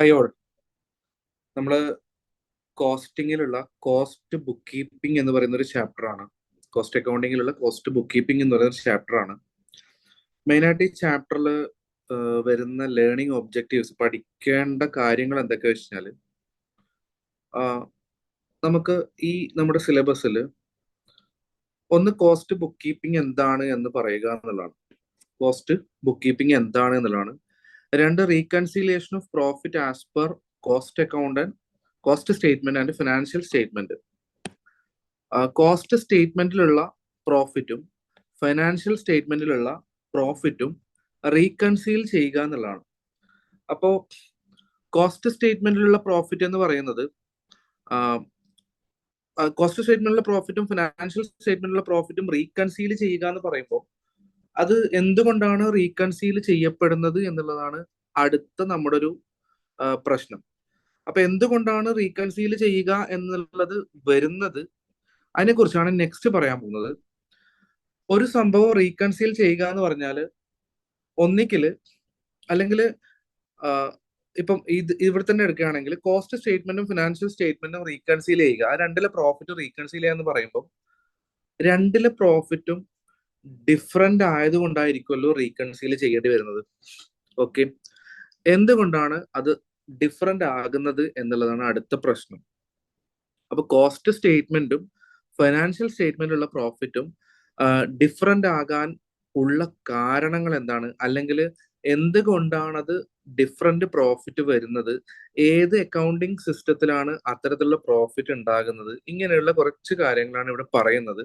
അയ്യോൾ നമ്മൾ കോസ്റ്റിങ്ങിലുള്ള cost book keeping എന്ന് പറയുന്ന ഒരു ചാപ്റ്റർ ആണ്. കോസ്റ്റ് അക്കൗണ്ടിങ്ങിലുള്ള കോസ്റ്റ് ബുക്ക് കീപ്പിംഗ് എന്ന് പറയുന്ന ഒരു ചാപ്റ്റർ ആണ്. മെയിനായിട്ട് ഈ ചാപ്റ്ററിൽ വരുന്ന ലേണിംഗ് ഒബ്ജക്റ്റീവ്സ്, പഠിക്കേണ്ട കാര്യങ്ങൾ എന്തൊക്കെ വെച്ചാൽ, നമുക്ക് ഈ നമ്മുടെ സിലബസിൽ ഒന്ന് കോസ്റ്റ് ബുക്ക് കീപ്പിംഗ് എന്താണ് എന്ന് പറയുക എന്നുള്ളതാണ്. കോസ്റ്റ് ബുക്ക് കീപ്പിംഗ് എന്താണ് എന്നുള്ളതാണ്. രണ്ട്, reconciliation of profit as per cost account and cost statement and financial statement. Cost സ്റ്റേറ്റ്മെന്റിലുള്ള പ്രോഫിറ്റും ഫൈനാൻഷ്യൽ സ്റ്റേറ്റ്മെന്റിലുള്ള പ്രോഫിറ്റും റീകൺസീൽ ചെയ്യുക എന്നുള്ളതാണ്. അപ്പോൾ കോസ്റ്റ് സ്റ്റേറ്റ്മെന്റിലുള്ള പ്രോഫിറ്റ് എന്ന് പറയുന്നത്, കോസ്റ്റ് സ്റ്റേറ്റ്മെന്റിലെ പ്രോഫിറ്റും ഫിനാൻഷ്യൽ സ്റ്റേറ്റ്മെന്റിലെ പ്രോഫിറ്റും റീകൺസീൽ ചെയ്യുക എന്ന് പറയുമ്പോൾ അത് എന്തുകൊണ്ടാണ് റീകൺസീൽ ചെയ്യപ്പെടുന്നത് എന്നുള്ളതാണ് അടുത്ത നമ്മുടെ ഒരു പ്രശ്നം. അപ്പൊ എന്തുകൊണ്ടാണ് റീകൺസീൽ ചെയ്യുക എന്നുള്ളത് വരുന്നത്, അതിനെക്കുറിച്ചാണ് നെക്സ്റ്റ് പറയാൻ പോകുന്നത്. ഒരു സംഭവം റീകൺസീൽ ചെയ്യുക എന്ന് പറഞ്ഞാൽ ഒന്നിക്കല് അല്ലെങ്കിൽ ഇപ്പം ഇവിടെ തന്നെ എടുക്കുകയാണെങ്കിൽ കോസ്റ്റ് സ്റ്റേറ്റ്മെന്റും ഫിനാൻഷ്യൽ സ്റ്റേറ്റ്മെന്റും റീകൺസീൽ ചെയ്യുക, ആ രണ്ടിലെ പ്രോഫിറ്റ് റീകൺസീൽ ചെയ്യുക എന്ന് പറയുമ്പോൾ രണ്ടിലെ പ്രോഫിറ്റും ഡിഫറെന്റ് ആയതുകൊണ്ടായിരിക്കുമല്ലോ റീകൺസീൽ ചെയ്യേണ്ടി വരുന്നത്. ഓക്കെ, എന്തുകൊണ്ടാണ് അത് ഡിഫറെന്റ് ആകുന്നത് എന്നുള്ളതാണ് അടുത്ത പ്രശ്നം. അപ്പൊ കോസ്റ്റ് സ്റ്റേറ്റ്മെന്റും ഫൈനാൻഷ്യൽ സ്റ്റേറ്റ്മെന്റുള്ള പ്രോഫിറ്റും ഡിഫറെന്റ് ആകാൻ ഉള്ള കാരണങ്ങൾ എന്താണ്, അല്ലെങ്കിൽ എന്തുകൊണ്ടാണ് അത് ഡിഫറെന്റ് പ്രോഫിറ്റ് വരുന്നത്, ഏത് അക്കൗണ്ടിങ് സിസ്റ്റത്തിലാണ് അത്തരത്തിലുള്ള പ്രോഫിറ്റ് ഉണ്ടാകുന്നത്, ഇങ്ങനെയുള്ള കുറച്ച് കാര്യങ്ങളാണ് ഇവിടെ പറയുന്നത്.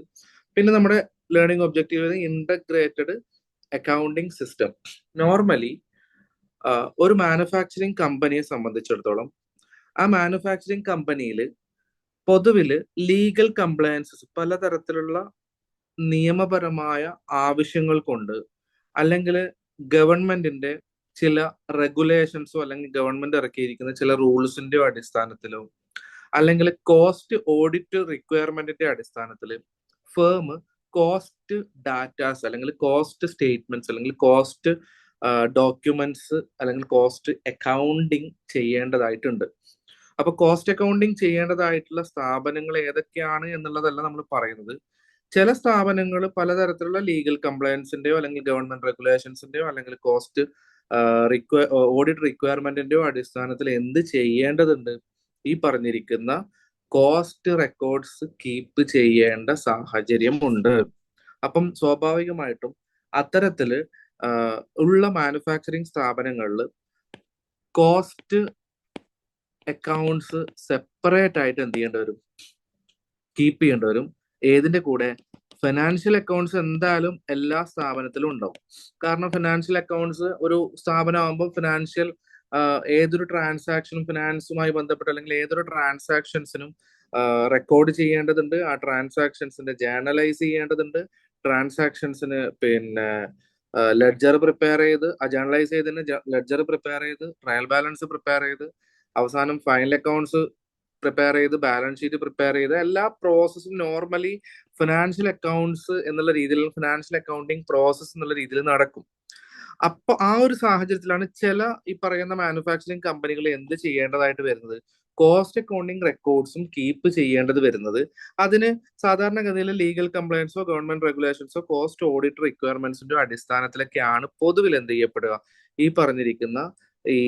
പിന്നെ നമ്മുടെ learning objective integrated accounting system. Normally ഒരു മാനുഫാക്ചറിങ് കമ്പനിയെ സംബന്ധിച്ചിടത്തോളം ആ മാനുഫാക്ചറിങ് കമ്പനിയിൽ പൊതുവില് ലീഗൽ കംപ്ലയൻസസ്, പലതരത്തിലുള്ള നിയമപരമായ ആവശ്യങ്ങൾ കൊണ്ട്, അല്ലെങ്കിൽ ഗവൺമെന്റിന്റെ ചില റെഗുലേഷൻസോ അല്ലെങ്കിൽ ഗവൺമെന്റ് ഇറക്കിയിരിക്കുന്ന ചില റൂൾസിന്റെയോ അടിസ്ഥാനത്തിലോ, അല്ലെങ്കിൽ കോസ്റ്റ് ഓഡിറ്റ് റിക്വയർമെന്റിന്റെ അടിസ്ഥാനത്തിൽ ഫേം കോസ്റ്റ് ഡാറ്റാസ് അല്ലെങ്കിൽ കോസ്റ്റ് സ്റ്റേറ്റ്മെന്റ്സ് അല്ലെങ്കിൽ കോസ്റ്റ് ഡോക്യുമെന്റ്സ് അല്ലെങ്കിൽ കോസ്റ്റ് അക്കൗണ്ടിങ് ചെയ്യേണ്ടതായിട്ടുണ്ട്. അപ്പൊ കോസ്റ്റ് അക്കൗണ്ടിങ് ചെയ്യേണ്ടതായിട്ടുള്ള സ്ഥാപനങ്ങൾ ഏതൊക്കെയാണ് എന്നുള്ളതല്ല നമ്മൾ പറയുന്നത്. ചില സ്ഥാപനങ്ങൾ പലതരത്തിലുള്ള ലീഗൽ കംപ്ലയൻസിന്റെയോ അല്ലെങ്കിൽ ഗവൺമെന്റ് റെഗുലേഷൻസിന്റെയോ അല്ലെങ്കിൽ കോസ്റ്റ് ഓഡിറ്റ് റിക്വയർമെന്റിന്റെയോ അടിസ്ഥാനത്തിൽ എന്ത് ചെയ്യേണ്ടതുണ്ട്, ഈ പറഞ്ഞിരിക്കുന്ന കോസ്റ്റ് റെക്കോർഡ്സ് കീപ്പ് ചെയ്യേണ്ട സാഹചര്യം ഉണ്ട്. അപ്പം സ്വാഭാവികമായിട്ടും അത്തരത്തില് ഉള്ള മാനുഫാക്ചറിങ് സ്ഥാപനങ്ങളിൽ കോസ്റ്റ് അക്കൗണ്ട്സ് സെപ്പറേറ്റ് ആയിട്ട് എന്ത് ചെയ്യേണ്ടി വരും, കീപ്പ് ചെയ്യേണ്ടി വരും. ഏതിന്റെ കൂടെ? ഫിനാൻഷ്യൽ അക്കൗണ്ട്സ് എന്തായാലും എല്ലാ സ്ഥാപനത്തിലും ഉണ്ടാവും. കാരണം ഫിനാൻഷ്യൽ അക്കൗണ്ട്സ് ഒരു സ്ഥാപനമാകുമ്പോൾ ഫിനാൻഷ്യൽ ഏതൊരു ട്രാൻസാക്ഷനും ഫിനാൻസുമായി ബന്ധപ്പെട്ട് അല്ലെങ്കിൽ ഏതൊരു ട്രാൻസാക്ഷൻസിനും റെക്കോർഡ് ചെയ്യേണ്ടതുണ്ട്. ആ ട്രാൻസാക്ഷൻസിന്റെ ജേർണലൈസ് ചെയ്യേണ്ടതുണ്ട്. ട്രാൻസാക്ഷൻസിന് പിന്നെ ലെഡ്ജർ പ്രിപ്പയർ ചെയ്ത്, ആ ജേർണലൈസ് ചെയ്തതിന് ലെഡ്ജർ പ്രിപ്പയർ ചെയ്ത്, ട്രയൽ ബാലൻസ് പ്രിപ്പയർ ചെയ്ത്, അവസാനം ഫൈനൽ അക്കൗണ്ട്സ് പ്രിപ്പയർ ചെയ്ത്, ബാലൻസ് ഷീറ്റ് പ്രിപ്പയർ ചെയ്ത്, എല്ലാ പ്രോസസ്സും നോർമലി ഫിനാൻഷ്യൽ അക്കൗണ്ട്സ് എന്നുള്ള രീതിയിൽ, ഫിനാൻഷ്യൽ അക്കൗണ്ടിങ് പ്രോസസ്സ് എന്നുള്ള രീതിയിൽ നടക്കും. അപ്പൊ ആ ഒരു സാഹചര്യത്തിലാണ് ചില ഈ പറയുന്ന മാനുഫാക്ചറിങ് കമ്പനികൾ എന്ത് ചെയ്യേണ്ടതായിട്ട് വരുന്നത്, കോസ്റ്റ് അക്കൗണ്ടിങ് റെക്കോർഡ്സും കീപ്പ് ചെയ്യേണ്ടത് വരുന്നത്. അതിന് സാധാരണഗതിയിൽ ലീഗൽ കംപ്ലയൻസോ ഗവൺമെന്റ് റെഗുലേഷൻസോ കോസ്റ്റ് ഓഡിറ്റ് റിക്വയർമെന്റ്സിന്റെ അടിസ്ഥാനത്തിലൊക്കെയാണ് പൊതുവിൽ എന്ത് ചെയ്യപ്പെടുക, ഈ പറഞ്ഞിരിക്കുന്ന ഈ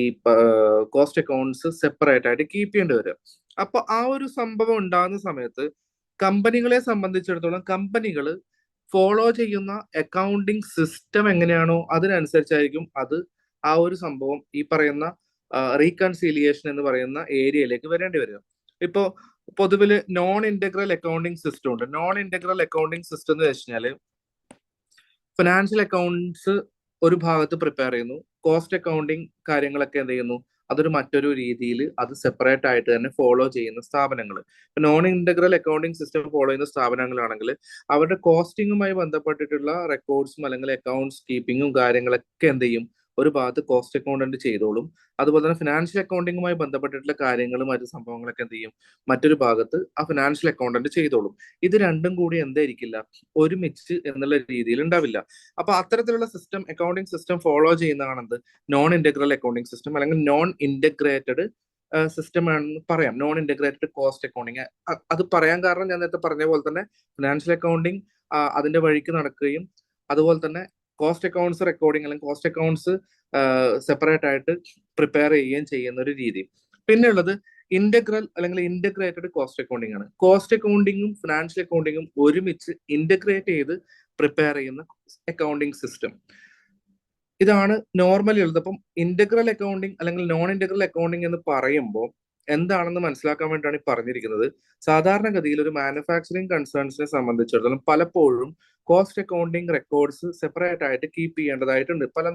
കോസ്റ്റ് അക്കൗണ്ട്സ് സെപ്പറേറ്റ് ആയിട്ട് കീപ്പ് ചെയ്യേണ്ടി വരിക. അപ്പൊ ആ ഒരു സംഭവം ഉണ്ടാകുന്ന സമയത്ത് കമ്പനികളെ സംബന്ധിച്ചിടത്തോളം കമ്പനികൾ ഫോളോ ചെയ്യുന്ന അക്കൗണ്ടിങ് സിസ്റ്റം എങ്ങനെയാണോ അതിനനുസരിച്ചായിരിക്കും അത് ആ ഒരു സംഭവം ഈ പറയുന്ന റീകൺസീലിയേഷൻ എന്ന് പറയുന്ന ഏരിയയിലേക്ക് വരേണ്ടി വരിക. ഇപ്പോ പൊതുവില് നോൺ ഇന്റഗ്രൽ അക്കൗണ്ടിങ് സിസ്റ്റം ഉണ്ട്. നോൺ ഇന്റഗ്രൽ അക്കൗണ്ടിങ് സിസ്റ്റം എന്ന് വെച്ച് കഴിഞ്ഞാല് ഫിനാൻഷ്യൽ അക്കൗണ്ട്സ് ഒരു ഭാഗത്ത് പ്രിപ്പയർ ചെയ്യുന്നു, കോസ്റ്റ് അക്കൗണ്ടിങ് കാര്യങ്ങളൊക്കെ എന്ത് ചെയ്യുന്നു, അതൊരു മറ്റൊരു രീതിയിൽ അത് സെപ്പറേറ്റ് ആയിട്ട് തന്നെ ഫോളോ ചെയ്യുന്ന സ്ഥാപനങ്ങൾ. Non integral accounting system follow ചെയ്യുന്ന സ്ഥാപനങ്ങളാണെങ്കിൽ അവരുടെ കോസ്റ്റിങ്ങുമായി ബന്ധപ്പെട്ടിട്ടുള്ള റെക്കോർഡ്സും അല്ലെങ്കിൽ അക്കൗണ്ട്സ് കീപ്പിങ്ങും കാര്യങ്ങളൊക്കെ എന്ത് ചെയ്യും, ഒരു ഭാഗത്ത് കോസ്റ്റ് അക്കൗണ്ടന്റ് ചെയ്തോളും. അതുപോലെ തന്നെ ഫിനാൻഷ്യൽ അക്കൗണ്ടിങ്ങുമായി ബന്ധപ്പെട്ടിട്ടുള്ള കാര്യങ്ങളും മറ്റു സംഭവങ്ങളൊക്കെ എന്ത് ചെയ്യും, മറ്റൊരു ഭാഗത്ത് ആ ഫിനാൻഷ്യൽ അക്കൗണ്ടന്റ് ചെയ്തോളും. ഇത് രണ്ടും കൂടി എന്തായിരിക്കില്ല, ഒരുമിച്ച് എന്നുള്ള രീതിയിൽ ഉണ്ടാവില്ല. അപ്പൊ അത്തരത്തിലുള്ള സിസ്റ്റം, അക്കൗണ്ടിങ് സിസ്റ്റം ഫോളോ ചെയ്യുന്നതാണ് എന്ത്, നോൺ ഇന്റഗ്രൽ അക്കൗണ്ടിങ് സിസ്റ്റം, അല്ലെങ്കിൽ നോൺ ഇന്റഗ്രേറ്റഡ് സിസ്റ്റം ആണെന്ന് പറയാം. Non integrated cost accounting. അത് പറയാൻ കാരണം ഞാൻ നേരത്തെ പറഞ്ഞ പോലെ തന്നെ ഫിനാൻഷ്യൽ അക്കൗണ്ടിങ് അതിന്റെ വഴിക്ക് നടക്കുകയും അതുപോലെ തന്നെ കോസ്റ്റ് അക്കൗണ്ട്സ് റെക്കോർഡിങ് അല്ലെങ്കിൽ കോസ്റ്റ് അക്കൗണ്ട്സ് സെപ്പറേറ്റ് ആയിട്ട് പ്രിപ്പയർ ചെയ്യുകയും ചെയ്യുന്ന ഒരു രീതി. പിന്നെ ഉള്ളത് ഇന്റഗ്രൽ അല്ലെങ്കിൽ ഇന്റഗ്രേറ്റഡ് കോസ്റ്റ് അക്കൗണ്ടിങ് ആണ്. കോസ്റ്റ് അക്കൗണ്ടിങ്ങും ഫിനാൻഷ്യൽ അക്കൗണ്ടിങ്ങും ഒരുമിച്ച് ഇന്റഗ്രേറ്റ് ചെയ്ത് പ്രിപ്പയർ ചെയ്യുന്ന അക്കൗണ്ടിങ് സിസ്റ്റം. ഇതാണ് നോർമലി ഉള്ളത്. അപ്പം ഇന്റഗ്രൽ അക്കൗണ്ടിങ് അല്ലെങ്കിൽ നോൺ ഇന്റഗ്രൽ അക്കൗണ്ടിങ് എന്ന് പറയുമ്പോൾ എന്താണെന്ന് മനസ്സിലാക്കാൻ വേണ്ടിയാണ് ഈ പറഞ്ഞിരിക്കുന്നത്. സാധാരണഗതിയിൽ ഒരു മാനുഫാക്ചറിങ് കൺസേൺസിനെ സംബന്ധിച്ചിടത്തോളം പലപ്പോഴും കോസ്റ്റ് അക്കൗണ്ടിങ് റെക്കോർഡ്സ് സെപ്പറേറ്റ് ആയിട്ട് കീപ്പ് ചെയ്യേണ്ടതായിട്ടുണ്ട്. പല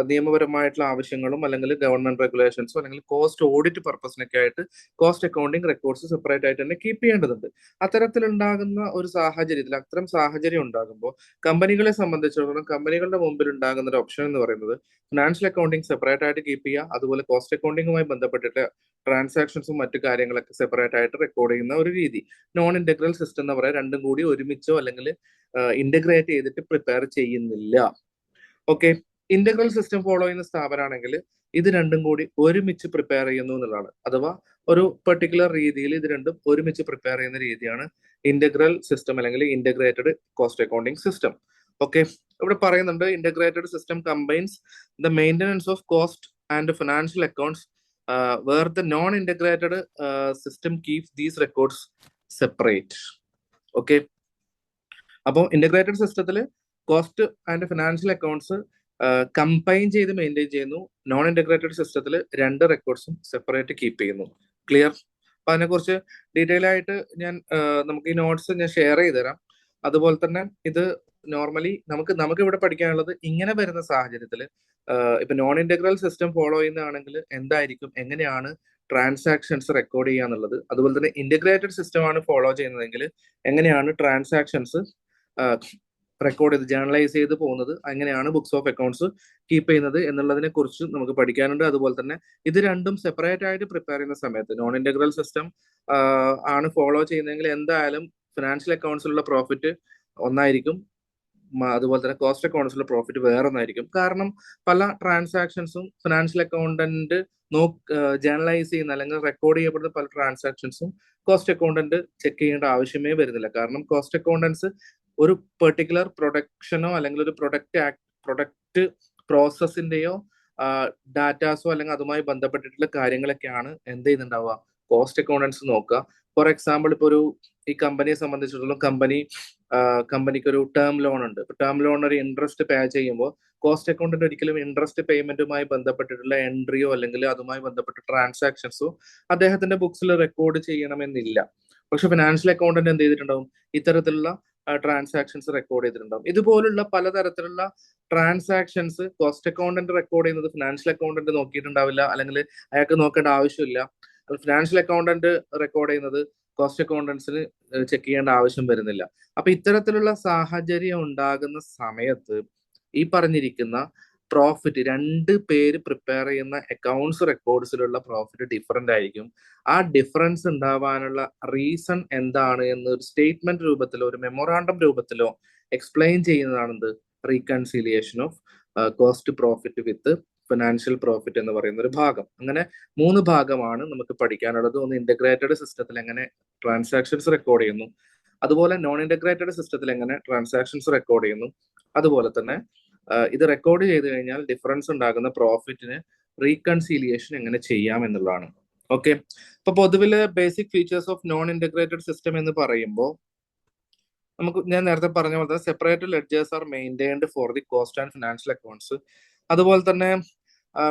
നിയമപരമായിട്ടുള്ള ആവശ്യങ്ങളും അല്ലെങ്കിൽ ഗവൺമെന്റ് റെഗുലേഷൻസും അല്ലെങ്കിൽ കോസ്റ്റ് ഓഡിറ്റ് പർപ്പസിനൊക്കെ ആയിട്ട് കോസ്റ്റ് അക്കൗണ്ടിങ് റെക്കോർഡ്സ് സെപ്പറേറ്റ് ആയിട്ട് തന്നെ കീപ്പ് ചെയ്യേണ്ടതുണ്ട്. അത്തരത്തിലുണ്ടാകുന്ന ഒരു സാഹചര്യത്തിൽ, അത്തരം സാഹചര്യം ഉണ്ടാകുമ്പോൾ കമ്പനികളെ സംബന്ധിച്ചിടത്തോളം കമ്പനികളുടെ മുമ്പിൽ ഉണ്ടാകുന്ന ഒരു ഓപ്ഷൻ എന്ന് പറയുന്നത് ഫിനാൻഷ്യൽ അക്കൗണ്ടിങ് സെപ്പറേറ്റ് ആയിട്ട് കീപ്പ് ചെയ്യുക, അതുപോലെ കോസ്റ്റ് അക്കൗണ്ടിങ്ങുമായി ബന്ധപ്പെട്ടിട്ട് ട്രാൻസാക്ഷൻസും മറ്റു കാര്യങ്ങളൊക്കെ സെപ്പറേറ്റ് ആയിട്ട് റെക്കോർഡ് ചെയ്യുന്ന ഒരു രീതി. നോൺ ഇന്റഗ്രൽ സിസ്റ്റം എന്ന് പറയാൻ രണ്ടും കൂടി ഒരുമിച്ചോ അല്ലെങ്കിൽ ഇന്റഗ്രേറ്റ് ചെയ്തിട്ട് പ്രിപ്പയർ ചെയ്യുന്നില്ല. ഓക്കെ, ഇന്റഗ്രൽ സിസ്റ്റം ഫോളോ ചെയ്യുന്ന സ്ഥാപനമാണെങ്കിൽ ഇത് രണ്ടും കൂടി ഒരുമിച്ച് പ്രിപ്പയർ ചെയ്യുന്നു എന്നുള്ളതാണ്. അഥവാ ഒരു പെർട്ടിക്കുലർ രീതിയിൽ ഇത് രണ്ടും ഒരുമിച്ച് പ്രിപ്പയർ ചെയ്യുന്ന രീതിയാണ് ഇന്റഗ്രൽ സിസ്റ്റം അല്ലെങ്കിൽ integrated cost accounting system. Okay, ഇവിടെ പറയുന്നുണ്ട് integrated system combines the maintenance of cost and financial accounts where the non integrated system keeps these records separate. Okay, അപ്പോൾ ഇന്റഗ്രേറ്റഡ് സിസ്റ്റത്തിൽ cost and financial accounts combine ചെയ്ത് maintain ചെയ്യുന്നു. Non integrated സിസ്റ്റത്തിൽ രണ്ട് റെക്കോർഡ്സും separate keep ചെയ്യുന്നു. Clear? അപ്പൊ അതിനെക്കുറിച്ച് ഡീറ്റെയിൽ ആയിട്ട് ഞാൻ നമുക്ക് ഈ നോട്ട്സ് ഞാൻ ഷെയർ ചെയ്ത് തരാം. അതുപോലെ തന്നെ ഇത് നോർമലി നമുക്ക് ഇവിടെ പഠിക്കാനുള്ളത് ഇങ്ങനെ വരുന്ന സാഹചര്യത്തിൽ ഇപ്പൊ നോൺ ഇന്റഗ്രൽ സിസ്റ്റം ഫോളോ ചെയ്യുന്നതാണെങ്കിൽ എന്തായിരിക്കും, എങ്ങനെയാണ് ട്രാൻസാക്ഷൻസ് റെക്കോർഡ് ചെയ്യുക എന്നുള്ളത്. അതുപോലെ തന്നെ ഇന്റഗ്രേറ്റഡ് സിസ്റ്റം ആണ് ഫോളോ ചെയ്യുന്നതെങ്കിൽ എങ്ങനെയാണ് ട്രാൻസാക്ഷൻസ് റെക്കോർഡ് ചെയ്ത് ജേർണലൈസ് ചെയ്ത് പോകുന്നത്, അങ്ങനെയാണ് ബുക്സ് ഓഫ് അക്കൗണ്ട്സ് കീപ്പ് ചെയ്യുന്നത് എന്നുള്ളതിനെ കുറിച്ച് നമുക്ക് പഠിക്കാനുണ്ട്. അതുപോലെ തന്നെ ഇത് രണ്ടും സെപ്പറേറ്റ് ആയിട്ട് പ്രിപ്പയർ ചെയ്യുന്ന സമയത്ത് നോൺ ഇന്റഗ്രൽ സിസ്റ്റം ആണ് ഫോളോ ചെയ്യുന്നതെങ്കിൽ എന്തായാലും ഫിനാൻഷ്യൽ അക്കൗണ്ട്സിലുള്ള പ്രോഫിറ്റ് ഒന്നായിരിക്കും, അതുപോലെ തന്നെ കോസ്റ്റ് അക്കൗണ്ട്സിലുള്ള പ്രോഫിറ്റ് വേറെ ഒന്നായിരിക്കും. കാരണം പല ട്രാൻസാക്ഷൻസും ഫിനാൻഷ്യൽ അക്കൗണ്ടന്റ് ജേർണലൈസ് ചെയ്യുന്ന അല്ലെങ്കിൽ റെക്കോർഡ് ചെയ്യപ്പെടുന്ന പല ട്രാൻസാക്ഷൻസും കോസ്റ്റ് അക്കൗണ്ടന്റ് ചെക്ക് ചെയ്യേണ്ട ആവശ്യമേ വരുന്നില്ല. കാരണം കോസ്റ്റ് അക്കൗണ്ടൻസ് ഒരു പെർട്ടിക്കുലർ പ്രൊഡക്ഷനോ അല്ലെങ്കിൽ ഒരു പ്രൊഡക്റ്റ് പ്രോസസ്സിന്റെയോ ഡാറ്റാസോ അല്ലെങ്കിൽ അതുമായി ബന്ധപ്പെട്ടിട്ടുള്ള കാര്യങ്ങളൊക്കെയാണ് എന്ത് ചെയ്യുന്നുണ്ടാവുക, കോസ്റ്റ് അക്കൗണ്ടൻസ് നോക്കുക. ഫോർ എക്സാമ്പിൾ, ഇപ്പൊ ഈ കമ്പനിയെ സംബന്ധിച്ചിടത്തോളം കമ്പനിക്ക് ഒരു ടേം ലോൺ ഉണ്ട്. ടേം ലോൺ ഒരു ഇൻട്രസ്റ്റ് പേ ചെയ്യുമ്പോൾ കോസ്റ്റ് അക്കൗണ്ടന്റ് ഒരിക്കലും ഇൻട്രസ്റ്റ് പേയ്മെന്റുമായി ബന്ധപ്പെട്ടിട്ടുള്ള എൻട്രിയോ അല്ലെങ്കിൽ അതുമായി ബന്ധപ്പെട്ട ട്രാൻസാക്ഷൻസോ അദ്ദേഹത്തിന്റെ ബുക്സിൽ റെക്കോർഡ് ചെയ്യണമെന്നില്ല. പക്ഷെ ഫിനാൻഷ്യൽ അക്കൗണ്ടന്റ് എന്ത് ചെയ്തിട്ടുണ്ടാവും, ഇത്തരത്തിലുള്ള ട്രാൻസാക്ഷൻസ് റെക്കോർഡ് ചെയ്തിട്ടുണ്ടാവും. ഇതുപോലുള്ള പലതരത്തിലുള്ള ട്രാൻസാക്ഷൻസ് കോസ്റ്റ് അക്കൗണ്ടന്റ് റെക്കോർഡ് ചെയ്യുന്നത് ഫിനാൻഷ്യൽ അക്കൗണ്ടന്റ് നോക്കിയിട്ടുണ്ടാവില്ല, അല്ലെങ്കിൽ അയാൾക്ക് നോക്കേണ്ട ആവശ്യമില്ല. ഫിനാൻഷ്യൽ അക്കൗണ്ടന്റ് റെക്കോർഡ് ചെയ്യുന്നത് കോസ്റ്റ് അക്കൗണ്ടൻസിന് ചെക്ക് ചെയ്യേണ്ട ആവശ്യം വരുന്നില്ല. അപ്പൊ ഇത്തരത്തിലുള്ള സാഹചര്യം ഉണ്ടാകുന്ന സമയത്ത് ഈ പറഞ്ഞിരിക്കുന്ന പ്രോഫിറ്റ്, രണ്ട് പേര് പ്രിപ്പയർ ചെയ്യുന്ന അക്കൗണ്ട്സ് റെക്കോർഡ്സിലുള്ള പ്രോഫിറ്റ് ഡിഫറെന്റ് ആയിരിക്കും. ആ ഡിഫറൻസ് ഉണ്ടാവാനുള്ള റീസൺ എന്താണ് എന്ന് ഒരു സ്റ്റേറ്റ്മെന്റ് രൂപത്തിലോ ഒരു മെമ്മോറാണ്ടം രൂപത്തിലോ എക്സ്പ്ലെയിൻ ചെയ്യുന്നതാണെന്ത്, reconciliation of cost profit with financial profit എന്ന് പറയുന്ന ഒരു ഭാഗം. അങ്ങനെ 3 ഭാഗമാണ് നമുക്ക് പഠിക്കാനുള്ളത്. ഒന്ന്, ഇന്റഗ്രേറ്റഡ് സിസ്റ്റത്തിൽ എങ്ങനെ ട്രാൻസാക്ഷൻസ് റെക്കോർഡ് ചെയ്യുന്നു, അതുപോലെ നോൺ ഇന്റഗ്രേറ്റഡ് സിസ്റ്റത്തിൽ എങ്ങനെ ട്രാൻസാക്ഷൻസ് റെക്കോർഡ് ചെയ്യുന്നു, അതുപോലെ തന്നെ ഇത് റെക്കോർഡ് ചെയ്ത് കഴിഞ്ഞാൽ ഡിഫറൻസ് ഉണ്ടാകുന്ന പ്രോഫിറ്റിന് റീകൺസീലിയേഷൻ എങ്ങനെ ചെയ്യാം എന്നുള്ളതാണ്. ഓക്കെ, അപ്പൊ പൊതുവില് basic features of non integrated system എന്ന് പറയുമ്പോൾ ഞാൻ നേരത്തെ പറഞ്ഞ പോലെ തന്നെ separate ledgers are maintained for the cost and financial accounts. അതുപോലെ തന്നെ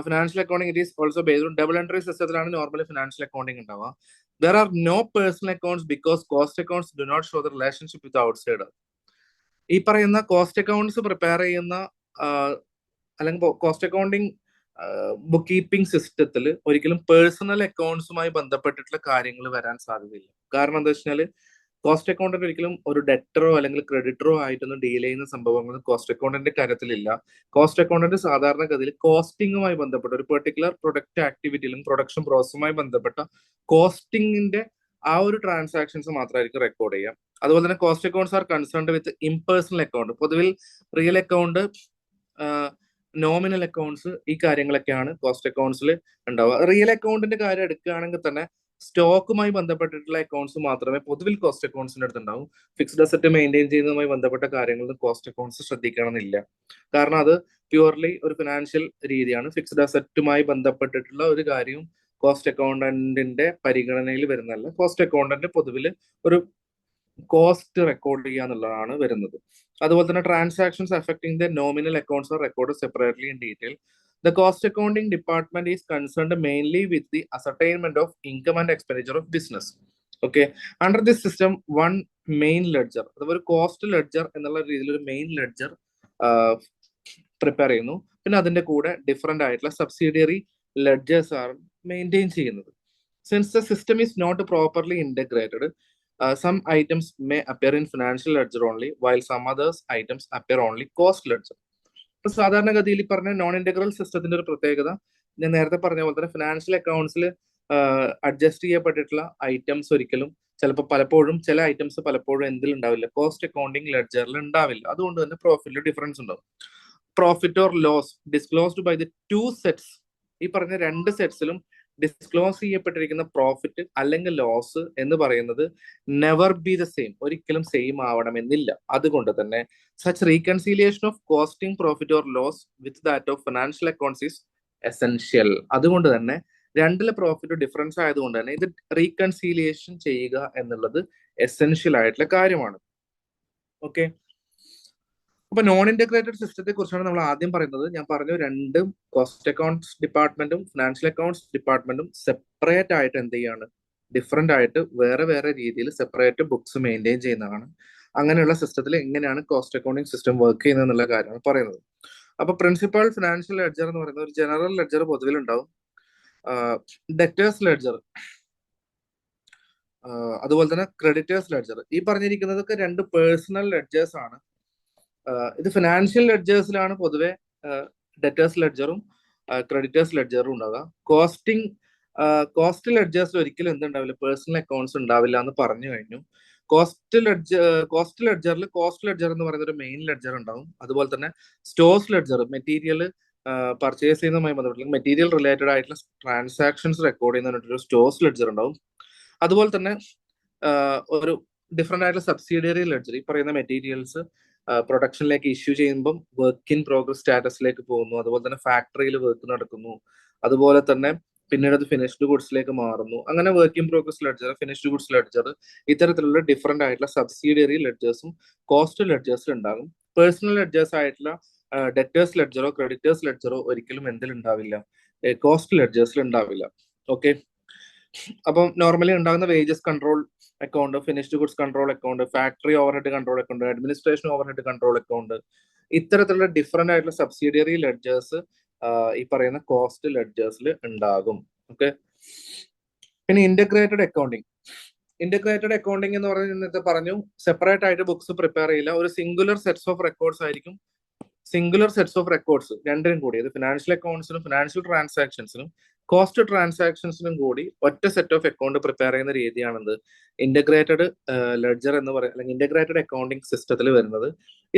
financial accounting it is also based on double entry സിസ്റ്റത്തിലാണ് നോർമലി ഫിനാൻഷ്യൽ അക്കൗണ്ടിങ് ഉണ്ടാവുക. There are no personal accounts because cost accounts do not show the relationship with outsider. ഈ പറയുന്ന cost accounts prepare ചെയ്യുന്ന അല്ലെങ്കിൽ cost accounting book keeping സിസ്റ്റത്തിൽ ഒരിക്കലും personal അക്കൗണ്ട്സുമായി ബന്ധപ്പെട്ടിട്ടുള്ള കാര്യങ്ങൾ വരാൻ സാധ്യതയില്ല. കാരണം എന്താ വെച്ചാൽ കോസ്റ്റ് അക്കൗണ്ടന്റ് ഒരിക്കലും ഒരു ഡെറ്ററോ അല്ലെങ്കിൽ ക്രെഡിറ്ററോ ആയിട്ടൊന്നും ഡീൽ ചെയ്യുന്ന സംഭവങ്ങൾ കോസ്റ്റ് അക്കൗണ്ടന്റ് കാര്യത്തിലില്ല. കോസ്റ്റ് അക്കൗണ്ടന്റ് സാധാരണഗതിയിൽ കോസ്റ്റിംഗുമായി ബന്ധപ്പെട്ട ഒരു പെർട്ടിക്കുലർ പ്രൊഡക്റ്റ് ആക്ടിവിറ്റിയിലും പ്രൊഡക്ഷൻ പ്രോസസ്സുമായി ബന്ധപ്പെട്ട കോസ്റ്റിംഗിന്റെ ആ ഒരു ട്രാൻസാക്ഷൻസ് മാത്രമായിരിക്കും റെക്കോർഡ് ചെയ്യാം. അതുപോലെ തന്നെ cost accounts are concerned with impersonal account. പൊതുവിൽ റിയൽ അക്കൗണ്ട്, നോമിനൽ അക്കൗണ്ട്സ്, ഈ കാര്യങ്ങളൊക്കെയാണ് കോസ്റ്റ് അക്കൗണ്ട്സിൽ ഉണ്ടാവുക. റിയൽ അക്കൗണ്ടിന്റെ കാര്യം എടുക്കുകയാണെങ്കിൽ തന്നെ സ്റ്റോക്കുമായി ബന്ധപ്പെട്ടിട്ടുള്ള അക്കൗണ്ട്സ് മാത്രമേ പൊതുവിൽ കോസ്റ്റ് അക്കൗണ്ട്സിന്റെ അടുത്ത് ഉണ്ടാവും. ഫിക്സ്ഡ് അസറ്റ് മെയിൻറ്റെയിൻ ചെയ്യുന്നതുമായി ബന്ധപ്പെട്ട കാര്യങ്ങളിൽ കോസ്റ്റ് അക്കൗണ്ട്സ് ശ്രദ്ധിക്കണമെന്നില്ല. കാരണം അത് പ്യുവർലി ഒരു ഫിനാൻഷ്യൽ രീതിയാണ്. ഫിക്സ്ഡ് അസറ്റുമായി ബന്ധപ്പെട്ടിട്ടുള്ള ഒരു കാര്യവും കോസ്റ്റ് അക്കൗണ്ടന്റിന്റെ പരിഗണനയിൽ വരുന്നതല്ല. കോസ്റ്റ് അക്കൗണ്ടന്റ് പൊതുവിൽ ഒരു കോസ്റ്റ് റെക്കോർഡ് ചെയ്യുക എന്നുള്ളതാണ് വരുന്നത്. അതുപോലെ തന്നെ transactions affecting the nominal accounts R record separately in detail. The cost accounting department is concerned mainly with the ascertainment of income and expenditure of business. Okay. Under this system, one main ledger, അതൊരു cost ledger എന്നുള്ള രീതിയിൽ ഒരു main ledger prepare ചെയ്യുന്നു. പിന്നെ അതിന്റെ കൂടെ different ആയിട്ടുള്ള subsidiary ledgers ആണ് മെയിൻറ്റെയിൻ ചെയ്യുന്നത്. Since the system is not properly integrated, some items may appear in financial ledger only, while some others items appear only cost ledger. ഇപ്പൊ സാധാരണഗതിയിൽ ഈ പറഞ്ഞ നോൺ ഇന്റഗ്രൽ സിസ്റ്റത്തിന്റെ ഒരു പ്രത്യേകത ഞാൻ നേരത്തെ പറഞ്ഞ പോലെ തന്നെ ഫിനാൻഷ്യൽ അക്കൗണ്ട്സിൽ അഡ്ജസ്റ്റ് ചെയ്യപ്പെട്ടിട്ടുള്ള ഐറ്റംസ് ഒരിക്കലും ചിലപ്പോൾ പലപ്പോഴും ചില ഐറ്റംസ് പലപ്പോഴും എന്തിൽ ഉണ്ടാവില്ല, കോസ്റ്റ് അക്കൗണ്ടിങ് ലെഡ്ജറിൽ ഉണ്ടാവില്ല. അതുകൊണ്ട് തന്നെ പ്രോഫിറ്റിൽ ഡിഫറൻസ് ഉണ്ടാവും. Profit or loss disclosed by the two sets, ഈ പറഞ്ഞ രണ്ട് സെറ്റ്സിലും ഡിസ്ക്ലോസ് ചെയ്യപ്പെട്ടിരിക്കുന്ന പ്രോഫിറ്റ് അല്ലെങ്കിൽ ലോസ് എന്ന് പറയുന്നത് നെവർ ബി ദ സെയിം, ഒരിക്കലും സെയിം ആവണമെന്നില്ല. അതുകൊണ്ട് തന്നെ such reconciliation of costing profit or loss with that of financial accounts is essential. അതുകൊണ്ട് തന്നെ രണ്ടിലെ പ്രോഫിറ്റ് ഡിഫറൻസ് ആയതുകൊണ്ട് തന്നെ ഇത് റീകൺസീലിയേഷൻ ചെയ്യുക എന്നുള്ളത് എസെൻഷ്യൽ ആയിട്ടുള്ള കാര്യമാണ്. ഓക്കെ. അപ്പൊ നോൺ ഇന്റഗ്രേറ്റഡ് സിസ്റ്റത്തെ കുറിച്ചാണ് നമ്മൾ ആദ്യം പറയുന്നത്. ഞാൻ പറഞ്ഞു, രണ്ടും കോസ്റ്റ് അക്കൗണ്ട്സ് ഡിപ്പാർട്ട്മെന്റും ഫിനാൻഷ്യൽ അക്കൗണ്ട്സ് ഡിപ്പാർട്ട്മെന്റും സെപ്പറേറ്റ് ആയിട്ട് എന്ത് ചെയ്യാണ്, ഡിഫറെന്റ് ആയിട്ട് വേറെ വേറെ രീതിയിൽ സെപ്പറേറ്റ് ബുക്സ് മെയിൻറ്റെയിൻ ചെയ്യുന്നതാണ്. അങ്ങനെയുള്ള സിസ്റ്റത്തിൽ എങ്ങനെയാണ് കോസ്റ്റ് അക്കൗണ്ടിങ് സിസ്റ്റം വർക്ക് ചെയ്യുന്നത് എന്നുള്ള കാര്യമാണ് പറയുന്നത്. അപ്പൊ പ്രിൻസിപ്പൽ ഫിനാൻഷ്യൽ ലെഡ്ജർ എന്ന് പറയുന്നത് ഒരു ജനറൽ ലെഡ്ജർ പൊതുവിൽ ഉണ്ടാവും, ഡെറ്റേഴ്സ് ലെഡ്ജർ, അതുപോലെ തന്നെ ക്രെഡിറ്റേഴ്സ് ലെഡ്ജർ. ഈ പറഞ്ഞിരിക്കുന്നതൊക്കെ രണ്ട് പേഴ്സണൽ ലെഡ്ജേഴ്സ് ആണ്. ഇത് ഫിനാൻഷ്യൽ ലെഡ്ജേഴ്സിലാണ് പൊതുവെ ഡെറ്റേഴ്സ് ലെഡ്ജറും ക്രെഡിറ്റേഴ്സ് ലെഡ്ജറും ഉണ്ടാവുക. കോസ്റ്റ് ലെഡ്ജേഴ്സിൽ ഒരിക്കലും എന്തുണ്ടാവില്ല, പേഴ്സണൽ അക്കൗണ്ട്സ് ഉണ്ടാവില്ല എന്ന് പറഞ്ഞു കഴിഞ്ഞു. കോസ്റ്റ് ലെഡ്ജറിൽ കോസ്റ്റ് ലെഡ്ജർ എന്ന് പറയുന്ന ഒരു മെയിൻ ലെഡ്ജർ ഉണ്ടാവും. അതുപോലെ തന്നെ സ്റ്റോഴ്സ് ലെഡ്ജർ മെറ്റീരിയൽ പർച്ചേസ് ചെയ്യുന്നതുമായി ബന്ധപ്പെട്ട് മെറ്റീരിയൽ റിലേറ്റഡ് ആയിട്ടുള്ള ട്രാൻസാക്ഷൻസ് റെക്കോർഡ് ചെയ്യുന്നതിനായിട്ടൊരു സ്റ്റോഴ്സ് ലെഡ്ജർ ഉണ്ടാവും. അതുപോലെ തന്നെ ഒരു ഡിഫറെന്റ് ആയിട്ടുള്ള സബ്സിഡിയറി ലെഡ്ജർ, ഈ പറയുന്ന മെറ്റീരിയൽസ് പ്രൊഡക്ഷനിലേക്ക് ഇഷ്യൂ ചെയ്യുമ്പം വർക്ക് ഇൻ പ്രോഗ്രസ് സ്റ്റാറ്റസിലേക്ക് പോകുന്നു. അതുപോലെ തന്നെ ഫാക്ടറിയിൽ വർക്ക് നടക്കുന്നു. അതുപോലെ തന്നെ പിന്നീട് അത് ഫിനിഷ്ഡ് ഗുഡ്സിലേക്ക് മാറുന്നു. അങ്ങനെ work in progress ledger, finished goods ledger, ഇത്തരത്തിലുള്ള ഡിഫറെന്റ് ആയിട്ടുള്ള സബ്സിഡിയറി ലെഡ്ജേഴ്സും കോസ്റ്റ് ലെഡ്ജേഴ്സിൽ ഉണ്ടാകും. പേഴ്സണൽ ലെഡ്ജേഴ്സ് ആയിട്ടുള്ള ഡെറ്റേഴ്സ് ലെഡ്ജറോ ക്രെഡിറ്റേഴ്സ് ലെഡ്ജറോ ഒരിക്കലും എന്തിലുണ്ടാവില്ല, കോസ്റ്റ് ലെഡ്ജേഴ്സിൽ ഉണ്ടാവില്ല. ഓക്കെ. അപ്പം നോർമലി ഉണ്ടാകുന്ന wages control account, finished goods control account, factory overhead control account, administration overhead control account, ഇത്തരത്തിലുള്ള different ആയിട്ടുള്ള സബ്സിഡിയറി ലെഡ്ജേഴ്സ് ഈ പറയുന്ന കോസ്റ്റ് ലെഡ്ജേഴ്സിൽ ഉണ്ടാകും. ഓക്കെ. പിന്നെ ഇന്റഗ്രേറ്റഡ് അക്കൗണ്ടിങ്. ഇന്റഗ്രേറ്റഡ് അക്കൗണ്ടിങ് എന്ന് പറഞ്ഞാൽ ഇന്നത്തെ പറഞ്ഞു, സെപ്പറേറ്റ് ആയിട്ട് ബുക്സ് പ്രിപ്പയർ ചെയ്യില്ല, ഒരു സിംഗുലർ സെറ്റ്സ് ഓഫ് റെക്കോർഡ്സ് ആയിരിക്കും. സിംഗുലർ സെറ്റ്സ് ഓഫ് റെക്കോർഡ്സ് രണ്ടിനും കൂടി, അത് ഫിനാൻഷ്യൽ അക്കൗണ്ട്സിനും ഫിനാൻഷ്യൽ ട്രാൻസാക്ഷൻസിനും കോസ്റ്റ് ട്രാൻസാക്ഷൻസിനും കൂടി ഒറ്റ സെറ്റ് ഓഫ് അക്കൗണ്ട് പ്രിപ്പയർ ചെയ്യുന്ന രീതിയാണെന്ത് ഇന്റഗ്രേറ്റഡ് ലെഡ്ജർ എന്ന് പറയുന്നത്, അല്ലെങ്കിൽ ഇന്റഗ്രേറ്റഡ് അക്കൗണ്ടിങ് സിസ്റ്റത്തിൽ വരുന്നത്.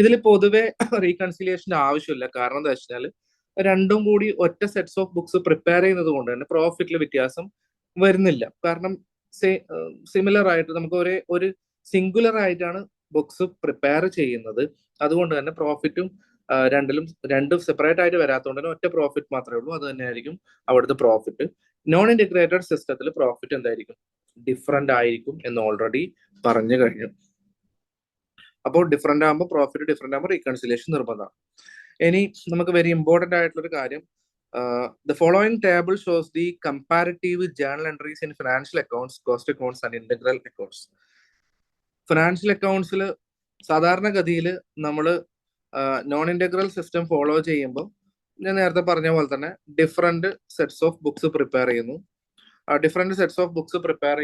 ഇതിൽ പൊതുവെ റീകൺസിലിയേഷന്റെ ആവശ്യമില്ല. കാരണം എന്താ വെച്ചാൽ രണ്ടും കൂടി ഒറ്റ സെറ്റ്സ് ഓഫ് ബുക്സ് പ്രിപ്പയർ ചെയ്യുന്നത് കൊണ്ട് തന്നെ പ്രോഫിറ്റിൽ വ്യത്യാസം വരുന്നില്ല. കാരണം സിമിലർ ആയിട്ട് നമുക്ക് ഒരു സിംഗുലർ ആയിട്ടാണ് ബുക്സ് പ്രിപ്പയർ ചെയ്യുന്നത്. അതുകൊണ്ട് തന്നെ പ്രോഫിറ്റും രണ്ടും സെപ്പറേറ്റ് ആയിട്ട് വരാത്തതുകൊണ്ട് തന്നെ ഒറ്റ പ്രോഫിറ്റ് മാത്രമേ ഉള്ളൂ. അത് തന്നെയായിരിക്കും അവിടുത്തെ പ്രോഫിറ്റ്. നോൺ ഇന്റഗ്രേറ്റഡ് സിസ്റ്റത്തിൽ പ്രോഫിറ്റ് എന്തായിരിക്കും, ഡിഫറെന്റ് ആയിരിക്കും എന്ന് ഓൾറെഡി പറഞ്ഞു കഴിഞ്ഞു. അപ്പോൾ ഡിഫറെന്റ് ആകുമ്പോൾ പ്രോഫിറ്റ് ഡിഫറെന്റ് ആകുമ്പോൾ റീകൺസിലിയേഷൻ നിർബന്ധമാണ്. ഇനി നമുക്ക് വെരി ഇമ്പോർട്ടന്റ് ആയിട്ടുള്ള ഒരു കാര്യം, the following table shows the comparative journal entries in financial accounts, cost accounts and integral accounts. Financial അക്കൗണ്ട്സിൽ സാധാരണഗതിയിൽ നമ്മൾ നോൺ ഇന്റഗ്രൽ സിസ്റ്റം ഫോളോ ചെയ്യുമ്പോൾ ഞാൻ നേരത്തെ പറഞ്ഞ പോലെ തന്നെ different sets of books prepare ചെയ്യുന്നു. Different sets of books prepare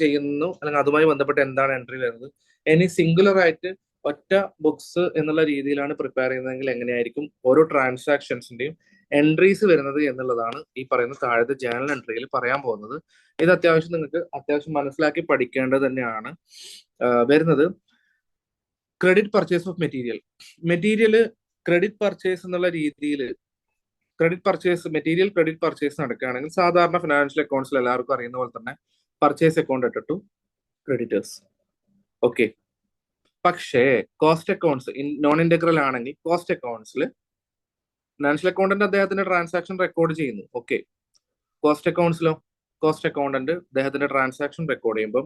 ചെയ്യുന്നു, അല്ലെങ്കിൽ അതുമായി ബന്ധപ്പെട്ട് എന്താണ് എൻട്രി വരുന്നത്. ഇനി സിംഗുലർ ആയിട്ട് ഒറ്റ ബുക്സ് എന്നുള്ള രീതിയിലാണ് പ്രിപ്പയർ ചെയ്യുന്നതെങ്കിൽ എങ്ങനെയായിരിക്കും ഓരോ ട്രാൻസാക്ഷൻസിന്റെയും എൻട്രീസ് വരുന്നത് എന്നുള്ളതാണ് ഈ പറയുന്ന താഴത്തെ ജേണൽ എൻട്രിയിൽ പറയാൻ പോകുന്നത്. ഇത് നിങ്ങൾക്ക് അത്യാവശ്യം മനസ്സിലാക്കി പഠിക്കേണ്ടത് തന്നെയാണ് വരുന്നത്. Credit purchase of material credit purchase എന്നുള്ള രീതിയിൽ മെറ്റീരിയൽ ക്രെഡിറ്റ് പർച്ചേസ് നടക്കുകയാണെങ്കിൽ സാധാരണ ഫിനാൻഷ്യൽ അക്കൗണ്ട്സിൽ എല്ലാവർക്കും അറിയുന്ന പോലെ തന്നെ പർച്ചേസ് അക്കൗണ്ട് ഇട്ട് ടു ക്രെഡിറ്റേഴ്സ്. ഓക്കെ, പക്ഷേ കോസ്റ്റ് അക്കൗണ്ട്സ് നോൺ ഇന്റഗ്രൽ ആണെങ്കിൽ കോസ്റ്റ് അക്കൗണ്ട്സിൽ ഫിനാൻഷ്യൽ അക്കൗണ്ടന്റ് അദ്ദേഹത്തിന്റെ ട്രാൻസാക്ഷൻ റെക്കോർഡ് ചെയ്യുന്നു. ഓക്കെ, കോസ്റ്റ് അക്കൗണ്ടന്റ് അദ്ദേഹത്തിന്റെ ട്രാൻസാക്ഷൻ റെക്കോർഡ് ചെയ്യുമ്പോൾ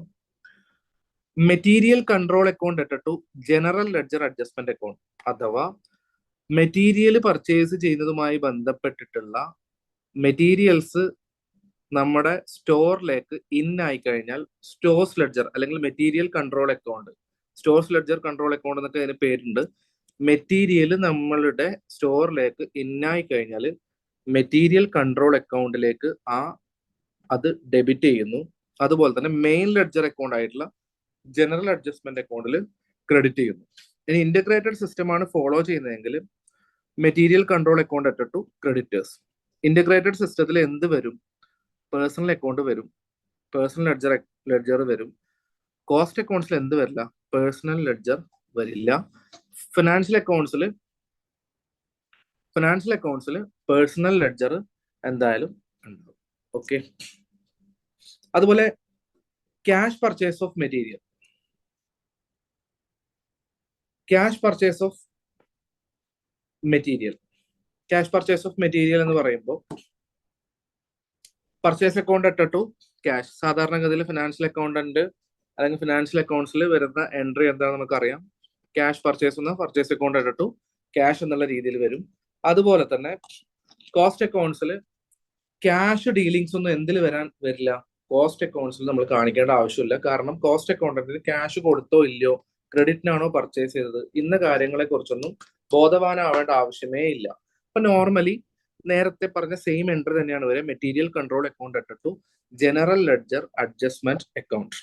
മെറ്റീരിയൽ കൺട്രോൾ അക്കൗണ്ട് ഇട്ട് to general ledger adjustment account, അഥവാ മെറ്റീരിയൽ പർച്ചേസ് ചെയ്യുന്നതുമായി ബന്ധപ്പെട്ടിട്ടുള്ള മെറ്റീരിയൽസ് നമ്മുടെ സ്റ്റോറിലേക്ക് ഇൻ ആയി കഴിഞ്ഞാൽ സ്റ്റോഴ്സ് ലെഡ്ജർ അല്ലെങ്കിൽ material control account, stores ledger control account എന്നൊക്കെ അതിന് പേരുണ്ട്. മെറ്റീരിയൽ നമ്മളുടെ സ്റ്റോറിലേക്ക് ഇൻ ആയി കഴിഞ്ഞാൽ മെറ്റീരിയൽ കൺട്രോൾ അക്കൗണ്ടിലേക്ക് അത് ഡെബിറ്റ് ചെയ്യുന്നു. അതുപോലെ തന്നെ മെയിൻ ലെഡ്ജർ അക്കൗണ്ട് ആയിട്ടുള്ള ജനറൽ അഡ്ജസ്റ്റ്മെന്റ് അക്കൗണ്ടിൽ ക്രെഡിറ്റ് ചെയ്യുന്നു. ഇനി ഇന്റഗ്രേറ്റഡ് സിസ്റ്റമാണ് ഫോളോ ചെയ്യുന്നതെങ്കിൽ മെറ്റീരിയൽ കൺട്രോൾ അക്കൗണ്ട് ഇട്ട് ടു ക്രെഡിറ്റേഴ്സ്. ഇന്റഗ്രേറ്റഡ് സിസ്റ്റത്തിൽ എന്ത് വരും? പേഴ്സണൽ അക്കൗണ്ട് വരും, പേഴ്സണൽ ലെഡ്ജർ വരും. കോസ്റ്റ് അക്കൗണ്ട്സിൽ എന്ത് വരില്ല? പേഴ്സണൽ ലെഡ്ജർ വരില്ല. ഫിനാൻഷ്യൽ അക്കൗണ്ട്സിൽ പേഴ്സണൽ ലെഡ്ജർ എന്തായാലും ഉണ്ടാവും. ഓക്കെ, അതുപോലെ ക്യാഷ് പർച്ചേസ് ഓഫ് മെറ്റീരിയൽ എന്ന് പറയുമ്പോൾ പർച്ചേസ് അക്കൗണ്ട് ഇട്ട് ടു ക്യാഷ്. സാധാരണഗതിയിൽ ഫിനാൻഷ്യൽ അക്കൗണ്ടന്റ് അല്ലെങ്കിൽ ഫിനാൻഷ്യൽ അക്കൗണ്ട്സിൽ വരുന്ന എൻട്രി എന്താണെന്ന് നമുക്കറിയാം. ക്യാഷ് പർച്ചേസ് അക്കൗണ്ട് ഇട്ട് ടു ക്യാഷ് എന്നുള്ള രീതിയിൽ വരും. അതുപോലെ തന്നെ കോസ്റ്റ് അക്കൗണ്ട്സിൽ ക്യാഷ് ഡീലിങ്സ് ഒന്നും എന്തിൽ വരില്ല? കോസ്റ്റ് അക്കൗണ്ട്സിൽ നമ്മൾ കാണിക്കേണ്ട ആവശ്യമില്ല. കാരണം കോസ്റ്റ് അക്കൗണ്ടന്റിന് ക്യാഷ് കൊടുത്തോ ഇല്ലയോ, ക്രെഡിറ്റിനാണോ പർച്ചേസ് ചെയ്തത്, ഇന്ന കാര്യങ്ങളെ കുറിച്ചൊന്നും ബോധവാനാവേണ്ട ആവശ്യമേ ഇല്ല. അപ്പൊ നോർമലി നേരത്തെ പറഞ്ഞ സെയിം എൻട്രി തന്നെയാണ് വരിക. മെറ്റീരിയൽ കൺട്രോൾ അക്കൗണ്ട് ഇട്ട് to general ledger adjustment account.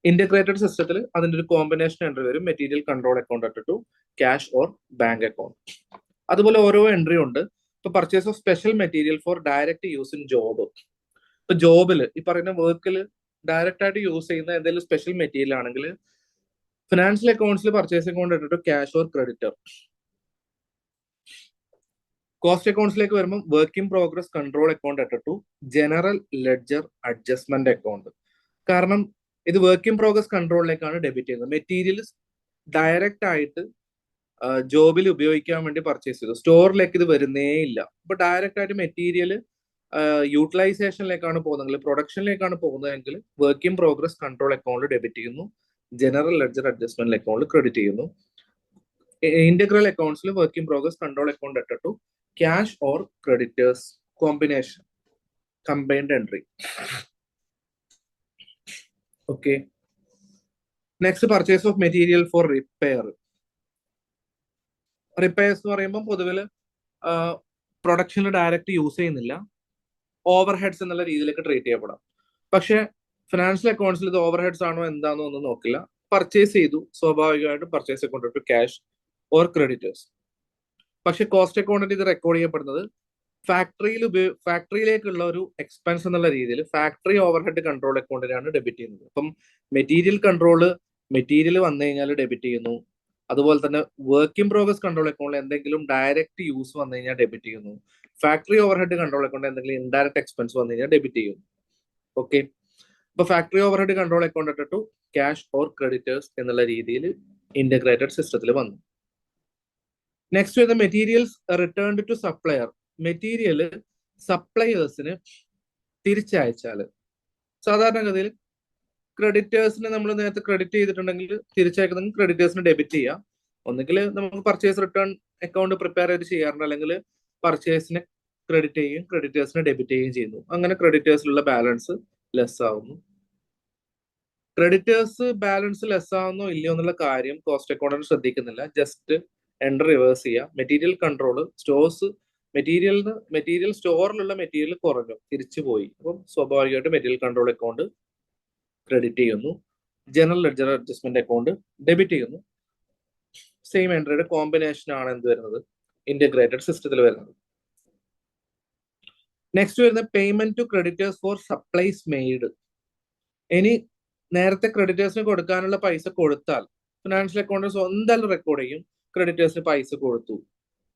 Integrated സിസ്റ്റത്തിൽ അതിന്റെ ഒരു കോമ്പിനേഷൻ എൻട്രി വരും. മെറ്റീരിയൽ കൺട്രോൾ അക്കൗണ്ട് ഇട്ട് to cash or bank account. അതുപോലെ ഓരോ എൻട്രി ഉണ്ട്. ഇപ്പൊ purchase of special material for direct use in job. ഇപ്പൊ ജോബിൽ ഈ പറയുന്ന വർക്കിൽ ഡയറക്റ്റ് ആയിട്ട് യൂസ് ചെയ്യുന്ന എന്തെങ്കിലും സ്പെഷ്യൽ മെറ്റീരിയൽ ആണെങ്കിൽ ഫിനാൻഷ്യൽ അക്കൗണ്ട്സിൽ പർച്ചേസ് അക്കൗണ്ട് ഇട്ടിട്ട് ക്യാഷ് ഓർ ക്രെഡിറ്റർ. കോസ്റ്റ് അക്കൗണ്ട്സിലേക്ക് വരുമ്പോൾ work in progress control account ഇട്ടിട്ടു ജനറൽ ലെഡ്ജർ അഡ്ജസ്റ്റ്മെന്റ് അക്കൗണ്ട്. കാരണം ഇത് വർക്ക് ഇൻ പ്രോഗ്രസ് കൺട്രോളിലേക്കാണ് ഡെബിറ്റ് ചെയ്യുന്നത്. മെറ്റീരിയൽ ഡയറക്റ്റ് ആയിട്ട് ജോബിൽ ഉപയോഗിക്കാൻ വേണ്ടി പർച്ചേസ് ചെയ്തു, സ്റ്റോറിലേക്ക് ഇത് വരുന്നേ ഇല്ല. അപ്പൊ ഡയറക്റ്റ് ആയിട്ട് മെറ്റീരിയൽ യൂട്ടിലൈസേഷനിലേക്കാണ് പോകുന്നതെങ്കിൽ, പ്രൊഡക്ഷനിലേക്കാണ് പോകുന്നതെങ്കിൽ work in progress control account debit ചെയ്യുന്നു, general ledger adjustment account credit ചെയ്യുന്നു. ഇന്റഗ്രൽ അക്കൗണ്ട്സിൽ work in progress control account ഇട്ടിട്ടു cash or creditors combination combined entry. Okay, next purchase of material for repairs എന്ന് പറയുമ്പോൾ പൊതുവിൽ പ്രൊഡക്ഷനിൽ ഡയറക്റ്റ് യൂസ് ചെയ്യുന്നില്ല, overheads എന്നുള്ള രീതിയിലേക്ക് ട്രീറ്റ് ചെയ്യപ്പെടാം. പക്ഷെ ഫിനാൻഷ്യൽ അക്കൗണ്ട്സിൽ ഇത് ഓവർ ഹെഡ്സ് ആണോ എന്താണോ ഒന്നും നോക്കില്ല. പർച്ചേസ് ചെയ്തു, സ്വാഭാവികമായിട്ടും purchase account to cash or creditors. പക്ഷെ കോസ്റ്റ് അക്കൗണ്ടിൽ ഇത് റെക്കോർഡ് ചെയ്യപ്പെടുന്നത് ഫാക്ടറിയിലേക്കുള്ള ഒരു എക്സ്പെൻസ് എന്നുള്ള രീതിയിൽ ഫാക്ടറി ഓവർ ഹെഡ് കൺട്രോൾ അക്കൗണ്ടിനാണ് ഡെബിറ്റ് ചെയ്യുന്നത്. അപ്പം മെറ്റീരിയൽ വന്നു കഴിഞ്ഞാൽ ഡെബിറ്റ് ചെയ്യുന്നു. അതുപോലെ തന്നെ വർക്ക് ഇൻ പ്രോഗ്രസ് കൺട്രോൾ അക്കൗണ്ടിൽ എന്തെങ്കിലും ഡയറക്റ്റ് യൂസ് വന്നു കഴിഞ്ഞാൽ ഡെബിറ്റ് ചെയ്യുന്നു. Factory overhead control account എന്തെങ്കിലും ഇൻഡയറക്റ്റ് എക്സ്പെൻസ് വന്നു കഴിഞ്ഞാൽ ഡെബിറ്റ് ചെയ്യുന്നു. ഓക്കെ, ഇപ്പൊ factory overhead control account ഇട്ടിട്ടു ക്യാഷ് ഓർ ക്രെഡിറ്റേഴ്സ് എന്നുള്ള രീതിയിൽ ഇന്റഗ്രേറ്റഡ് സിസ്റ്റത്തിൽ വന്നു. നെക്സ്റ്റ് വരുന്ന materials returned to supplier. Material സപ്ലയേഴ്സിന് തിരിച്ചയച്ചാല് സാധാരണഗതിയിൽ ക്രെഡിറ്റേഴ്സിന് നമ്മൾ നേരത്തെ ക്രെഡിറ്റ് ചെയ്തിട്ടുണ്ടെങ്കിൽ തിരിച്ചയക്കുന്നെങ്കിൽ ക്രെഡിറ്റേഴ്സിന് ഡെബിറ്റ് ചെയ്യാം. ഒന്നുകിൽ നമുക്ക് പർച്ചേസ് റിട്ടേൺ അക്കൗണ്ട് പ്രിപ്പയർ ചെയ്ത് ചെയ്യാറുണ്ട്, അല്ലെങ്കിൽ പർച്ചേസിന് ക്രെഡിറ്റ് ചെയ്യുകയും ക്രെഡിറ്റേഴ്സിന് ഡെബിറ്റ് ചെയ്യുകയും ചെയ്യുന്നു. അങ്ങനെ ക്രെഡിറ്റേഴ്സിലുള്ള ബാലൻസ് ലെസ് ആവുന്നു. ക്രെഡിറ്റേഴ്സ് ബാലൻസ് ലെസ് ആവുന്നോ ഇല്ലയോ എന്നുള്ള കാര്യം കോസ്റ്റ് അക്കൗണ്ടന്റ് ശ്രദ്ധിക്കുന്നില്ല. ജസ്റ്റ് എൻട്രി റിവേഴ്സ് ചെയ്യുക. മെറ്റീരിയൽ കൺട്രോൾ സ്റ്റോഴ്സ് മെറ്റീരിയൽ സ്റ്റോറിലുള്ള മെറ്റീരിയൽ കുറഞ്ഞു, തിരിച്ചു പോയി. അപ്പം സ്വാഭാവികമായിട്ട് മെറ്റീരിയൽ കൺട്രോൾ അക്കൗണ്ട് ക്രെഡിറ്റ് ചെയ്യുന്നു. General ledger adjustment account debit ചെയ്യുന്നു. സെയിം എൻട്രിയുടെ കോമ്പിനേഷൻ ആണ് എന്ത് വരുന്നത്, ഇന്റഗ്രേറ്റഡ് സിസ്റ്റത്തിൽ വരുന്നത്. നെക്സ്റ്റ് വരുന്ന payment to creditors for supplies made. ഇനി നേരത്തെ ക്രെഡിറ്റേഴ്സിന് കൊടുക്കാനുള്ള പൈസ കൊടുത്താൽ ഫിനാൻഷ്യൽ അക്കൗണ്ടൻസ് എന്തായാലും റെക്കോർഡ് ചെയ്യും, ക്രെഡിറ്റേഴ്സിന് പൈസ കൊടുത്തു.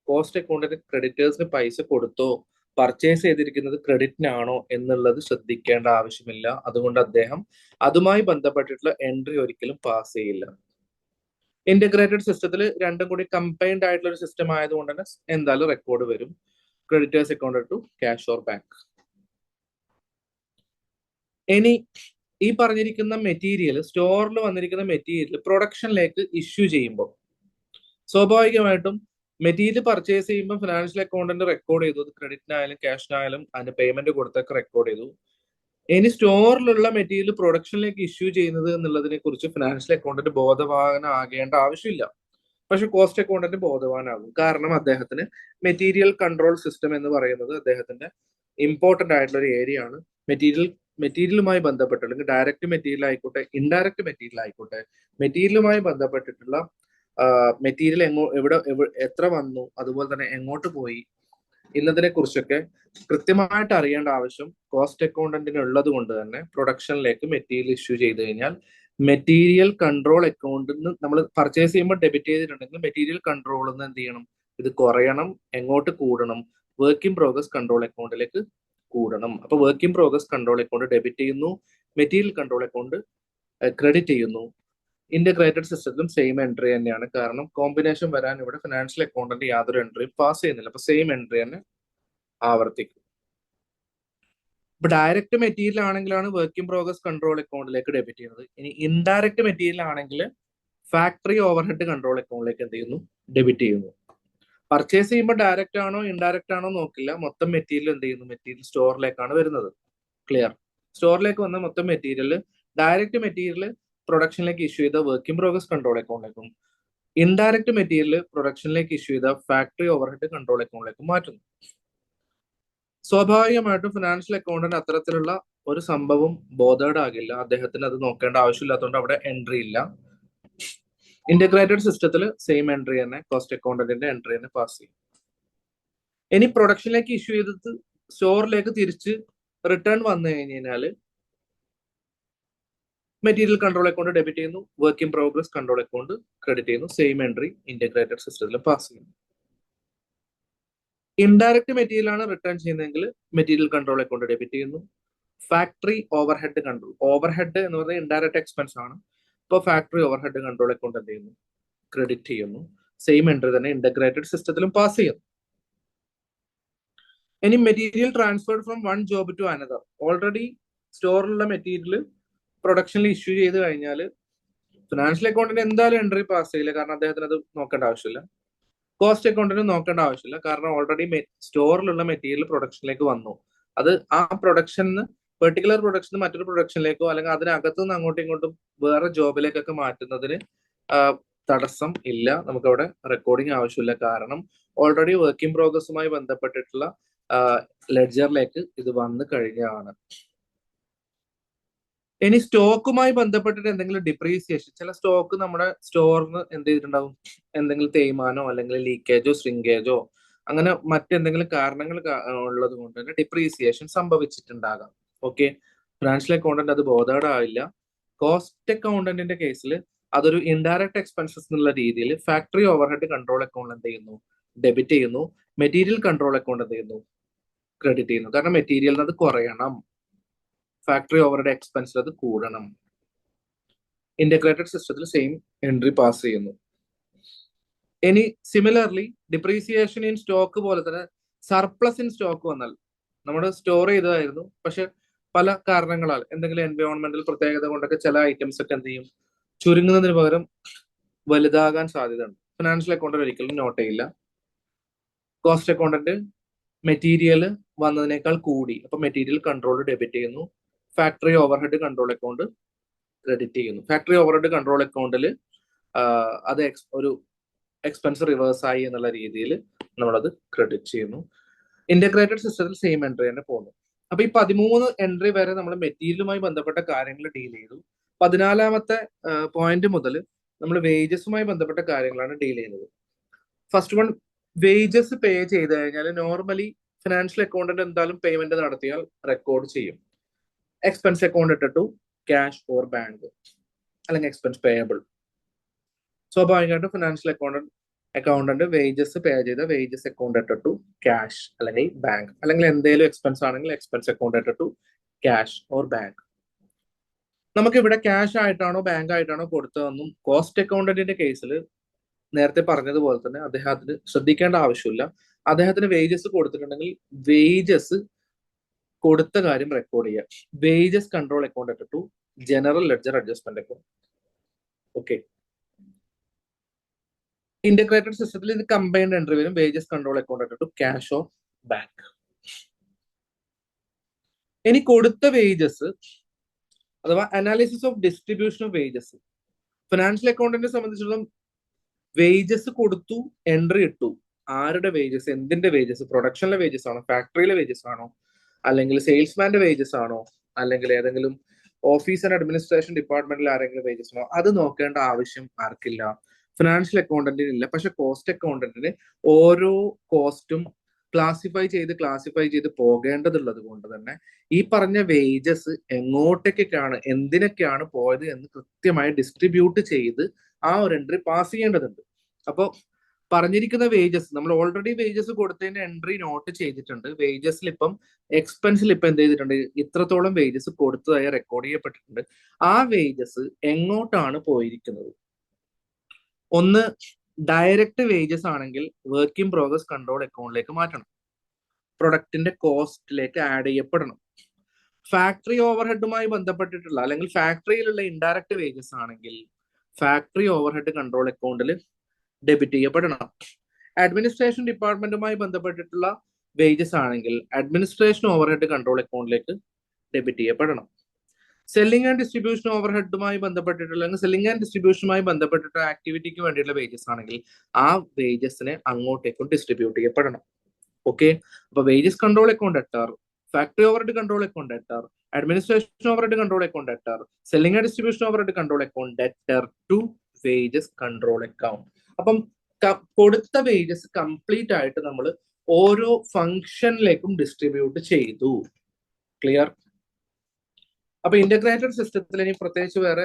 കോസ്റ്റ് അക്കൗണ്ടിന് ക്രെഡിറ്റേഴ്സിന് പൈസ കൊടുത്തോ, പർച്ചേസ് ചെയ്തിരിക്കുന്നത് ക്രെഡിറ്റിനാണോ എന്നുള്ളത് ശ്രദ്ധിക്കേണ്ട ആവശ്യമില്ല. അതുകൊണ്ട് അദ്ദേഹം അതുമായി ബന്ധപ്പെട്ടിട്ടുള്ള എൻട്രി ഒരിക്കലും പാസ് ചെയ്യില്ല. ഇന്റഗ്രേറ്റഡ് സിസ്റ്റത്തിൽ രണ്ടും കൂടി കമ്പൈൻഡ് ആയിട്ടുള്ള ഒരു സിസ്റ്റം ആയതുകൊണ്ട് തന്നെ എന്തായാലും റെക്കോർഡ് വരും, creditors account to cash or bank. ഇനി ഈ പറഞ്ഞിരിക്കുന്ന മെറ്റീരിയൽ, സ്റ്റോറിൽ വന്നിരിക്കുന്ന മെറ്റീരിയൽ പ്രൊഡക്ഷനിലേക്ക് ഇഷ്യൂ ചെയ്യുമ്പോൾ സ്വാഭാവികമായിട്ടും മെറ്റീരിയൽ പർച്ചേസ് ചെയ്യുമ്പോൾ ഫിനാൻഷ്യൽ അക്കൗണ്ടന്റ് റെക്കോർഡ് ചെയ്തു, ക്രെഡിറ്റിനായാലും ക്യാഷിനായാലും അതിന്റെ പേയ്മെന്റ് കൊടുത്തൊക്കെ റെക്കോർഡ് ചെയ്തു. ഇനി സ്റ്റോറിലുള്ള മെറ്റീരിയൽ പ്രൊഡക്ഷനിലേക്ക് ഇഷ്യൂ ചെയ്യുന്നത് എന്നുള്ളതിനെ കുറിച്ച് ഫിനാൻഷ്യൽ അക്കൗണ്ടന്റ് ബോധവാനാകേണ്ട ആവശ്യമില്ല. പക്ഷെ കോസ്റ്റ് അക്കൗണ്ടന്റ് ബോധവാനാകും. കാരണം അദ്ദേഹത്തിന് മെറ്റീരിയൽ കൺട്രോൾ സിസ്റ്റം എന്ന് പറയുന്നത് അദ്ദേഹത്തിന്റെ ഇമ്പോർട്ടന്റ് ആയിട്ടുള്ള ഒരു ഏരിയ ആണ്. മെറ്റീരിയലുമായി ബന്ധപ്പെട്ട്, അല്ലെങ്കിൽ ഡയറക്റ്റ് മെറ്റീരിയൽ ആയിക്കോട്ടെ ഇൻഡയറക്റ്റ് മെറ്റീരിയൽ ആയിക്കോട്ടെ, മെറ്റീരിയലുമായി ബന്ധപ്പെട്ടിട്ടുള്ള മെറ്റീരിയൽ എവിടെ എത്ര വന്നു, അതുപോലെ തന്നെ എങ്ങോട്ട് പോയി എന്നതിനെ കുറിച്ചൊക്കെ കൃത്യമായിട്ട് അറിയേണ്ട ആവശ്യം കോസ്റ്റ് അക്കൗണ്ടന്റിന് ഉള്ളത് കൊണ്ട് തന്നെ പ്രൊഡക്ഷനിലേക്ക് മെറ്റീരിയൽ ഇഷ്യൂ ചെയ്ത് കഴിഞ്ഞാൽ മെറ്റീരിയൽ കൺട്രോൾ അക്കൗണ്ടിൽ നിന്ന് നമ്മൾ പർച്ചേസ് ചെയ്യുമ്പോൾ ഡെബിറ്റ് ചെയ്തിട്ടുണ്ടെങ്കിൽ മെറ്റീരിയൽ കൺട്രോളിൽ നിന്ന് എന്ത് ചെയ്യണം, ഇത് കുറയണം. എങ്ങോട്ട് കൂടണം, വർക്ക് ഇൻ പ്രോഗ്രസ് കൺട്രോൾ അക്കൗണ്ടിലേക്ക് കൂടണം. അപ്പൊ work in progress control account debit ചെയ്യുന്നു, മെറ്റീരിയൽ കൺട്രോൾ അക്കൗണ്ട് ക്രെഡിറ്റ് ചെയ്യുന്നു. ഇന്റഗ്രേറ്റഡ് സിസ്റ്റത്തിലും സെയിം എൻട്രി തന്നെയാണ്. കാരണം കോമ്പിനേഷൻ വരാൻ ഇവിടെ ഫിനാൻഷ്യൽ അക്കൗണ്ടന്റ് യാതൊരു എൻട്രിയും പാസ് ചെയ്യുന്നില്ല. അപ്പൊ സെയിം എൻട്രി തന്നെ ആവർത്തിക്കും. ഇപ്പൊ ഡയറക്റ്റ് മെറ്റീരിയൽ ആണെങ്കിലാണ് വർക്ക് ഇൻ പ്രോഗ്രസ് കൺട്രോൾ അക്കൗണ്ടിലേക്ക് ഡെബിറ്റ് ചെയ്യുന്നത്. ഇനി ഇൻഡയറക്റ്റ് മെറ്റീരിയൽ ആണെങ്കിൽ ഫാക്ടറി ഓവർഹെഡ് കൺട്രോൾ അക്കൗണ്ടിലേക്ക് എന്ത് ചെയ്യുന്നു, ഡെബിറ്റ് ചെയ്യുന്നു. പർച്ചേസ് ചെയ്യുമ്പോൾ ഡയറക്റ്റ് ആണോ ഇൻഡയറക്റ്റ് ആണോ നോക്കില്ല, മൊത്തം മെറ്റീരിയൽ എന്ത് ചെയ്യുന്നു, മെറ്റീരിയൽ സ്റ്റോറിലേക്കാണ് വരുന്നത്. ക്ലിയർ? സ്റ്റോറിലേക്ക് വന്ന മൊത്തം മെറ്റീരിയൽ, ഡയറക്റ്റ് മെറ്റീരിയൽ പ്രൊഡക്ഷനിലേക്ക് ഇഷ്യൂ ചെയ്ത വർക്ക് ഇൻ പ്രോഗ്രസ് കൺട്രോൾ അക്കൗണ്ടിലേക്കും, ഇൻഡയറക്റ്റ് മെറ്റീരിയൽ പ്രൊഡക്ഷനിലേക്ക് ഇഷ്യൂ ചെയ്ത ഫാക്ടറി ഓവർഹെഡ് കൺട്രോൾ അക്കൗണ്ടിലേക്കും മാറ്റുന്നു. സ്വാഭാവികമായിട്ടും ഫിനാൻഷ്യൽ അക്കൗണ്ടന്റ് അത്തരത്തിലുള്ള ഒരു സംഭവം ബോധേഡ് ആകില്ല, അദ്ദേഹത്തിന് അത് നോക്കേണ്ട ആവശ്യമില്ലാത്തതുകൊണ്ട് അവിടെ എൻട്രി ഇല്ല. ഇന്റഗ്രേറ്റഡ് സിസ്റ്റത്തിൽ സെയിം എൻട്രി തന്നെ, കോസ്റ്റ് അക്കൗണ്ടന്റിന്റെ എൻട്രി തന്നെ പാസ് ചെയ്യും. ഇനി പ്രൊഡക്ഷനിലേക്ക് ഇഷ്യൂ ചെയ്തത് സ്റ്റോറിലേക്ക് തിരിച്ച് റിട്ടേൺ വന്നു കഴിഞ്ഞാല് മെറ്റീരിയൽ കൺട്രോൾ അക്കൗണ്ട് ഡെബിറ്റ് ചെയ്യുന്നു, work in progress control account credit ചെയ്യുന്നു. സെയിം എൻട്രി ഇന്റഗ്രേറ്റഡ് സിസ്റ്റത്തിൽ പാസ് ചെയ്യുന്നു. ഇൻഡയറക്റ്റ് മെറ്റീരിയൽ ആണ് റിട്ടേൺ ചെയ്യുന്നതെങ്കിൽ മെറ്റീരിയൽ കൺട്രോൾ അക്കൗണ്ട് ഡെബിറ്റ് ചെയ്യുന്നു. ഫാക്ടറി ഓവർഹെഡ് കൺട്രോൾ, ഓവർഹെഡ് എന്ന് പറഞ്ഞാൽ ഇൻഡയറക്റ്റ് എക്സ്പെൻസ് ആണ്. ഇപ്പോൾ ഫാക്ടറി ഓവർഹെഡ് കൺട്രോൾ അക്കൗണ്ട് എന്ത് ചെയ്യുന്നു, ക്രെഡിറ്റ് ചെയ്യുന്നു. സെയിം എൻട്രി തന്നെ ഇന്റഗ്രേറ്റഡ് സിസ്റ്റത്തിലും പാസ് ചെയ്യുന്നു. ഇനി material transferred from one job to another. Already സ്റ്റോറിലുള്ള മെറ്റീരിയൽ പ്രൊഡക്ഷനിൽ ഇഷ്യൂ ചെയ്ത് കഴിഞ്ഞാൽ ഫിനാൻഷ്യൽ അക്കൗണ്ടിന് എന്തായാലും എൻട്രി പാസ് ചെയ്യില്ല, കാരണം അദ്ദേഹത്തിന് അത് നോക്കേണ്ട ആവശ്യമില്ല. കോസ്റ്റ് അക്കൗണ്ടിന് നോക്കേണ്ട ആവശ്യമില്ല, കാരണം ഓൾറെഡി സ്റ്റോറിലുള്ള മെറ്റീരിയൽ പ്രൊഡക്ഷനിലേക്ക് വന്നു. അത് ആ പ്രൊഡക്ഷന്, പെർട്ടിക്കുലർ പ്രൊഡക്ഷൻ മറ്റൊരു പ്രൊഡക്ഷനിലേക്കോ അല്ലെങ്കിൽ അതിനകത്തു നിന്ന് അങ്ങോട്ടും ഇങ്ങോട്ടും വേറെ ജോബിലേക്കൊക്കെ മാറ്റുന്നതിന് തടസ്സം ഇല്ല. നമുക്കവിടെ റെക്കോർഡിംഗ് ആവശ്യമില്ല, കാരണം ഓൾറെഡി വർക്ക് ഇൻ പ്രോഗ്രസുമായി ബന്ധപ്പെട്ടിട്ടുള്ള ലെഡ്ജറിലേക്ക് ഇത് വന്നു കഴിഞ്ഞാണ്. ഇനി സ്റ്റോക്കുമായി ബന്ധപ്പെട്ടിട്ട് എന്തെങ്കിലും ഡിപ്രീസിയേഷൻ, ചില സ്റ്റോക്ക് നമ്മുടെ സ്റ്റോറിന് എന്ത് ചെയ്തിട്ടുണ്ടാവും, എന്തെങ്കിലും തേയ്മാനോ അല്ലെങ്കിൽ ലീക്കേജോ ശ്രിങ്കേജോ അങ്ങനെ മറ്റെന്തെങ്കിലും കാരണങ്ങൾ ഉള്ളത് കൊണ്ട് തന്നെ ഡിപ്രീസിയേഷൻ സംഭവിച്ചിട്ടുണ്ടാകാം. ഓക്കെ, ഫിനാൻഷ്യൽ അക്കൗണ്ടന്റ് അത് ബോധേഡാവില്ല. കോസ്റ്റ് അക്കൗണ്ടന്റിന്റെ കേസിൽ അതൊരു ഇൻഡയറക്റ്റ് എക്സ്പെൻസസ് എന്നുള്ള രീതിയിൽ ഫാക്ടറി ഓവർഹെഡ് കൺട്രോൾ അക്കൗണ്ട് എന്ത് ചെയ്യുന്നു, ഡെബിറ്റ് ചെയ്യുന്നു. മെറ്റീരിയൽ കൺട്രോൾ അക്കൗണ്ട് എന്ത് ചെയ്യുന്നു, ക്രെഡിറ്റ് ചെയ്യുന്നു. കാരണം മെറ്റീരിയലിന് അത് കുറയണം, ഫാക്ടറി ഓവർഹെഡ് എക്സ്പെൻസിൽ അത് കൂടണം. ഇന്റഗ്രേറ്റഡ് സിസ്റ്റത്തിൽ സെയിം എൻട്രി പാസ് ചെയ്യുന്നു. ഇനി സിമിലർലി ഡിപ്രീസിയേഷൻ ഇൻ സ്റ്റോക്ക് പോലെ തന്നെ സർപ്ലസ് ഇൻ സ്റ്റോക്ക് വന്നാൽ, നമ്മൾ സ്റ്റോർ ചെയ്തതായിരുന്നു പക്ഷെ പല കാരണങ്ങളാൽ എന്തെങ്കിലും എൻവയോൺമെന്റൽ പ്രത്യേകത കൊണ്ടൊക്കെ ചില ഐറ്റംസ് ഒക്കെ എന്ത് ചെയ്യും, ചുരുങ്ങുന്നതിന് പകരം വലുതാകാൻ സാധ്യതയുണ്ട്. ഫിനാൻഷ്യൽ അക്കൗണ്ടന്റ് ഒരിക്കലും നോട്ട് ചെയ്യില്ല. കോസ്റ്റ് അക്കൗണ്ടന്റ് മെറ്റീരിയൽ വന്നതിനേക്കാൾ കൂടി, അപ്പൊ മെറ്റീരിയൽ കൺട്രോൾ ഡെബിറ്റ് ചെയ്യുന്നു. Factory overhead control account credit ചെയ്യുന്നു. ഫാക്ടറി ഓവർഹെഡ് കൺട്രോൾ അക്കൗണ്ടിൽ അത് ഒരു എക്സ്പെൻസ് റിവേഴ്സ് ആയി എന്നുള്ള രീതിയിൽ നമ്മളത് ക്രെഡിറ്റ് ചെയ്യുന്നു. ഇന്റഗ്രേറ്റഡ് സിസ്റ്റത്തിൽ സെയിം എൻട്രി തന്നെ പോകുന്നു. അപ്പൊ ഈ 13 എൻട്രി വരെ നമ്മൾ മെറ്റീരിയലുമായി ബന്ധപ്പെട്ട കാര്യങ്ങൾ ഡീൽ ചെയ്തു. 14ാമത്തെ പോയിന്റ് മുതൽ നമ്മൾ വേജസുമായി ബന്ധപ്പെട്ട കാര്യങ്ങളാണ് ഡീൽ ചെയ്യുന്നത്. ഫസ്റ്റ് വൺ, വേജസ് പേ ചെയ്ത് കഴിഞ്ഞാൽ നോർമലി ഫിനാൻഷ്യൽ അക്കൗണ്ടന്റ് എന്തായാലും പേയ്മെന്റ് നടത്തിയാൽ റെക്കോർഡ് ചെയ്യും. എക്സ്പെൻസ് അക്കൗണ്ട് ഇട്ടിട്ടു ക്യാഷ് ഓർ ബാങ്ക് അല്ലെങ്കിൽ എക്സ്പെൻസ് പേയബിൾ. സ്വാഭാവികമായിട്ടും ഫിനാൻഷ്യൽ അക്കൗണ്ടന്റ് വേജസ് പേ ചെയ്ത വേജസ് അക്കൗണ്ട് ഇട്ടിട്ടു ക്യാഷ് അല്ലെങ്കിൽ ബാങ്ക്, അല്ലെങ്കിൽ എന്തെങ്കിലും എക്സ്പെൻസ് ആണെങ്കിൽ എക്സ്പെൻസ് അക്കൗണ്ട് ഇട്ടിട്ടു ക്യാഷ് ഓർ ബാങ്ക്. നമുക്ക് ഇവിടെ ക്യാഷ് ആയിട്ടാണോ ബാങ്ക് ആയിട്ടാണോ കൊടുത്തതെന്നും കോസ്റ്റ് അക്കൗണ്ടന്റിന്റെ കേസിൽ നേരത്തെ പറഞ്ഞതുപോലെ തന്നെ അദ്ദേഹത്തിന് ശ്രദ്ധിക്കേണ്ട ആവശ്യമില്ല. അദ്ദേഹത്തിന് വേജസ് കൊടുത്തിട്ടുണ്ടെങ്കിൽ വേജസ് കൊടുത്ത കാര്യം റെക്കോർഡ് ചെയ്യുക. വേജസ് കൺട്രോൾ അക്കൗണ്ട് ഇട്ടിട്ടു general ledger adjustment account. Okay, integrated സിസ്റ്റത്തിൽ ഇത് കമ്പൈൻഡ് എൻട്രി വരും. വേജസ് കൺട്രോൾ അക്കൗണ്ട് ഇട്ടിട്ടു ക്യാഷ് ഓർ ബാങ്ക്. ഇനി കൊടുത്ത വേജസ് അഥവാ analysis of distribution of wages. Financial അക്കൗണ്ടന്റിനെ സംബന്ധിച്ചിടത്തോളം വേജസ് കൊടുത്തു, എൻട്രി ഇട്ടു. ആരുടെ വേജസ്, എന്തിന്റെ വേജസ്? പ്രൊഡക്ഷനിലെ വേജസ് ആണോ, ഫാക്ടറിയിലെ വേജസ് ആണോ, അല്ലെങ്കിൽ സെയിൽസ്മാന്റെ വേജസ് ആണോ, അല്ലെങ്കിൽ ഏതെങ്കിലും ഓഫീസ് ആൻഡ് അഡ്മിനിസ്ട്രേഷൻ ഡിപ്പാർട്ട്മെന്റിൽ ആരെങ്കിലും വേജസ് ആണോ? അത് നോക്കേണ്ട ആവശ്യം ആർക്കില്ല? ഫിനാൻഷ്യൽ അക്കൗണ്ടന്റിന് ഇല്ല. പക്ഷെ കോസ്റ്റ് അക്കൗണ്ടന്റിന് ഓരോ കോസ്റ്റും ക്ലാസിഫൈ ചെയ്ത് പോകേണ്ടതുള്ളത് കൊണ്ട് തന്നെ ഈ പറഞ്ഞ വേജസ് എങ്ങോട്ടേക്കാണ്, എന്തിനൊക്കെയാണ് പോയത് എന്ന് കൃത്യമായി ഡിസ്ട്രിബ്യൂട്ട് ചെയ്ത് ആ ഒരു എൻട്രി പാസ് ചെയ്യേണ്ടതുണ്ട്. അപ്പോൾ പറഞ്ഞിരിക്കുന്ന വേജസ് നമ്മൾ ഓൾറെഡി വേജസ് കൊടുത്തതിന്റെ എൻട്രി നോട്ട് ചെയ്തിട്ടുണ്ട്. വേജസിൽ ഇപ്പം എക്സ്പെൻസിൽ ഇപ്പം എന്ത് ചെയ്തിട്ടുണ്ട്, ഇത്രത്തോളം വേജസ് കൊടുത്തതായി റെക്കോർഡ് ചെയ്യപ്പെട്ടിട്ടുണ്ട്. ആ വേജസ് എങ്ങോട്ടാണ് പോയിരിക്കുന്നത്? ഒന്ന്, ഡയറക്റ്റ് വേജസ് ആണെങ്കിൽ വർക്ക് ഇൻ പ്രോഗ്രസ് കൺട്രോൾ അക്കൗണ്ടിലേക്ക് മാറ്റണം, പ്രൊഡക്റ്റിന്റെ കോസ്റ്റിലേക്ക് ആഡ് ചെയ്യപ്പെടണം. ഫാക്ടറി ഓവർഹെഡുമായി ബന്ധപ്പെട്ടിട്ടുള്ള അല്ലെങ്കിൽ ഫാക്ടറിയിലുള്ള ഇൻഡയറക്റ്റ് വേജസ് ആണെങ്കിൽ ഫാക്ടറി ഓവർഹെഡ് കൺട്രോൾ അക്കൗണ്ടിൽ ഡെബിറ്റ് ചെയ്യപ്പെടണം. അഡ്മിനിസ്ട്രേഷൻ ഡിപ്പാർട്ട്മെന്റുമായി ബന്ധപ്പെട്ടിട്ടുള്ള വേജസ് ആണെങ്കിൽ അഡ്മിനിസ്ട്രേഷൻ ഓവർഹെഡ് കൺട്രോൾ അക്കൗണ്ടിലേക്ക് ഡെബിറ്റ് ചെയ്യപ്പെടണം. സെല്ലിംഗ് ആൻഡ് ഡിസ്ട്രിബ്യൂഷൻ ഓവർഹെഡുമായി ബന്ധപ്പെട്ടിട്ടുള്ള അല്ലെങ്കിൽ സെല്ലിംഗ് ആൻഡ് ഡിസ്ട്രിബ്യൂഷനുമായി ബന്ധപ്പെട്ടിട്ടുള്ള ആക്ടിവിറ്റിക്ക് വേണ്ടിയുള്ള വേജസ് ആണെങ്കിൽ ആ വേജസിനെ അങ്ങോട്ടേക്കും ഡിസ്ട്രിബ്യൂട്ട് ചെയ്യപ്പെടണം. ഓക്കെ, അപ്പൊ വേജസ് കൺട്രോൾ അക്കൗണ്ട് എട്ടാർ, ഫാക്ടറി ഓവർഹെഡ് കൺട്രോൾ അക്കൗണ്ട് എട്ടാർ, അഡ്മിനിസ്ട്രേഷൻ ഓവർഹെഡ് കൺട്രോൾ അക്കൗണ്ട് എട്ടാർ, selling and distribution overhead control account എട്ടാർ ടു വേജസ് കൺട്രോൾ അക്കൗണ്ട്. അപ്പം കൊടുത്ത വേജസ് കംപ്ലീറ്റ് ആയിട്ട് നമ്മൾ ഓരോ ഫംഗ്ഷനിലേക്കും ഡിസ്ട്രിബ്യൂട്ട് ചെയ്തു. ക്ലിയർ? അപ്പൊ ഇന്റഗ്രേറ്റഡ് സിസ്റ്റത്തിൽ ഇനി പ്രത്യേകിച്ച് വേറെ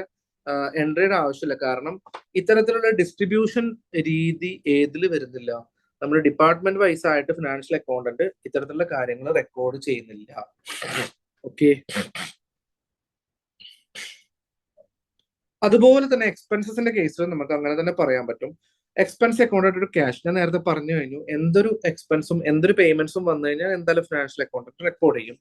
എൻട്രിയുടെ ആവശ്യമില്ല. കാരണം ഇത്തരത്തിലുള്ള ഡിസ്ട്രിബ്യൂഷൻ രീതി ഏതിൽ വരുന്നില്ല, നമ്മൾ ഡിപ്പാർട്ട്മെന്റ് വൈസ് ആയിട്ട് ഫിനാൻഷ്യൽ അക്കൗണ്ടന്റ് ഇത്തരത്തിലുള്ള കാര്യങ്ങൾ റെക്കോർഡ് ചെയ്യുന്നില്ല. ഓക്കെ, അതുപോലെ തന്നെ എക്സ്പെൻസസിന്റെ കേസിൽ നമുക്ക് അങ്ങനെ തന്നെ പറയാൻ പറ്റും. എക്സ്പെൻസ് അക്കൗണ്ടന്റ് ഒരു ക്യാഷ്, ഞാൻ നേരത്തെ പറഞ്ഞു കഴിഞ്ഞു. എന്തൊരു എക്സ്പെൻസും എന്തൊരു പേയ്മെന്റ്സും വന്നു കഴിഞ്ഞാൽ എന്തായാലും ഫിനാൻഷ്യൽ അക്കൗണ്ടന്റ് റെക്കോർഡ് ചെയ്യും.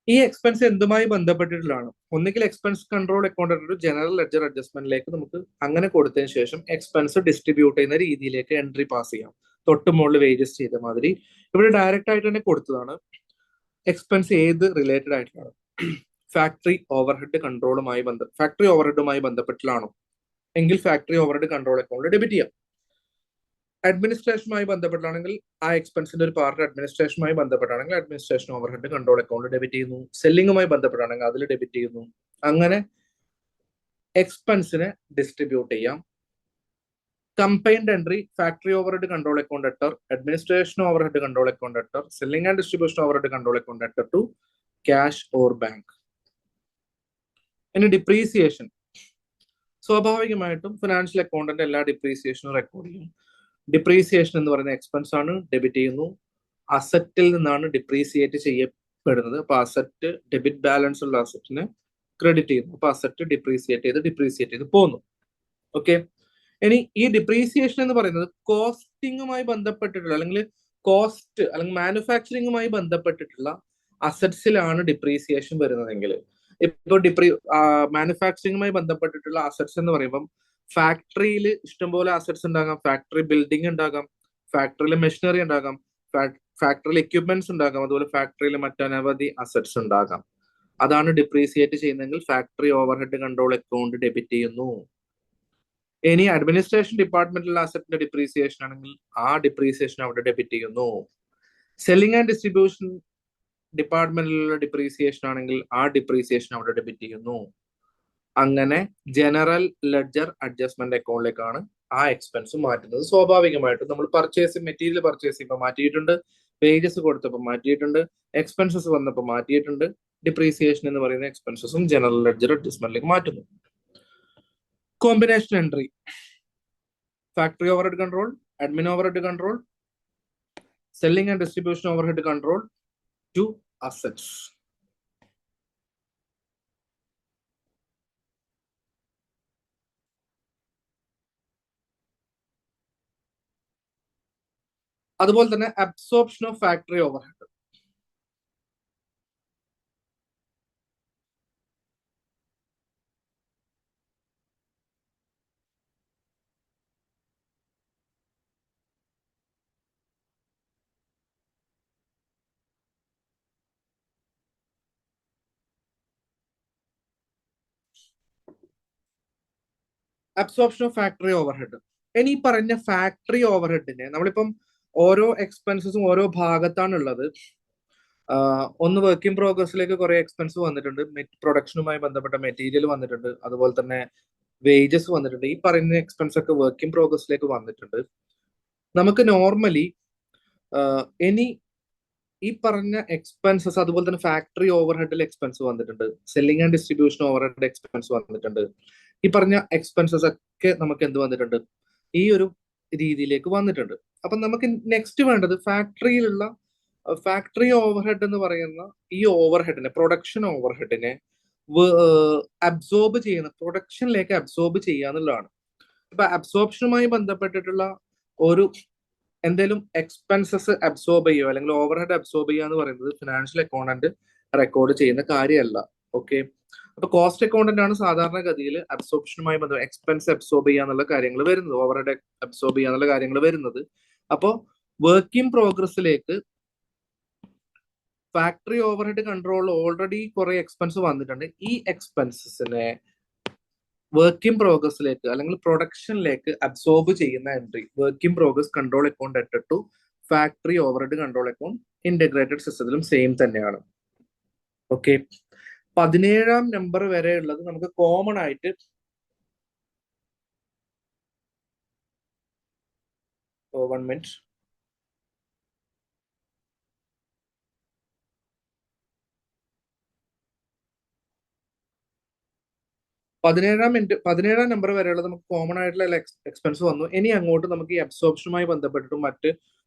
ഈ എക്സ്പെൻസ് എന്തുമായി ബന്ധപ്പെട്ടിട്ടുള്ളതാണ്? ഒന്നുകിൽ എക്സ്പെൻസ് കൺട്രോൾ അക്കൗണ്ടന്റ് ഒരു ജനറൽ ലെഡ്ജർ അഡ്ജസ്റ്റ്മെന്റിലേക്ക് നമുക്ക് അങ്ങനെ കൊടുത്തതിന് ശേഷം എക്സ്പെൻസ് ഡിസ്ട്രിബ്യൂട്ട് ചെയ്യുന്ന രീതിയിലേക്ക് എൻട്രി പാസ് ചെയ്യാം. തൊട്ട് മുകളിൽ വേജസ് ചെയ്ത മാതിരി ഇവിടെ ഡയറക്റ്റ് ആയിട്ട് തന്നെ കൊടുത്തതാണ്. എക്സ്പെൻസ് ഏത് റിലേറ്റഡ് ആയിട്ടുള്ളതാണ്? ഫാക്ടറി ഓവർഹെഡ് ഫാക്ടറി ഓവർഹെഡുമായി ബന്ധപ്പെട്ടിട്ടാണോ എങ്കിൽ factory overhead control account debit ചെയ്യാം. അഡ്മിനിസ്ട്രേഷനുമായി ബന്ധപ്പെട്ടാണെങ്കിൽ ആ എക്സ്പെൻസിന്റെ ഒരു പാർട്ട് അഡ്മിനിസ്ട്രേഷനുമായി ബന്ധപ്പെട്ടാണെങ്കിൽ administration overhead control account debit ചെയ്യുന്നു. സെല്ലിങ്ങുമായി ബന്ധപ്പെട്ടാണെങ്കിൽ അതിൽ ഡെബിറ്റ് ചെയ്യുന്നു. അങ്ങനെ എക്സ്പെൻസിനെ ഡിസ്ട്രിബ്യൂട്ട് ചെയ്യാം. Combined entry factory overhead control account എട്ടർ, അഡ്മിനിസ്ട്രേഷൻ ഓവർഹെഡ് കൺട്രോൾ അക്കൗണ്ട് എട്ടർ, selling and distribution overhead control account എട്ടർ ടു ക്യാഷ് ഓർ ബാങ്ക്. ഇനി ഡിപ്രീസിയേഷൻ. സ്വാഭാവികമായിട്ടും ഫിനാൻഷ്യൽ അക്കൗണ്ടന്റ് എല്ലാ ഡിപ്രീസിയേഷനും റെക്കോർഡ് ചെയ്യും. ഡിപ്രീസിയേഷൻ എന്ന് പറയുന്ന എക്സ്പെൻസ് ആണ്, ഡെബിറ്റ് ചെയ്യുന്നു. അസറ്റിൽ നിന്നാണ് ഡിപ്രീസിയേറ്റ് ചെയ്യപ്പെടുന്നത്. അപ്പൊ അസറ്റ് ഡെബിറ്റ് ബാലൻസ് ഉള്ള അസറ്റിനെ ക്രെഡിറ്റ് ചെയ്യുന്നു. അപ്പൊ അസറ്റ് ഡിപ്രീസിയേറ്റ് ചെയ്ത് പോകുന്നു. ഓക്കെ, ഇനി ഈ ഡിപ്രീസിയേഷൻ എന്ന് പറയുന്നത് കോസ്റ്റിങ്ങുമായി ബന്ധപ്പെട്ടിട്ടുള്ള അല്ലെങ്കിൽ കോസ്റ്റ് അല്ലെങ്കിൽ മാനുഫാക്ചറിങ്ങുമായി ബന്ധപ്പെട്ടിട്ടുള്ള അസറ്റ്സിലാണ് ഡിപ്രീസിയേഷൻ വരുന്നതെങ്കിൽ, ഇപ്പോൾ മാനുഫാക്ചറിങ്ങുമായി ബന്ധപ്പെട്ടിട്ടുള്ള അസറ്റ്സ് എന്ന് പറയുമ്പോൾ ഫാക്ടറിയിൽ ഇഷ്ടംപോലെ അസറ്റ്സ് ഉണ്ടാകാം, ഫാക്ടറി ബിൽഡിംഗ് ഉണ്ടാകാം, ഫാക്ടറിയിൽ മെഷീനറി ഉണ്ടാകാം, ഫാക്ടറിയിൽ എക്യുപ്മെന്റ്സ് ഉണ്ടാകാം, അതുപോലെ ഫാക്ടറിയിൽ മറ്റനവധി അസറ്റ്സ് ഉണ്ടാകാം. അതാണ് ഡിപ്രീസിയേറ്റ് ചെയ്യുന്നതെങ്കിൽ factory overhead control account debit ചെയ്യുന്നു. ഇനി അഡ്മിനിസ്ട്രേഷൻ ഡിപ്പാർട്ട്മെന്റിലെ അസറ്റിന്റെ ഡിപ്രീസിയേഷൻ ആണെങ്കിൽ ആ ഡിപ്രീസിയേഷൻ അവിടെ ഡെബിറ്റ് ചെയ്യുന്നു. സെല്ലിംഗ് ആൻഡ് ഡിസ്ട്രിബ്യൂഷൻ ഡിപ്പാർട്ട്മെന്റിലുള്ള ഡിപ്രീസിയേഷൻ ആണെങ്കിൽ ആ ഡിപ്രീസിയേഷൻ അവിടെ ഡെബിറ്റ് ചെയ്യുന്നു. അങ്ങനെ ജനറൽ ലെഡ്ജർ അഡ്ജസ്റ്റ്മെന്റ് അക്കൗണ്ടിലേക്കാണ് ആ എക്സ്പെൻസ് മാറ്റുന്നത്. സ്വാഭാവികമായിട്ടും നമ്മൾ മെറ്റീരിയൽ പർച്ചേസ് ചെയ്യുമ്പോൾ മാറ്റിയിട്ടുണ്ട്, വേജസ് കൊടുത്തപ്പോൾ മാറ്റിയിട്ടുണ്ട്, എക്സ്പെൻസസ് വന്നപ്പോൾ മാറ്റിയിട്ടുണ്ട്, ഡിപ്രീസിയേഷൻ എന്ന് പറയുന്ന എക്സ്പെൻസസും ജനറൽ ലെഡ്ജർ അഡ്ജസ്റ്റ്മെന്റിലേക്ക് മാറ്റുന്നു. Combination entry: factory overhead control, admin overhead control, selling and distribution overhead control to assets. അതുപോലെ തന്നെ absorption of factory overhead. Absorption of factory overhead. ഇനി പറഞ്ഞ ഫാക്ടറി ഓവർഹെഡിനെ നമ്മളിപ്പം ഓരോ എക്സ്പെൻസസും ഓരോ ഭാഗത്താണ് ഉള്ളത്. ഒന്ന് വർക്ക് ഇൻ പ്രോഗ്രസിലേക്ക് കുറെ എക്സ്പെൻസ് വന്നിട്ടുണ്ട്, പ്രൊഡക്ഷനുമായി ബന്ധപ്പെട്ട മെറ്റീരിയൽ വന്നിട്ടുണ്ട്, അതുപോലെ തന്നെ വേജസ് വന്നിട്ടുണ്ട്. ഈ പറയുന്ന എക്സ്പെൻസ് ഒക്കെ വർക്ക് ഇൻ പ്രോഗ്രസിലേക്ക് വന്നിട്ടുണ്ട്. നമുക്ക് നോർമലി ഇനി ഈ പറഞ്ഞ എക്സ്പെൻസസ്, അതുപോലെ തന്നെ ഫാക്ടറി ഓവർഹെഡിൽ എക്സ്പെൻസ് വന്നിട്ടുണ്ട്, selling and distribution overhead expense വന്നിട്ടുണ്ട്. ഈ പറഞ്ഞ എക്സ്പെൻസസ് ഒക്കെ നമുക്ക് എന്ത് വന്നിട്ടുണ്ട്, ഈ ഒരു രീതിയിലേക്ക് വന്നിട്ടുണ്ട്. അപ്പൊ നമുക്ക് നെക്സ്റ്റ് വേണ്ടത് ഫാക്ടറിയിലുള്ള ഫാക്ടറി ഓവർഹെഡ് എന്ന് പറയുന്ന ഈ ഓവർഹെഡിനെ, പ്രൊഡക്ഷൻ ഓവർഹെഡിനെ അബ്സോർബ് ചെയ്യുന്ന, പ്രൊഡക്ഷനിലേക്ക് അബ്സോർബ് ചെയ്യുക എന്നുള്ളതാണ്. ഇപ്പൊ അബ്സോർപ്ഷനുമായി ബന്ധപ്പെട്ടിട്ടുള്ള ഒരു എന്തെങ്കിലും എക്സ്പെൻസസ് അബ്സോർബ് ചെയ്യുക അല്ലെങ്കിൽ ഓവർഹെഡ് അബ്സോർബ് ചെയ്യുക എന്ന് പറയുന്നത് ഫിനാൻഷ്യൽ അക്കൗണ്ടന്റ് റെക്കോർഡ് ചെയ്യുന്ന കാര്യമല്ല. ഓക്കെ, അപ്പൊ കോസ്റ്റ് അക്കൗണ്ടന്റ് ആണ് സാധാരണഗതിയിൽ അബ്സോർപ്ഷനുമായി ബന്ധപ്പെട്ട എക്സ്പെൻസ് അബ്സോർബ് ചെയ്യുക എന്നുള്ള കാര്യങ്ങൾ വരുന്നത്, ഓവർഹെഡ് അബ്സോർബ് ചെയ്യുക എന്നുള്ള കാര്യങ്ങൾ വരുന്നത്. അപ്പോൾ വർക്ക് ഇൻ പ്രോഗ്രസിലേക്ക് ഫാക്ടറി ഓവർഹെഡ് കൺട്രോൾ ഓൾറെഡി കുറെ എക്സ്പെൻസ് വന്നിട്ടുണ്ട്. ഈ എക്സ്പെൻസസിനെ വർക്ക് ഇൻ പ്രോഗ്രസിലേക്ക് അല്ലെങ്കിൽ പ്രൊഡക്ഷനിലേക്ക് അബ്സോർബ് ചെയ്യുന്ന entry work in progress control account അറ്റഡ് to factory overhead control account integrated സിസ്റ്റത്തിലും സെയിം തന്നെയാണ്. ഓക്കെ, 17 നമ്പർ വരെ ഉള്ളത് നമുക്ക് കോമൺ ആയിട്ട് വൺ മിനിറ്റ്. പതിനേഴാം നമ്പർ വരെയുള്ളത് നമുക്ക് കോമൺ ആയിട്ടുള്ള എക്സ്പെൻസ് വന്നു. ഇനി അങ്ങോട്ട് നമുക്ക് ഈ അബ്സോർപ്ഷനുമായി ബന്ധപ്പെട്ടിട്ടും മറ്റ്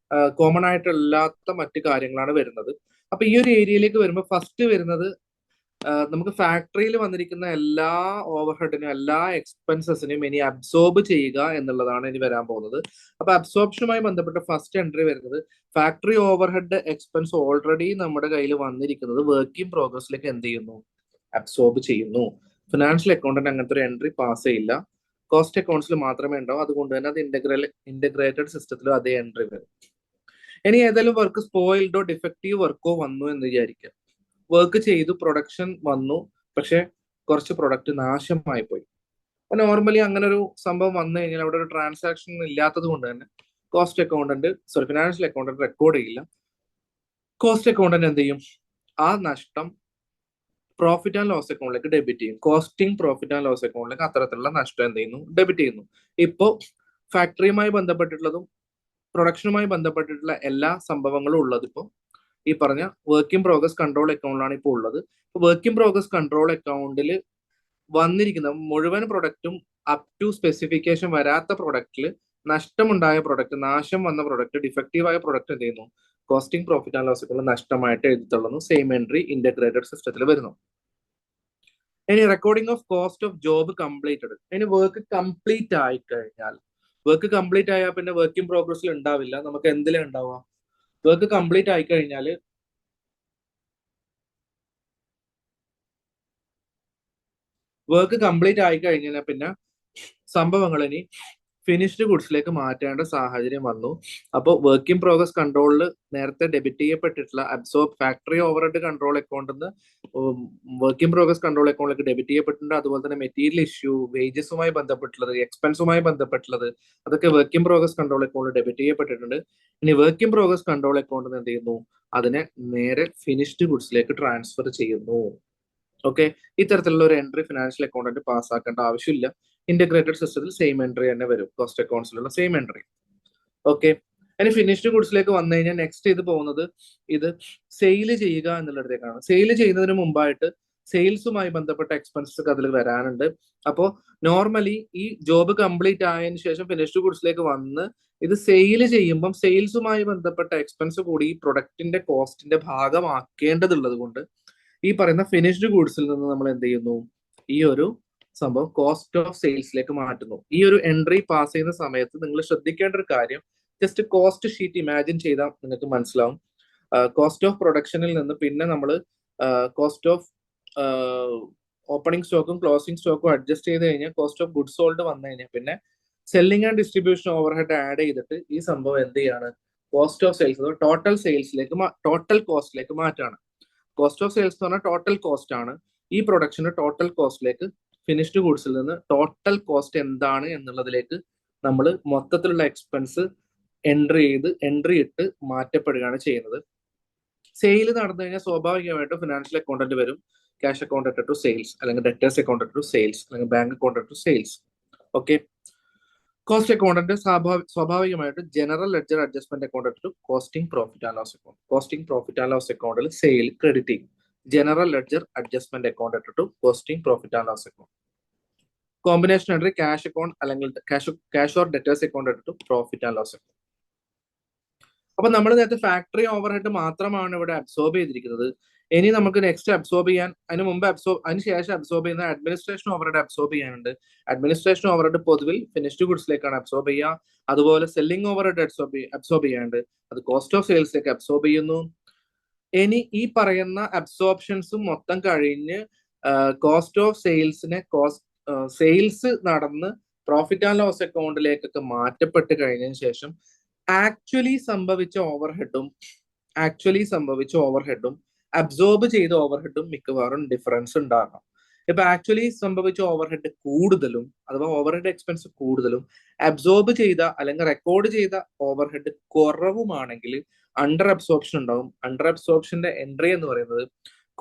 കോമൺ ആയിട്ടല്ലാത്ത മറ്റ് കാര്യങ്ങളാണ് വരുന്നത്. അപ്പൊ ഈ ഒരു ഏരിയയിലേക്ക് വരുമ്പോൾ ഫസ്റ്റ് വരുന്നത് നമുക്ക് ഫാക്ടറിയിൽ വന്നിരിക്കുന്ന എല്ലാ ഓവർഹെഡിനും എല്ലാ എക്സ്പെൻസസിനും ഇനി അബ്സോർബ് ചെയ്യുക എന്നുള്ളതാണ് ഇനി വരാൻ പോകുന്നത്. അപ്പൊ അബ്സോർപ്ഷനുമായി ബന്ധപ്പെട്ട ഫസ്റ്റ് എൻട്രി വരുന്നത് ഫാക്ടറി ഓവർഹെഡ് എക്സ്പെൻസ് ഓൾറെഡി നമ്മുടെ കയ്യിൽ വന്നിരിക്കുന്നത് വർക്ക് ഇൻ പ്രോഗ്രസിലേക്ക് എന്ത് ചെയ്യുന്നു, അബ്സോർബ് ചെയ്യുന്നു. ഫിനാൻഷ്യൽ അക്കൗണ്ടന്റ് അങ്ങനത്തെ ഒരു എൻട്രി പാസ് ചെയ്യില്ല, കോസ്റ്റ് അക്കൗണ്ട്സിൽ മാത്രമേ ഉണ്ടാവും. അതുകൊണ്ട് തന്നെ അത് ഇന്റഗ്രേറ്റഡ് സിസ്റ്റത്തിലും അതേ എൻട്രി വരും. ഇനി ഏതായാലും വർക്ക് സ്പോയിൽഡോ ഡിഫക്റ്റീവ് വർക്കോ വന്നു എന്ന് വിചാരിക്കുക. വർക്ക് ചെയ്തു, പ്രൊഡക്ഷൻ വന്നു, പക്ഷെ കുറച്ച് പ്രൊഡക്റ്റ് നാശമായി പോയി. അപ്പൊ നോർമലി അങ്ങനെ ഒരു സംഭവം വന്നു കഴിഞ്ഞാൽ അവിടെ ഒരു ട്രാൻസാക്ഷൻ ഇല്ലാത്തത് കൊണ്ട് തന്നെ ഫിനാൻഷ്യൽ അക്കൗണ്ടന്റ് റെക്കോർഡ് ചെയ്യില്ല. കോസ്റ്റ് അക്കൗണ്ടന്റ് എന്ത് ചെയ്യും, ആ നഷ്ടം പ്രോഫിറ്റ് ആൻഡ് ലോസ് അക്കൗണ്ടിലേക്ക് ഡെബിറ്റ് ചെയ്യും. കോസ്റ്റിംഗ് പ്രോഫിറ്റ് ആൻഡ് ലോസ് അക്കൗണ്ടിലേക്ക് അത്തരത്തിലുള്ള നഷ്ടം എന്ത് ചെയ്യുന്നു, ഡെബിറ്റ് ചെയ്യുന്നു. ഇപ്പോ ഫാക്ടറിയുമായി ബന്ധപ്പെട്ടിട്ടുള്ളതും പ്രൊഡക്ഷനുമായി ബന്ധപ്പെട്ടിട്ടുള്ള എല്ലാ സംഭവങ്ങളും ഉള്ളത് ഇപ്പോൾ ഈ പറഞ്ഞ വർക്ക് ഇൻ പ്രോഗ്രസ് കൺട്രോൾ അക്കൗണ്ടിലാണ് ഇപ്പോൾ ഉള്ളത്. വർക്ക് ഇൻ പ്രോഗ്രസ് കൺട്രോൾ അക്കൗണ്ടിൽ വന്നിരിക്കുന്ന മുഴുവൻ പ്രൊഡക്റ്റും അപ് ടു സ്പെസിഫിക്കേഷൻ വരാത്ത പ്രൊഡക്റ്റിൽ നഷ്ടമുണ്ടായ പ്രൊഡക്റ്റ്, നാശം വന്ന പ്രൊഡക്റ്റ്, ഡിഫക്റ്റീവായ പ്രൊഡക്റ്റ് എന്ത് ചെയ്യുന്നു, costing profit and loss account നഷ്ടമായിട്ട് എഴുതിത്തുള്ളുന്നു. സെയിം എൻട്രി ഇന്റഗ്രേറ്റഡ് സിസ്റ്റത്തിൽ വരുന്നു. ഇനി recording of cost of job completed. ഇനി വർക്ക് കംപ്ലീറ്റ് ആയി കഴിഞ്ഞാൽ, വർക്ക് കംപ്ലീറ്റ് ആയാൽ പിന്നെ വർക്ക് ഇൻ പ്രോഗ്രസിൽ ഉണ്ടാവില്ല, നമുക്ക് എന്തിലും ഉണ്ടാവുക, വർക്ക് കംപ്ലീറ്റ് ആയി കഴിഞ്ഞാൽ പിന്നെ സംഭവങ്ങൾ ഇനി ഫിനിഷ്ഡ് ഗുഡ്സിലേക്ക് മാറ്റേണ്ട സാഹചര്യം വന്നു. അപ്പോൾ വർക്ക് ഇൻ പ്രോഗ്രസ് കൺട്രോളിൽ നേരത്തെ ഡെബിറ്റ് ചെയ്യപ്പെട്ടിട്ടുള്ള അബ്സോർബ് ഫാക്ടറി ഓവർഹെഡ് കൺട്രോൾ അക്കൗണ്ടിൽ നിന്ന് വർക്ക് ഇൻ പ്രോഗ്രസ് കൺട്രോൾ അക്കൗണ്ടിലേക്ക് ഡെബിറ്റ് ചെയ്യപ്പെട്ടിട്ടുണ്ട്. അതുപോലെ തന്നെ മെറ്റീരിയൽ ഇഷ്യൂ, വേജസുമായി ബന്ധപ്പെട്ടുള്ളത്, എക്സ്പെൻസുമായി ബന്ധപ്പെട്ടുള്ളത്, അതൊക്കെ വർക്ക് ഇൻ പ്രോഗ്രസ് കൺട്രോൾ അക്കൗണ്ടിൽ ഡെബിറ്റ് ചെയ്യപ്പെട്ടിട്ടുണ്ട്. ഇനി വർക്ക് ഇൻ പ്രോഗ്രസ് കൺട്രോൾ അക്കൗണ്ടിൽ നിന്ന് എന്ത് ചെയ്യുന്നു, അതിനെ നേരെ ഫിനിഷ്ഡ് ഗുഡ്സിലേക്ക് ട്രാൻസ്ഫർ ചെയ്യുന്നു. ഓക്കെ, ഇത്തരത്തിലുള്ള ഒരു എൻട്രി ഫിനാൻഷ്യൽ അക്കൗണ്ടന്റ് പാസ്സാക്കേണ്ട ആവശ്യമില്ല. ഇന്റഗ്രേറ്റഡ് സിസ്റ്റത്തിൽ സെയിം എൻട്രി തന്നെ വരും, കോസ്റ്റ് അക്കൗണ്ട്സിലുള്ള സെയിം എൻട്രി. ഓക്കെ, ഇനി ഫിനിഷ്ഡ് ഗുഡ്സിലേക്ക് വന്നു കഴിഞ്ഞാൽ നെക്സ്റ്റ് ഇത് പോകുന്നത് ഇത് സെയിൽ ചെയ്യുക എന്നുള്ളിടത്തേക്കാണ്. സെയിൽ ചെയ്യുന്നതിന് മുമ്പായിട്ട് സെയിൽസുമായി ബന്ധപ്പെട്ട എക്സ്പെൻസസ് ഒക്കെ അതിൽ വരാനുണ്ട്. അപ്പോൾ നോർമലി ഈ ജോബ് കംപ്ലീറ്റ് ആയതിനു ശേഷം ഫിനിഷ്ഡ് ഗുഡ്സിലേക്ക് വന്ന് ഇത് സെയിൽ ചെയ്യുമ്പം സെയിൽസുമായി ബന്ധപ്പെട്ട എക്സ്പെൻസ് കൂടി ഈ പ്രൊഡക്റ്റിന്റെ കോസ്റ്റിന്റെ ഭാഗമാക്കേണ്ടതുള്ളത് കൊണ്ട് ഈ പറയുന്ന ഫിനിഷ്ഡ് ഗുഡ്സിൽ നിന്ന് നമ്മൾ എന്ത് ചെയ്യുന്നു, ഈ ഒരു സംഭവം കോസ്റ്റ് ഓഫ് സെയിൽസിലേക്ക് മാറ്റുന്നു. ഈ ഒരു എൻട്രി പാസ് ചെയ്യുന്ന സമയത്ത് നിങ്ങൾ ശ്രദ്ധിക്കേണ്ട ഒരു കാര്യം, ജസ്റ്റ് കോസ്റ്റ് ഷീറ്റ് ഇമാജിൻ ചെയ്താൽ നിങ്ങൾക്ക് മനസ്സിലാവും. കോസ്റ്റ് ഓഫ് പ്രൊഡക്ഷനിൽ നിന്ന് പിന്നെ നമ്മൾ കോസ്റ്റ് ഓഫ് ഓപ്പണിംഗ് സ്റ്റോക്കും ക്ലോസിംഗ് സ്റ്റോക്കും അഡ്ജസ്റ്റ് ചെയ്ത് കഴിഞ്ഞാൽ കോസ്റ്റ് ഓഫ് ഗുഡ്സ് സോൾഡ് വന്നു കഴിഞ്ഞാൽ പിന്നെ selling and distribution overhead add ചെയ്തിട്ട് ഈ സംഭവം എന്ത് ചെയ്യാണ്, കോസ്റ്റ് ഓഫ് സെയിൽസ് ടോട്ടൽ സെയിൽസിലേക്ക് ടോട്ടൽ കോസ്റ്റിലേക്ക് മാറ്റാണ്. കോസ്റ്റ് ഓഫ് സെയിൽസ് എന്ന് പറഞ്ഞാൽ ടോട്ടൽ കോസ്റ്റ് ആണ്. ഈ പ്രൊഡക്ഷന്റെ ടോട്ടൽ കോസ്റ്റിലേക്ക് ഫിനിഷ്ഡ് ഗുഡ്സിൽ നിന്ന് ടോട്ടൽ കോസ്റ്റ് എന്താണ് എന്നുള്ളതിലേക്ക് നമ്മൾ മൊത്തത്തിലുള്ള എക്സ്പെൻസ് എൻട്രി ഇട്ട് മാറ്റപ്പെടുകയാണ് ചെയ്യുന്നത്. സെയിൽ നടന്നു കഴിഞ്ഞാൽ സ്വാഭാവികമായിട്ടും ഫിനാൻഷ്യൽ അക്കൗണ്ടന്റ് വരും, ക്യാഷ് അക്കൗണ്ടന്റ് ടു സെയിൽസ്, അല്ലെങ്കിൽ ഡെറ്റേഴ്സ് അക്കൗണ്ടന്റ് ടു സെയിൽസ്, അല്ലെങ്കിൽ bank accountant to sales. Okay, cost accountant സ്വാഭാവികമായിട്ട് general ledger adjustment accountant to costing profit and loss account. Costing profit and loss അക്കൗണ്ടിൽ sale credit ചെയ്യും. General ledger adjustment accountant to costing profit and loss account. Combination entry cash account അല്ലെങ്കിൽ cash or debtors accountant to profit and loss account. അപ്പൊ നമ്മൾ നേരത്തെ factory overhead മാത്രമാണ് ഇവിടെ absorb ചെയ്തിരിക്കുന്നത്. ഇനി നമുക്ക് നെക്സ്റ്റ് അബ്സോർബ് ചെയ്യാൻ അതിന് ശേഷം അബ്സോർബ് ചെയ്യുന്ന അഡ്മിനിസ്ട്രേഷൻ ഓവർഹെഡ് അബ്സോർബ് ചെയ്യാനുണ്ട്. അഡ്മിനിസ്ട്രേഷൻ ഓവർഹെഡ് പൊതുവിൽ ഫിനിഷ്ഡ് ഗുഡ്സിലേക്കാണ് അബ്സോർബ് ചെയ്യുക. അതുപോലെ സെല്ലിംഗ് ഓവർഹെഡ് അബ്സോർബ് ചെയ്യാനുണ്ട്, അത് കോസ്റ്റ് ഓഫ് സെയിൽസിലേക്ക് അബ്സോർബ് ചെയ്യുന്നു. ഇനി ഈ പറയുന്ന അബ്സോർപ്ഷൻസും മൊത്തം കഴിഞ്ഞ് കോസ്റ്റ് ഓഫ് സെയിൽസ് നടന്ന് പ്രോഫിറ്റ് ആൻഡ് ലോസ് അക്കൗണ്ടിലേക്കൊക്കെ മാറ്റപ്പെട്ട് കഴിഞ്ഞതിന് ശേഷം ആക്ച്വലി സംഭവിച്ച ഓവർഹെഡും അബ്സോർബ് ചെയ്ത ഓവർഹെഡും മിക്കവാറും ഡിഫറൻസ് ഉണ്ടാകണം. ഇപ്പൊ ആക്ച്വലി സംഭവിച്ച ഓവർഹെഡ് കൂടുതലും അഥവാ ഓവർഹെഡ് എക്സ്പെൻസ് കൂടുതലും അബ്സോർബ് ചെയ്ത അല്ലെങ്കിൽ റെക്കോർഡ് ചെയ്ത ഓവർഹെഡ് കുറവുമാണെങ്കിൽ അണ്ടർ അബ്സോർപ്ഷൻ ഉണ്ടാവും. അണ്ടർ അബ്സോർപ്ഷന്റെ എൻട്രി എന്ന് പറയുന്നത്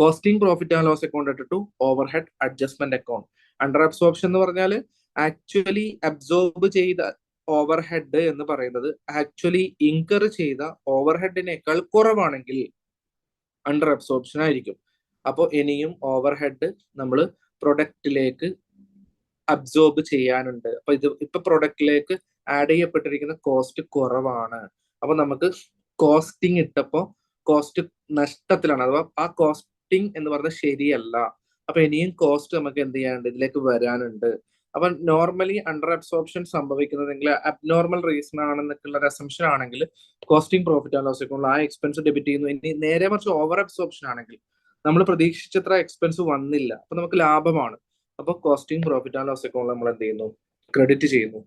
costing profit and loss account to overhead adjustment account. Under absorption എന്ന് പറഞ്ഞാൽ ആക്ച്വലി അബ്സോർബ് ചെയ്ത ഓവർഹെഡ് എന്ന് പറയുന്നത് ആക്ച്വലി ഇൻകർ ചെയ്ത ഓവർഹെഡിനേക്കാൾ കുറവാണെങ്കിൽ അണ്ടർ അബ്സോർപ്ഷൻ ആയിരിക്കും. അപ്പോൾ ഇനിയും ഓവർഹെഡ് നമ്മൾ പ്രൊഡക്റ്റിലേക്ക് അബ്സോർബ് ചെയ്യാനുണ്ട്. അപ്പൊ ഇപ്പൊ പ്രൊഡക്റ്റിലേക്ക് ആഡ് ചെയ്യപ്പെട്ടിരിക്കുന്ന കോസ്റ്റ് കുറവാണ്. അപ്പൊ നമുക്ക് കോസ്റ്റിംഗ് ഇട്ടപ്പോ കോസ്റ്റ് നഷ്ടത്തിലാണ്, അഥവാ ആ കോസ്റ്റിംഗ് എന്ന് പറഞ്ഞാൽ ശരിയല്ല. അപ്പൊ ഇനിയും കോസ്റ്റ് നമുക്ക് എന്ത് ചെയ്യാനുണ്ട്, ഇതിലേക്ക് വരാനുണ്ട്. അപ്പൊ നോർമലി അണ്ടർ അബ്സോർപ്ഷൻ സംഭവിക്കുന്നതെങ്കിൽ അബ്നോർമൽ റീസൺ ആണെന്നൊക്കെയുള്ള ഒരു അസംഷൻ ആണെങ്കിൽ costing profit and loss account ആ എക്സ്പെൻസ് ഡെബിറ്റ് ചെയ്യുന്നു. ഇനി നേരെ മറിച്ച് ഓവർ അബ്സോർപ്ഷൻ ആണെങ്കിൽ നമ്മൾ പ്രതീക്ഷിച്ചത്ര എക്സ്പെൻസ് വന്നില്ല, അപ്പൊ നമുക്ക് ലാഭമാണ്. അപ്പൊ costing profit and loss account നമ്മൾ എന്ത് ചെയ്യുന്നു, ക്രെഡിറ്റ് ചെയ്യുന്നു.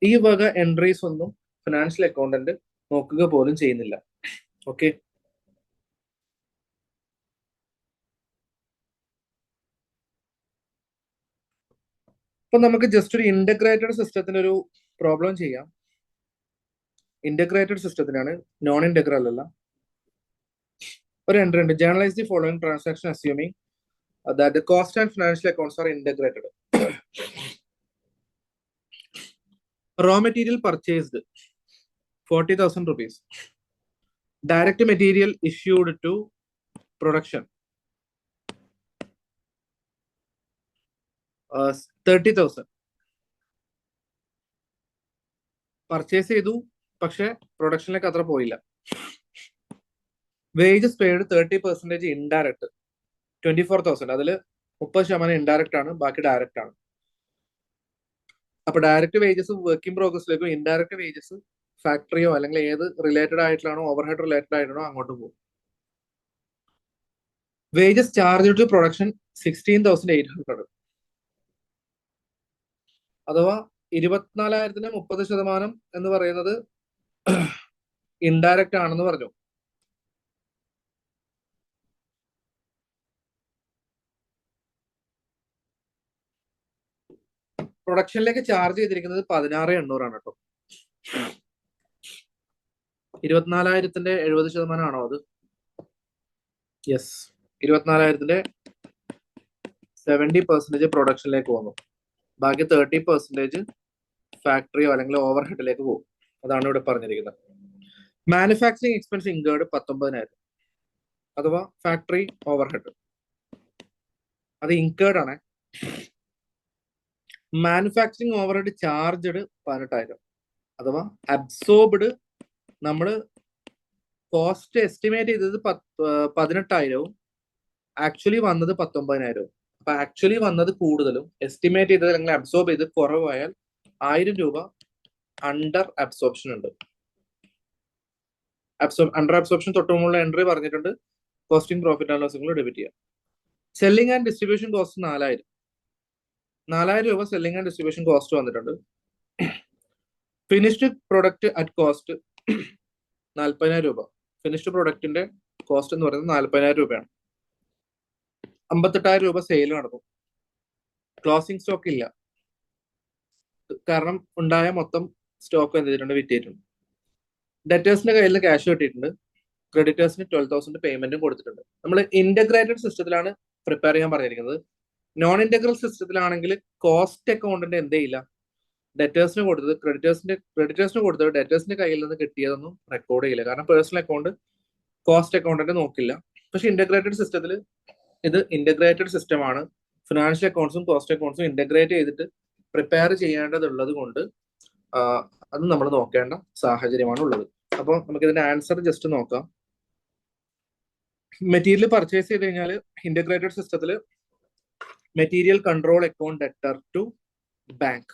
ഈ വക എൻട്രീസ് ഒന്നും ഫിനാൻഷ്യൽ അക്കൗണ്ടന്റ് നോക്കുക പോലും ചെയ്യുന്നില്ല. ഓക്കെ, അപ്പൊ നമുക്ക് ജസ്റ്റ് ഒരു ഇന്റഗ്രേറ്റഡ് സിസ്റ്റത്തിന് ഒരു പ്രോബ്ലം ചെയ്യാം. ഇന്റഗ്രേറ്റഡ് സിസ്റ്റത്തിനാണ്, നോൺ ഇന്റഗ്രൽ അല്ല. ഒരു എൻട്രി ഉണ്ട്, journalise the following transaction assuming that the cost and financial accounts are integrated. Raw material purchased 40,000 rupees. Direct material issued to production 30,000. Purchase ചെയ്തു, പക്ഷെ പ്രൊഡക്ഷനിലേക്ക് അത്ര പോയില്ല. Wages paid 30% indirect 24,000. അതിൽ 30% ഇൻഡയറക്റ്റ് ആണ്, ബാക്കി ഡയറക്റ്റ് ആണ്. അപ്പൊ ഡയറക്റ്റ് വേജസ് വർക്ക് ഇൻ പ്രോഗ്രസിലേക്കും ഇൻഡയറക്റ്റ് വേജസ് ഫാക്ടറിയോ അല്ലെങ്കിൽ ഏത് റിലേറ്റഡ് ആയിട്ടാണോ ഓവർഹെഡ് റിലേറ്റഡ് ആയിട്ടാണോ അങ്ങോട്ട് പോകും. Wages charge to production 16,800. അഥവാ 24,000-ന് 30% എന്ന് പറയുന്നത് ഇൻഡയറക്റ്റ് ആണെന്ന് പറഞ്ഞു. പ്രൊഡക്ഷനിലേക്ക് ചാർജ് ചെയ്തിരിക്കുന്നത് 16,800 കേട്ടോ. 24,000-ന്റെ 70% ആണോ അത്? യെസ്. 24,000-ന്റെ 70% പ്രൊഡക്ഷനിലേക്ക് പോകുന്നു. ബാക്കി 30% ഫാക്ടറിയോ അല്ലെങ്കിൽ ഓവർ ഹെഡിലേക്ക് പോകും. അതാണ് ഇവിടെ പറഞ്ഞിരിക്കുന്നത്. മാനുഫാക്ചറിങ് എക്സ്പെൻസ് ഇൻകേർഡ് 19,000 അഥവാ ഫാക്ടറി ഓവർ ഹെഡ്, അത് ഇൻകേർഡ് ആണ്. മാനുഫാക്ചറിങ് ഓവർ ഹെഡ് ചാർജഡ് 18,000 അഥവാ അബ്സോർബ്ഡ്. നമ്മൾ കോസ്റ്റ് എസ്റ്റിമേറ്റ് ചെയ്തത് 18,000-ഉം ആക്ച്വലി വന്നത് 19,000-ഉം. അപ്പൊ ആക്ച്വലി വന്നത് കൂടുതലും എസ്റ്റിമേറ്റ് ചെയ്തത് അല്ലെങ്കിൽ അബ്സോർബ് ചെയ്ത് കുറവായാൽ 1,000 രൂപ അണ്ടർ അബ്സോർപ്ഷൻ ഉണ്ട്. അണ്ടർ അബ്സോർപ്ഷൻ തൊട്ടുമുള്ള എൻട്രി പറഞ്ഞിട്ടുണ്ട്. Costing profit and loss debit ചെയ്യാം. സെല്ലിംഗ് ആൻഡ് ഡിസ്ട്രിബ്യൂഷൻ കോസ്റ്റ് 4,000 രൂപ സെല്ലിംഗ് ആൻഡ് ഡിസ്ട്രിബ്യൂഷൻ കോസ്റ്റ് വന്നിട്ടുണ്ട്. ഫിനിഷ്ഡ് പ്രൊഡക്റ്റ് അറ്റ് കോസ്റ്റ് 40,000 രൂപ. ഫിനിഷ്ഡ് പ്രൊഡക്റ്റിന്റെ കോസ്റ്റ് എന്ന് പറയുന്നത് 40,000 രൂപയാണ്. 58,000 രൂപ സെയിൽ നടന്നു. ക്ലോസിംഗ് സ്റ്റോക്ക് ഇല്ല, കാരണം ഉണ്ടായ മൊത്തം സ്റ്റോക്ക് എന്ത് ചെയ്തിട്ടുണ്ട്? വിറ്റിട്ടുണ്ട്. ഡെറ്റേഴ്സിന്റെ കയ്യിൽ നിന്ന് ക്യാഷ് കിട്ടിയിട്ടുണ്ട്. ക്രെഡിറ്റേഴ്സിന് 12,000 പേയ്മെന്റും കൊടുത്തിട്ടുണ്ട്. നമ്മൾ ഇന്റഗ്രേറ്റഡ് സിസ്റ്റത്തിലാണ് പ്രിപ്പയർ ചെയ്യാൻ പറഞ്ഞിരിക്കുന്നത്. നോൺ ഇന്റഗ്രൽ സിസ്റ്റത്തിലാണെങ്കിൽ കോസ്റ്റ് അക്കൗണ്ടിന്റെ എന്ത് ചെയ്യില്ല, ഡെറ്റേഴ്സിന് കൊടുത്തത് ക്രെഡിറ്റേഴ്സിന് കൊടുത്തത് ഡെറ്റേഴ്സിന്റെ കയ്യിൽ നിന്ന് കിട്ടിയതൊന്നും റെക്കോർഡ് ചെയ്യില്ല, കാരണം പേഴ്സണൽ അക്കൗണ്ട് കോസ്റ്റ് അക്കൗണ്ടിന്റെ നോക്കില്ല. പക്ഷെ ഇന്റഗ്രേറ്റഡ് സിസ്റ്റത്തിൽ ഇത് ഇന്റഗ്രേറ്റഡ് സിസ്റ്റമാണ്. ഫിനാൻഷ്യൽ അക്കൗണ്ട്സും കോസ്റ്റ് അക്കൗണ്ട്സും ഇന്റഗ്രേറ്റ് ചെയ്തിട്ട് പ്രിപ്പയർ ചെയ്യേണ്ടതുള്ളത് കൊണ്ട് അത് നമ്മൾ നോക്കേണ്ട സാഹചര്യമാണ് ഉള്ളത്. അപ്പോൾ നമുക്ക് ഇതിന്റെ ആൻസർ ജസ്റ്റ് നോക്കാം. മെറ്റീരിയൽ പർച്ചേസ് ചെയ്ത് കഴിഞ്ഞാൽ ഇന്റഗ്രേറ്റഡ് സിസ്റ്റത്തിൽ material control account debtor to bank.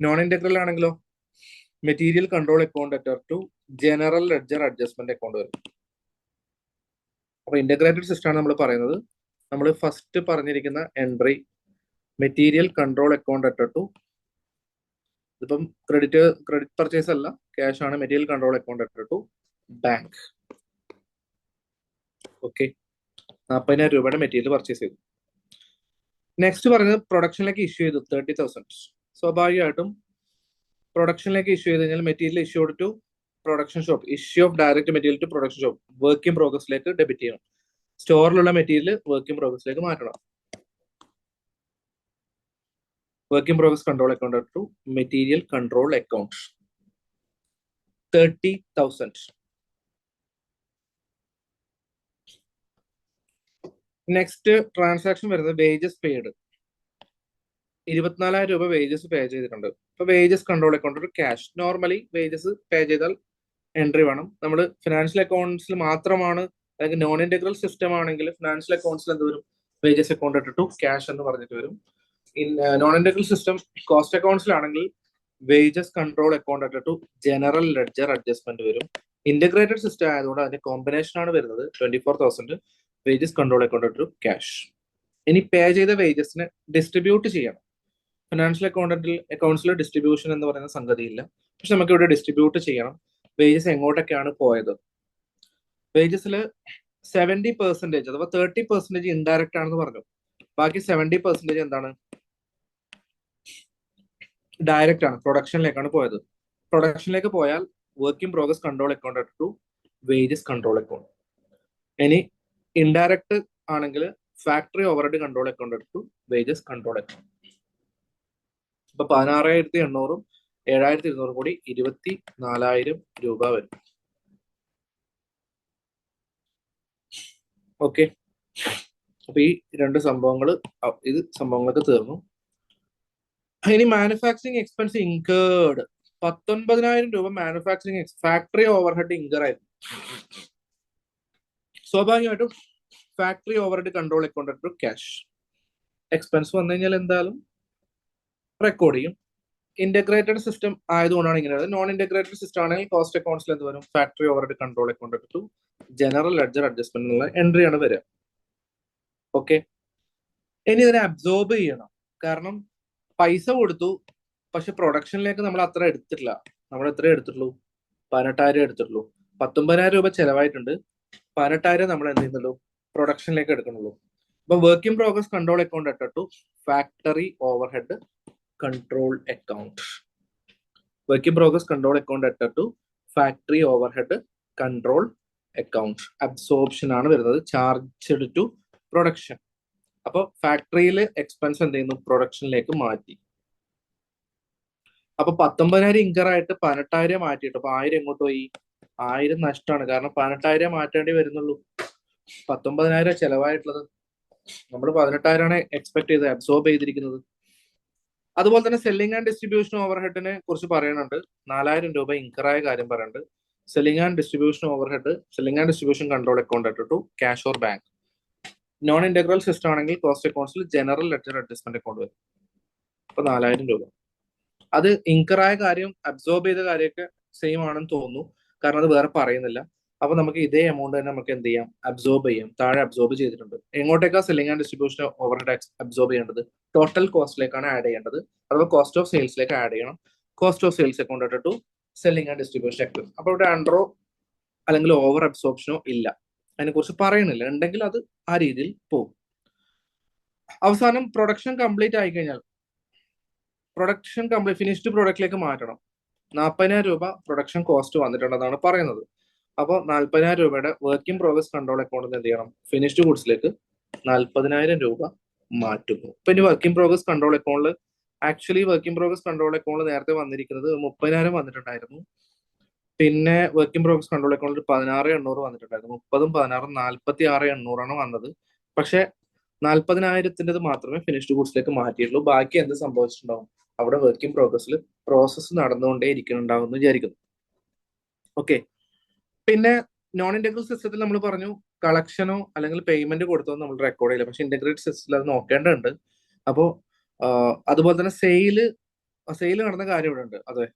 Non integral ആണെങ്കിലോ material control account debtor to general ledger adjustment account വരും. അപ്പൊ ഇന്റഗ്രേറ്റഡ് സിസ്റ്റം ആണ് നമ്മൾ പറയുന്നത്. നമ്മൾ ഫസ്റ്റ് പറഞ്ഞിരിക്കുന്ന entry material control account debtor to, ഇതിപ്പം ക്രെഡിറ്റ് പർച്ചേസ് അല്ല, ക്യാഷ് ആണ്. Material control account debtor to bank. Okay, 40,000 രൂപയുടെ മെറ്റീരിയൽ പർച്ചേസ് ചെയ്തു. നെക്സ്റ്റ് പറയുന്നത് പ്രൊഡക്ഷനിലേക്ക് ഇഷ്യൂ ചെയ്തു 30,000. സ്വാഭാവികമായിട്ടും പ്രൊഡക്ഷനിലേക്ക് ഇഷ്യൂ ചെയ്ത് കഴിഞ്ഞാൽ material issued to production shop, issue of direct material to production shop, work in പ്രോഗ്രസിലേക്ക് ഡെബിറ്റ് ചെയ്യണം. സ്റ്റോറിലുള്ള മെറ്റീരിയൽ വർക്ക് ഇൻ പ്രോഗ്രസിലേക്ക് മാറ്റണം. Work in progress control account to material control account 30,000. Next transaction വരുന്നത് വേജസ് പെയ്ഡ്. 24,000 രൂപ wages pay ചെയ്തിട്ടുണ്ട്. ഇപ്പൊ wages control account ഒരു ക്യാഷ്. നോർമലി വേജസ് പേ ചെയ്താൽ എൻട്രി വേണം. നമ്മൾ ഫിനാൻഷ്യൽ അക്കൗണ്ട്സിൽ മാത്രമാണ്, അല്ലെങ്കിൽ നോൺ ഇന്റഗ്രൽ സിസ്റ്റം ആണെങ്കിൽ ഫിനാൻഷ്യൽ അക്കൗണ്ട്സിൽ എന്ത് വരും? വേജസ് അക്കൗണ്ട് ടു ക്യാഷ് എന്ന് പറഞ്ഞിട്ട് വരും. നോൺ ഇന്റഗ്രൽ സിസ്റ്റം കോസ്റ്റ് അക്കൗണ്ട്സിലാണെങ്കിൽ wages control account to general ledger adjustment വരും. ഇന്റഗ്രേറ്റഡ് സിസ്റ്റം ആയതുകൊണ്ട് അതിന്റെ കോമ്പിനേഷൻ ആണ് വരുന്നത് 24,000 wages control account to cash. ഇനി പേ ചെയ്ത വേജസിനെ ഡിസ്ട്രിബ്യൂട്ട് ചെയ്യണം. ഫിനാൻഷ്യൽ അക്കൗണ്ട്സിൽ ഡിസ്ട്രിബ്യൂഷൻ എന്ന് പറയുന്ന സംഗതിയില്ല, പക്ഷെ നമുക്ക് ഇവിടെ ഡിസ്ട്രിബ്യൂട്ട് ചെയ്യണം. വേജസ് എങ്ങോട്ടൊക്കെയാണ് പോയത്? വേജസിൽ 70% അഥവാ 30% ഇൻഡയറക്റ്റ് ആണെന്ന് പറഞ്ഞു. ബാക്കി 70% എന്താണ്? ഡയറക്റ്റ് ആണ്, പ്രൊഡക്ഷനിലേക്കാണ് പോയത്. പ്രൊഡക്ഷനിലേക്ക് പോയാൽ work in progress control account to wages control account. ഇനി ഇൻഡയറക്റ്റ് ആണെങ്കിൽ factory overhead control account to wages control account. ഇപ്പൊ 16,800-ഉം 7,200 കൂടി 24,000 രൂപ വരും. ഓക്കെ, അപ്പൊ ഈ രണ്ട് സംഭവങ്ങളൊക്കെ തീർന്നു. ഇനി മാനുഫാക്ചറിങ് എക്സ്പെൻസ് ഇൻകേർഡ് 19,000 രൂപ മാനുഫാക്ചറിങ് ഫാക്ടറി ഓവർഹെഡ് ഇൻകർ ആയിരുന്നു. സ്വാഭാവികമായിട്ടും factory overhead control account to cash. Expense വന്നു കഴിഞ്ഞാൽ എന്തായാലും റെക്കോർഡ് ചെയ്യും. ഇന്റഗ്രേറ്റഡ് സിസ്റ്റം ആയതുകൊണ്ടാണ് ഇങ്ങനെ. നോൺ ഇന്റഗ്രേറ്റഡ് സിസ്റ്റം ആണെങ്കിൽ കോസ്റ്റ് അക്കൗണ്ട്സിൽ എന്ത് വരും? Factory overhead control account to general ledger adjustment എന്നുള്ള എൻട്രി ആണ് വരിക. ഓക്കെ, ഇനി ഇതിനെ അബ്സോർബ് ചെയ്യണം. കാരണം പൈസ കൊടുത്തു, പക്ഷെ പ്രൊഡക്ഷനിലേക്ക് നമ്മൾ അത്ര എടുത്തിട്ടില്ല. നമ്മൾ എത്ര എടുത്തിട്ടുള്ളൂ? 18,000 എടുത്തിട്ടുള്ളൂ. 19,000 രൂപ ചെലവായിട്ടുണ്ട്. 18,000 നമ്മൾ എന്ത് ചെയ്യുന്നുള്ളൂ? പ്രൊഡക്ഷനിലേക്ക് എടുക്കുന്നുള്ളൂ. അപ്പൊ work in progress control account ഇട്ടിട്ടു factory overhead control account. Work in progress control account ഇട്ടിട്ടു factory overhead control account. Absorption ആണ് വരുന്നത്, ചാർജ് ടു പ്രൊഡക്ഷൻ. അപ്പൊ ഫാക്ടറിയിൽ എക്സ്പെൻസ് എന്ത് ചെയ്യുന്നു? പ്രൊഡക്ഷനിലേക്ക് മാറ്റി. അപ്പൊ 19,000 ഇൻകറായിട്ട് 18,000 മാറ്റിയിട്ട് അപ്പൊ 1,000 എങ്ങോട്ട് പോയി? 1,000 നഷ്ടമാണ്. കാരണം 18,000 മാറ്റേണ്ടി വരുന്നുള്ളൂ. 19,000 ചെലവായിട്ടുള്ളത്. നമ്മൾ 18,000 ആണ് എക്സ്പെക്ട് ചെയ്ത് അബ്സോർബ് ചെയ്തിരിക്കുന്നത്. അതുപോലെ തന്നെ സെല്ലിംഗ് ആൻഡ് ഡിസ്ട്രിബ്യൂഷൻ ഓവർഹെഡിനെ കുറിച്ച് പറയുന്നുണ്ട്. 4,000 രൂപ ഇൻകറായ കാര്യം പറയുന്നുണ്ട്. Selling and distribution overhead, selling and distribution control account ഇട്ടിട്ടു cash or bank. Non integral system ആണെങ്കിൽ കോസ്റ്റ് അക്കൗണ്ട്സിൽ ജനറൽ ലെഡ്ജർ അഡ്ജസ്റ്റ്മെന്റ് അക്കൗണ്ട് വരും. അപ്പൊ 4,000 രൂപ. അത് ഇൻകറായ കാര്യം അബ്സോർബ് ചെയ്ത കാര്യമൊക്കെ സെയിം ആണെന്ന് തോന്നുന്നു, കാരണം അത് വേറെ പറയുന്നില്ല. അപ്പൊ നമുക്ക് ഇതേ എമൗണ്ട് തന്നെ നമുക്ക് എന്ത് ചെയ്യാം? അബ്സോർബ് ചെയ്യാം. താഴെ അബ്സോർബ് ചെയ്തിട്ടുണ്ട്. എങ്ങോട്ടേക്കാ selling and distribution overhead absorb ചെയ്യേണ്ടത്? ടോട്ടൽ കോസ്റ്റിലേക്കാണ് ആഡ് ചെയ്യേണ്ടത്. അഥവാ കോസ്റ്റ് ഓഫ് സെയിൽസിലേക്ക് ആഡ് ചെയ്യണം. കോസ്റ്റ് ഓഫ് സെയിൽസ് അക്കൗണ്ട് ഇട്ടിട്ടു സെല്ലിംഗ് ആൻഡ് ഡിസ്ട്രിബ്യൂഷൻ അക്കൗണ്ട്. അപ്പൊ ഇവിടെ അണ്ടറോ അല്ലെങ്കിൽ ഓവർ അബ്സോർപ്ഷനോ ഇല്ല, അതിനെ കുറിച്ച് പറയുന്നില്ല. ഉണ്ടെങ്കിൽ അത് ആ രീതിയിൽ പോകും. അവസാനം പ്രൊഡക്ഷൻ കംപ്ലീറ്റ് ആയി കഴിഞ്ഞാൽ പ്രൊഡക്ഷൻ കംപ്ലീറ്റ് ഫിനിഷ്ഡ് പ്രൊഡക്റ്റിലേക്ക് മാറ്റണം. 40,000 രൂപ പ്രൊഡക്ഷൻ കോസ്റ്റ് വന്നിട്ടുണ്ടെന്നാണ് പറയുന്നത്. അപ്പോൾ 40,000 രൂപയുടെ വർക്ക് ഇൻ പ്രോഗ്രസ് കൺട്രോൾ അക്കൗണ്ടിൽ എന്ത് ചെയ്യണം? ഫിനിഷ്ഡ് ഗുഡ്സിലേക്ക് 40,000 രൂപ മാറ്റുന്നു. ഇപ്പൊ ഇനി വർക്ക് ഇൻ പ്രോഗ്രസ് കൺട്രോൾ അക്കൗണ്ടിൽ actually work in progress control account നേരത്തെ വന്നിരിക്കുന്നത് 30,000 വന്നിട്ടുണ്ടായിരുന്നു. പിന്നെ വർക്ക് ഇൻ പ്രോഗ്രസ് കൺട്രോൾ അക്കൗണ്ടിൽ 16,800 വന്നിട്ടുണ്ടായിരുന്നു. 30ഉം 16ഉം 46,800 വന്നത്. പക്ഷെ 40,000 മാത്രമേ ഫിനിഷ്ഡ് ഗുഡ്സിലേക്ക് മാറ്റിയിട്ടുള്ളൂ. ബാക്കി എന്ത് സംഭവിച്ചിട്ടുണ്ടാവും? അവിടെ വർക്ക് ഇൻ പ്രോഗ്രസ്സിൽ പ്രോസസ്സ് നടന്നുകൊണ്ടേ ഇരിക്കുന്നുണ്ടാവും എന്ന് വിചാരിക്കുന്നു. ഓക്കെ. പിന്നെ നോൺ ഇന്റഗ്രൽ സിസ്റ്റത്തിൽ നമ്മൾ പറഞ്ഞു കളക്ഷനോ അല്ലെങ്കിൽ പേയ്മെന്റ് കൊടുത്തോ നമ്മൾ റെക്കോർഡ് ചെയ്യില്ല. പക്ഷെ ഇന്റഗ്രേറ്റഡ് സിസ്റ്റത്തിൽ അത് നോക്കേണ്ടതുണ്ട്. അപ്പോൾ അതുപോലെ തന്നെ സെയില് നടന്ന കാര്യം ഇവിടെ ഉണ്ട്. അതെ,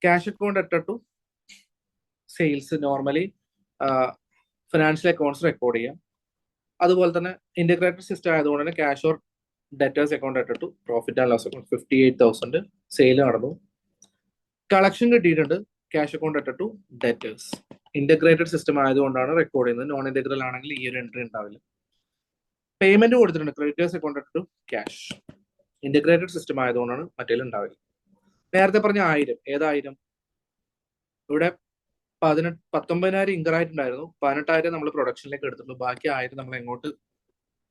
ക്യാഷ് അക്കൗണ്ട് ഇട്ടിട്ടു sales normally financial accounts record ചെയ്യാം. അതുപോലെ തന്നെ ഇന്റഗ്രേറ്റഡ് സിസ്റ്റം ആയതുകൊണ്ട് തന്നെ ക്യാഷ് ഓർ ഡെറ്റേഴ്സ് അക്കൗണ്ട് ഇട്ടിട്ടു profit and loss account 58,000 sale നടന്നു. കളക്ഷൻ കിട്ടിയിട്ടുണ്ട്, ക്യാഷ് അക്കൗണ്ട് ഇട്ടിട്ടു ഡെറ്റേഴ്സ്. ഇന്റഗ്രേറ്റഡ് സിസ്റ്റം ആയതുകൊണ്ടാണ് റെക്കോർഡ് ചെയ്യുന്നത്. നോൺ ഇന്റഗ്രൽ ആണെങ്കിൽ ഈ ഒരു എൻട്രി ഉണ്ടാവില്ല. പേയ്മെന്റ് കൊടുത്തിട്ടുണ്ട്, ക്രെഡിറ്റേഴ്സ് അക്കൗണ്ട് ഇട്ടിട്ടു ക്യാഷ്. ഇന്റഗ്രേറ്റഡ് സിസ്റ്റം ആയതുകൊണ്ടാണ് മറ്റേ ഉണ്ടാവില്ല. നേരത്തെ പറഞ്ഞ 1,000 ഏതായിരം? ഇവിടെ 19,000 ഇൻകറായിട്ടുണ്ടായിരുന്നു. 18,000 നമ്മൾ പ്രൊഡക്ഷനിലേക്ക് എടുത്തിട്ടുണ്ട്. ബാക്കി 1,000 നമ്മൾ എങ്ങോട്ട്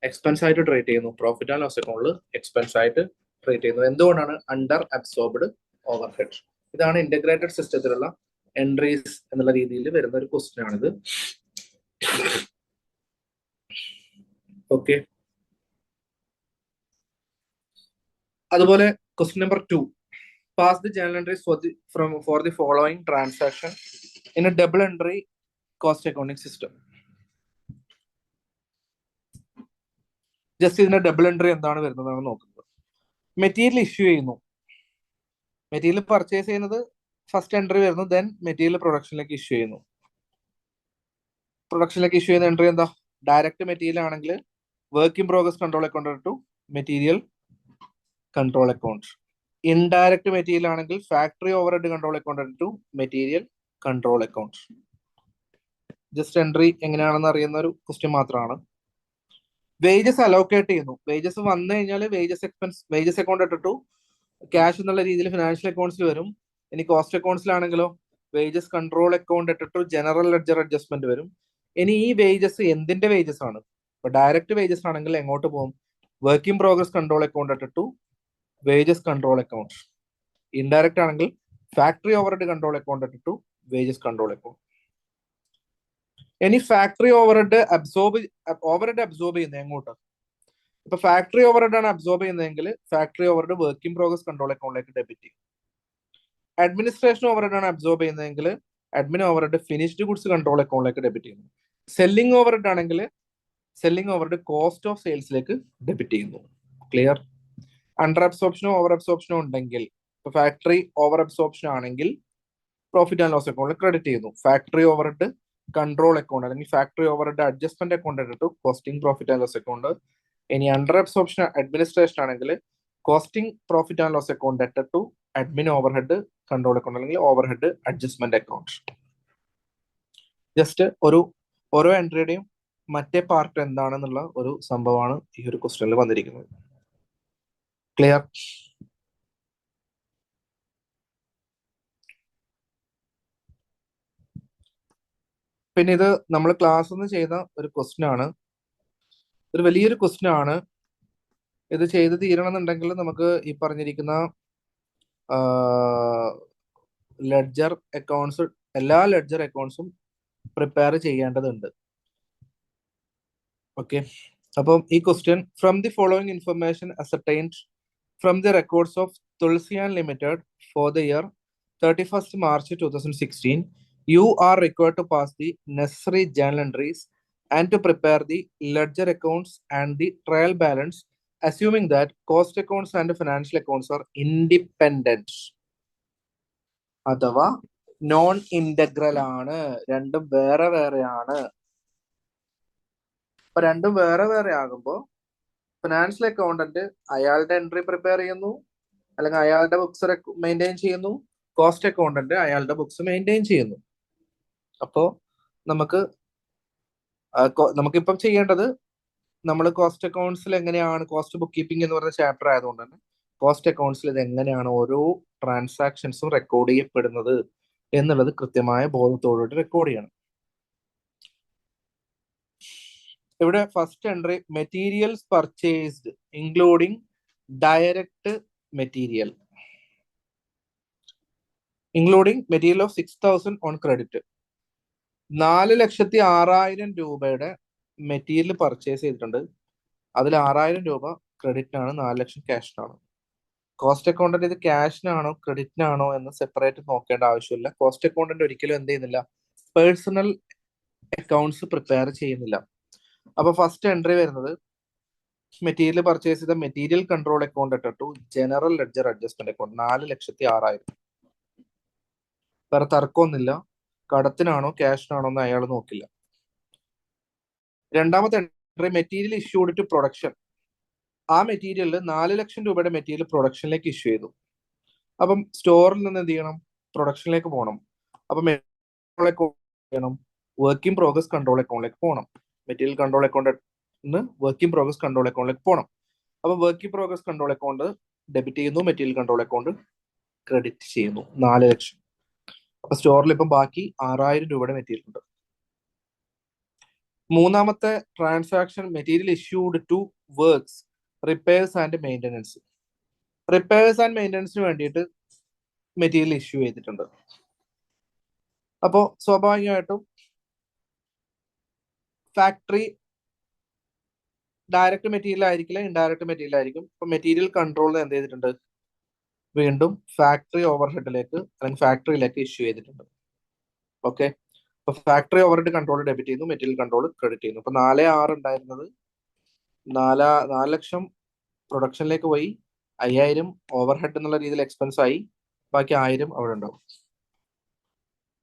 എക്സ്പെൻസ് ആയിട്ട് ട്രേറ്റ് ചെയ്യുന്നു? പ്രോഫിറ്റ് ആൻഡ് ലോസ് അക്കൗണ്ടിൽ എക്സ്പെൻസ് ആയിട്ട് ട്രേറ്റ് ചെയ്യുന്നു. എന്തുകൊണ്ടാണ്? Under absorbed overhead. ഇതാണ് ഇന്റഗ്രേറ്റഡ് സിസ്റ്റത്തിലുള്ള എൻട്രീസ് എന്നുള്ള രീതിയിൽ വരുന്ന ഒരു ക്വസ്റ്റ്യൻ ആണിത്. ഓക്കെ. അതുപോലെ question number 2, pass the journal entries for the following transaction in a double entry cost accounting system. Just ഇതിന്റെ ഡബിൾ എൻട്രി എന്താണ് വരുന്നതാണ് നോക്കുന്നത്. മെറ്റീരിയൽ ഇഷ്യൂ ചെയ്യുന്നു, മെറ്റീരിയൽ പർച്ചേസ് ചെയ്യുന്നത് ഫസ്റ്റ് എൻട്രി വരുന്നു. ദെൻ മെറ്റീരിയൽ പ്രൊഡക്ഷനിലേക്ക് ഇഷ്യൂ ചെയ്യുന്നു. പ്രൊഡക്ഷനിലേക്ക് ഇഷ്യൂ ചെയ്യുന്ന എൻട്രി എന്താ? ഡയറക്റ്റ് മെറ്റീരിയൽ ആണെങ്കിൽ work in progress control account to material control account. Indirect material ആണെങ്കിൽ factory overhead control account to material control account. Just entry എങ്ങനെയാണെന്ന് അറിയുന്ന ഒരു ക്വസ്റ്റ്യൻ മാത്രമാണ്. വേജസ് അലോക്കേറ്റ് ചെയ്യുന്നു. വേജസ് വന്നു കഴിഞ്ഞാൽ വേജസ് അക്കൗണ്ട് ഇട്ടിട്ടു ക്യാഷ് എന്നുള്ള രീതിയിൽ ഫിനാൻഷ്യൽ അക്കൗണ്ട്സിൽ വരും. ഇനി കോസ്റ്റ് അക്കൗണ്ട്സിലാണെങ്കിലോ വേജസ് കൺട്രോൾ അക്കൗണ്ട് ഇട്ടിട്ടു ജനറൽ ലെഡ്ജർ അഡ്ജസ്റ്റ്മെന്റ് വരും. ഇനി ഈ വേജസ് എന്തിന്റെ വേജസ് ആണ്? ഇപ്പൊ ഡയറക്റ്റ് വേജസ് ആണെങ്കിൽ എങ്ങോട്ട് പോകും? Work in progress control account ഇട്ടിട്ടു വേജസ് കൺട്രോൾ അക്കൗണ്ട്. ഇൻഡയറക്റ്റ് ആണെങ്കിൽ ഫാക്ടറി ഓവർഹെഡ് കൺട്രോൾ അക്കൗണ്ട് ഇട്ടിട്ടു വേജസ് കൺട്രോൾ അക്കൗണ്ട്. ഇനി ഫാക്ടറി ഓവർഹെഡ് അബ്സോർബ് ചെയ്യുന്നത് എങ്ങോട്ട്? ഇപ്പൊ ഫാക്ടറി ഓവർഹെഡ് ആണ് അബ്സോർബ് ചെയ്യുന്നതെങ്കിൽ factory overhead work in progress control അക്കൗണ്ടിലേക്ക് ഡെബിറ്റ് ചെയ്യും. അഡ്മിനിസ്ട്രേഷൻ ഓവർഹെഡ് ആണ് അബ്സോർബ് ചെയ്യുന്നതെങ്കിൽ admin overhead finished goods control അക്കൗണ്ടിലേക്ക് ഡെബിറ്റ് ചെയ്യുന്നു. സെല്ലിംഗ് ഓവർഹെഡ് ആണെങ്കിൽ സെല്ലിംഗ് ഓവർഹെഡ് കോസ്റ്റ് ഓഫ് സെയിൽസിലേക്ക് ഡെബിറ്റ് ചെയ്യുന്നു. ക്ലിയർ? അണ്ടർ അബ്സോർപ്ഷനോ ഓവർ അബ്സോർപ്ഷനോ ഉണ്ടെങ്കിൽ, ഇപ്പൊ ഫാക്ടറി ഓവർ അബ്സോർപ്ഷൻ ആണെങ്കിൽ പ്രോഫിറ്റ് ആൻഡ് ലോസ് അക്കൗണ്ടിൽ ക്രെഡിറ്റ് ചെയ്യുന്നു. ഫാക്ടറി ഓവർഹെഡ് കൺട്രോൾ അക്കൗണ്ട് അല്ലെങ്കിൽ ഫാക്ടറി ഓവർഹെഡ് അഡ്ജസ്റ്റ്മെന്റ് അക്കൗണ്ട് ഇട്ടിട്ടു costing profit and loss account. ഇനി അണ്ടർ അബ്സോർപ്ഷൻ അഡ്മിനിസ്ട്രേഷൻ ആണെങ്കിൽ costing profit and loss account ഇട്ടിട്ടു അഡ്മിൻ ഓവർഹെഡ് കൺട്രോൾ അക്കൗണ്ട് അല്ലെങ്കിൽ overhead adjustment account. Just ഓരോ എൻട്രിയുടെയും മറ്റേ പാർട്ട് എന്താണെന്നുള്ള ഒരു സംഭവമാണ് ഈ ഒരു ക്വസ്റ്റ്യനിൽ വന്നിരിക്കുന്നത്. ക്ലിയർ? പിന്നെ ഇത് നമ്മൾ ക്ലാസ് ഒന്ന് ചെയ്ത ഒരു ക്വസ്റ്റ്യൻ ആണ്, ഒരു വലിയൊരു ക്വസ്റ്റ്യൻ ആണ്. ഇത് ചെയ്ത് തീരണമെന്നുണ്ടെങ്കിൽ നമുക്ക് ഈ പറഞ്ഞിരിക്കുന്ന ലെഡ്ജർ അക്കൗണ്ട്സ്, എല്ലാ ലെഡ്ജർ അക്കൗണ്ട്സും പ്രിപ്പയർ ചെയ്യേണ്ടതുണ്ട്. ഓക്കെ, അപ്പം ഈ question, from the following information ascertained from the records of Tulsian limited for the year 31st March 2016, you are required to pass the necessary journal entries and to prepare the ledger accounts and the trial balance, assuming that cost accounts and financial accounts are independent. അഥവാ non integral ആണ്, രണ്ടും വേറെ വേറെയാണ്. അപ്പൊ രണ്ടും വേറെ വേറെ ആകുമ്പോൾ ഫിനാൻഷ്യൽ അക്കൗണ്ടന്റ് അയാളുടെ എൻട്രി പ്രിപ്പയർ ചെയ്യുന്നു, അല്ലെങ്കിൽ അയാളുടെ ബുക്സ് മെയിൻറ്റെയിൻ ചെയ്യുന്നു. കോസ്റ്റ് അക്കൗണ്ടന്റ് അയാളുടെ ബുക്സ് മെയിൻറ്റെയിൻ ചെയ്യുന്നു. അപ്പോ നമുക്കിപ്പം ചെയ്യേണ്ടത്, നമ്മൾ കോസ്റ്റ് അക്കൗണ്ട്സിൽ എങ്ങനെയാണ്, കോസ്റ്റ് ബുക്ക് കീപ്പിംഗ് എന്ന് പറയുന്ന ചാപ്റ്റർ ആയതുകൊണ്ട് തന്നെ കോസ്റ്റ് അക്കൗണ്ട്സിൽ ഇത് എങ്ങനെയാണ് ഓരോ ട്രാൻസാക്ഷൻസും റെക്കോർഡ് ചെയ്യപ്പെടുന്നത് എന്നുള്ളത് കൃത്യമായ ബോധത്തോടുകൂടി റെക്കോർഡ് ചെയ്യണം. ഇവിടെ first entry, materials purchased including direct material, including material of 6,000 on credit. 4,06,000 രൂപയുടെ മെറ്റീരിയൽ പർച്ചേസ് ചെയ്തിട്ടുണ്ട്. അതിൽ 6,000 രൂപ ക്രെഡിറ്റിനാണ്, 4 ലക്ഷം ക്യാഷിനാണ്. കോസ്റ്റ് അക്കൗണ്ടന്റ് ഇത് ക്യാഷിനാണോ ക്രെഡിറ്റിനാണോ എന്ന് സെപ്പറേറ്റ് നോക്കേണ്ട ആവശ്യമില്ല. കോസ്റ്റ് അക്കൗണ്ടന്റ് ഒരിക്കലും എന്ത് ചെയ്യുന്നില്ല, പേഴ്സണൽ അക്കൗണ്ട്സ് പ്രിപ്പയർ ചെയ്യുന്നില്ല. അപ്പൊ ഫസ്റ്റ് എൻട്രി വരുന്നത്, മെറ്റീരിയൽ പർച്ചേസ് ചെയ്ത material control account to general ledger adjustment account 4,06,000. വേറെ തർക്കമൊന്നുമില്ല, കടത്തിനാണോ ക്യാഷിനാണോ എന്ന് അയാൾ നോക്കില്ല. രണ്ടാമത്തെ entry, material issued to production. ആ മെറ്റീരിയലിൽ 4 ലക്ഷം രൂപയുടെ മെറ്റീരിയൽ പ്രൊഡക്ഷനിലേക്ക് ഇഷ്യൂ ചെയ്തു. അപ്പം സ്റ്റോറിൽ നിന്ന് എന്ത് ചെയ്യണം, പ്രൊഡക്ഷനിലേക്ക് പോകണം. അപ്പം ചെയ്യണം, വർക്ക് ഇൻ പ്രോഗ്രസ് കൺട്രോൾ അക്കൗണ്ടിലേക്ക് പോകണം. Material control account work in progress control അക്കൗണ്ടിലേക്ക് പോകണം. അപ്പൊ work in progress control account debit ചെയ്യുന്നു, മെറ്റീരിയൽ കൺട്രോൾ അക്കൗണ്ട് ക്രെഡിറ്റ് ചെയ്യുന്നു 4 ലക്ഷം. അപ്പൊ സ്റ്റോറിൽ ഇപ്പം ബാക്കി 6,000 രൂപയുടെ മെറ്റീരിയൽ ഉണ്ട്. മൂന്നാമത്തെ transaction, material issued to works repairs and maintenance. Repairs and മെയിൻ്റനൻസിന് വേണ്ടിയിട്ട് മെറ്റീരിയൽ ഇഷ്യൂ ചെയ്തിട്ടുണ്ട്. അപ്പോൾ സ്വാഭാവികമായിട്ടും ഫാക്ടറി ഡയറക്റ്റ് മെറ്റീരിയൽ ആയിരിക്കില്ല, ഇൻഡയറക്റ്റ് മെറ്റീരിയൽ ആയിരിക്കും. അപ്പൊ മെറ്റീരിയൽ കൺട്രോളിൽ എന്ത് ചെയ്തിട്ടുണ്ട്, വീണ്ടും ഫാക്ടറി ഓവർഹെഡിലേക്ക് അല്ലെങ്കിൽ ഫാക്ടറിയിലേക്ക് ഇഷ്യൂ ചെയ്തിട്ടുണ്ട്. ഓക്കെ, അപ്പൊ ഫാക്ടറി ഓവർഹെഡ് കൺട്രോൾ ഡെബിറ്റ് ചെയ്യുന്നു, മെറ്റീരിയൽ കൺട്രോൾ ക്രെഡിറ്റ് ചെയ്യുന്നു. അപ്പൊ 4,6 ഉണ്ടായിരുന്നത് 4 ലക്ഷം പ്രൊഡക്ഷനിലേക്ക് പോയി, 5,000 ഓവർഹെഡ് എന്നുള്ള രീതിയിൽ എക്സ്പെൻസ് ആയി, ബാക്കി 1,000 അവിടെ ഉണ്ടാവും.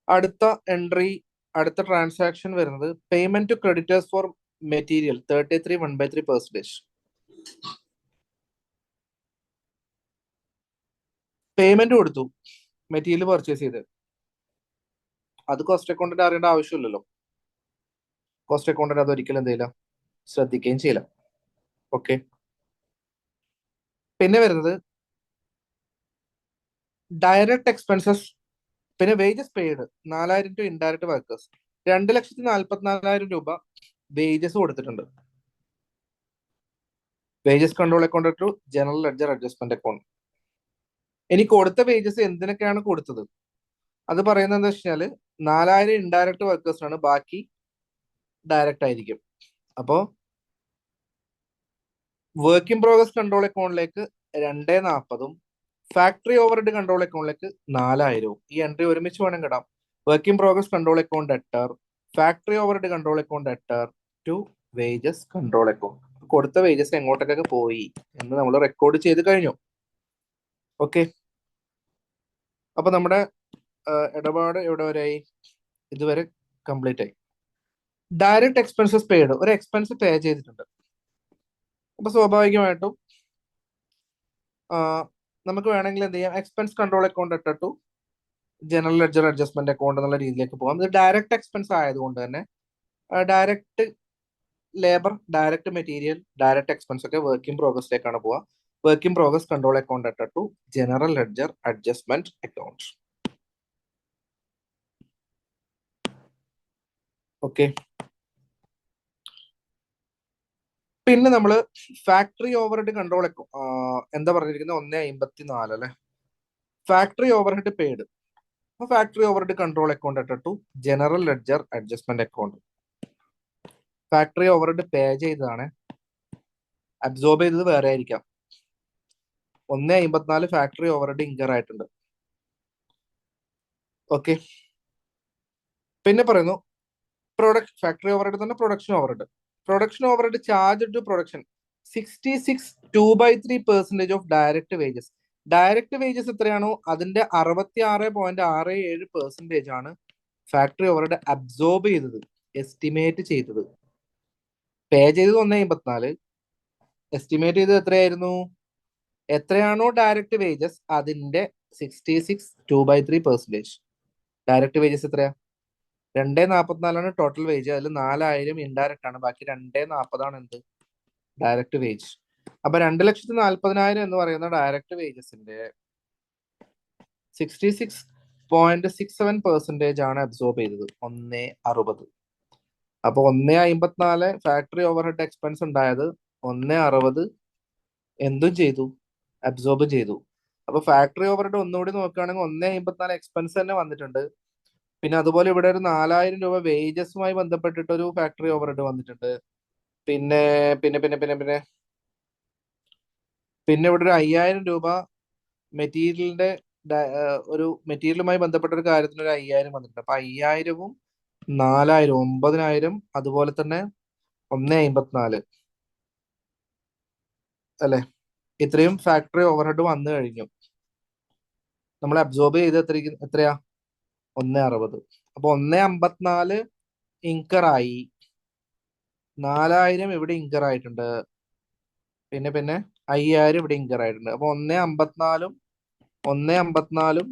അടുത്ത എൻട്രി, അടുത്ത ട്രാൻസാക്ഷൻ വരുന്നത്, payment to creditors for material 33 1/3%. Payment കൊടുത്തു മെറ്റീരിയൽ പർച്ചേസ് ചെയ്ത്, അത് കോസ്റ്റ് അക്കൗണ്ടന്റ് അറിയേണ്ട ആവശ്യമില്ലല്ലോ. കോസ്റ്റ് അക്കൗണ്ടന്റ് അത് ഒരിക്കലും എന്ത് ചെയ്യില്ല, ശ്രദ്ധിക്കുകയും ചെയ്യില്ല. ഓക്കെ, പിന്നെ വരുന്നത് ഡയറക്റ്റ് എക്സ്പെൻസസ്, പിന്നെ wages paid 4,000 to indirect workers. 2,44,000 രൂപ വേജസ് കൊടുത്തിട്ടുണ്ട്. Wages control account to general ledger adjustment account. ഇനി കൊടുത്ത വേജസ് എന്തിനൊക്കെയാണ് കൊടുത്തത് അത് പറയുന്നത് എന്താ വെച്ചാല്, 4,000 ഇൻഡയറക്റ്റ് വർക്കേഴ്സിനാണ്, ബാക്കി ഡയറക്റ്റ് ആയിരിക്കും. അപ്പോ വർക്ക് ഇൻ പ്രോഗ്രസ് കൺട്രോൾ അക്കൗണ്ടിലേക്ക് 2,40,000 ഫാക്ടറി ഓവർഹെഡ് കൺട്രോൾ അക്കൗണ്ടിലേക്ക് 4,000. ഈ എൻട്രി ഒരുമിച്ച് വേണം കിടാം. Work in progress control account എട്ടർ, ഫാക്ടറി ഓവർഹെഡ് കൺട്രോൾ അക്കൗണ്ട് എട്ടർ ടു വേജസ് കൺട്രോൾ അക്കൗണ്ട്. കൊടുത്ത വേജസ് എങ്ങോട്ടൊക്കെ പോയി എന്ന് നമ്മൾ റെക്കോർഡ് ചെയ്ത് കഴിഞ്ഞു. ഓക്കെ, അപ്പൊ നമ്മുടെ ഇടപാട് എവിടെ വരെയായി, ഇതുവരെ കംപ്ലീറ്റ് ആയി. ഡയറക്റ്റ് എക്സ്പെൻസസ് പെയ്ഡ്, ഒരു എക്സ്പെൻസ് പേ ചെയ്തിട്ടുണ്ട്. അപ്പൊ സ്വാഭാവികമായിട്ടും നമുക്ക് വേണമെങ്കിൽ എന്ത് ചെയ്യാം, എക്സ്പെൻസ് കൺട്രോൾ അക്കൗണ്ട് ഇട്ടിട്ടു ജനറൽ ലെഡ്ജർ അഡ്ജസ്റ്റ്മെന്റ് അക്കൗണ്ട് എന്നുള്ള രീതിയിലേക്ക് പോകാം. ഇത് ഡയറക്റ്റ് എക്സ്പെൻസ് ആയതുകൊണ്ട് തന്നെ direct labour, direct material, direct expense ഒക്കെ വർക്ക് ഇൻ പ്രോഗ്രസിലേക്കാണ് പോവുക. Work in progress control account ഇട്ടിട്ടു general ledger adjustment account. Okay. പിന്നെ നമ്മൾ ഫാക്ടറി ഓവർഹെഡ് കൺട്രോൾ എന്താ പറഞ്ഞിരിക്കുന്നത്, 1.54 അല്ലെ. Factory overhead paid. അപ്പൊ ഫാക്ടറി ഓവർഹെഡ് കൺട്രോൾ അക്കൗണ്ട് ഇട്ടിട്ടു general ledger adjustment account. Factory overhead pay ചെയ്തതാണ്, അബ്സോർബ് ചെയ്തത് വേറെ ആയിരിക്കാം. 1.54 ഫാക്ടറി ഓവർഹെഡ് ഇൻകർ ആയിട്ടുണ്ട്. ഓക്കെ. പിന്നെ പറയുന്നു ഫാക്ടറി ഓവർഹെഡ് തന്നെ production overhead. Production overhead charge to production 66 2/3% of direct wages. Direct wages എത്രയാണോ അതിന്റെ 66.67% ആണ് ഫാക്ടറി ഓവർഹെഡ് അബ്സോർബ് ചെയ്തത്, എസ്റ്റിമേറ്റ് ചെയ്തത്. പേ ചെയ്തത് 1.54, എസ്റ്റിമേറ്റ് ചെയ്തത് എത്രയായിരുന്നു, എത്രയാണോ ഡയറക്റ്റ് വേജസ് അതിന്റെ 66 2/3%. ഡയറക്റ്റ് വേജസ് എത്രയാ, 2.44 ടോട്ടൽ വേജ്. അതിൽ 4,000 ഇൻഡയറക്റ്റ് ആണ്, ബാക്കി 2.40 എന്ത്, ഡയറക്റ്റ് വേജ്. അപ്പൊ 2,40,000 എന്ന് പറയുന്ന ഡയറക്റ്റ് വേജസിന്റെ 66.67% ആണ് അബ്സോർബ് ചെയ്തത്, 1.60. അപ്പൊ 1.54 ഫാക്ടറി ഓവർഹെഡ് എക്സ്പെൻസ് ഉണ്ടായത്, 1.60 എന്തും ചെയ്തു, അബ്സോർബ് ചെയ്തു. അപ്പൊ ഫാക്ടറി ഓവർഹെഡ് ഒന്നുകൂടി നോക്കുകയാണെങ്കിൽ 1.54 എക്സ്പെൻസ് തന്നെ വന്നിട്ടുണ്ട്. പിന്നെ അതുപോലെ ഇവിടെ ഒരു 4,000 രൂപ വേജസുമായി ബന്ധപ്പെട്ടിട്ട് ഒരു ഫാക്ടറി ഓവർഹെഡ് വന്നിട്ടുണ്ട്. പിന്നെ പിന്നെ പിന്നെ പിന്നെ പിന്നെ പിന്നെ ഇവിടെ ഒരു 5,000 രൂപ മെറ്റീരിയലിന്റെ ഒരു മെറ്റീരിയലുമായി ബന്ധപ്പെട്ട ഒരു കാര്യത്തിന് ഒരു 5,000 വന്നിട്ടുണ്ട്. അപ്പൊ 5,000ഉം 4,000 9,000, അതുപോലെ തന്നെ 1.54 അല്ലെ. ഇത്രയും ഫാക്ടറി ഓവർഹെഡ് വന്നു കഴിഞ്ഞു. നമ്മൾ അബ്സോർബ് ചെയ്ത് എത്രയാ, 1.60. അപ്പൊ 1.54 ഇൻകറായി, 4,000 ഇവിടെ ഇൻകർ ആയിട്ടുണ്ട്, പിന്നെ 5,000 ഇവിടെ ഇൻകർ ആയിട്ടുണ്ട്. അപ്പൊ 1.54 4,000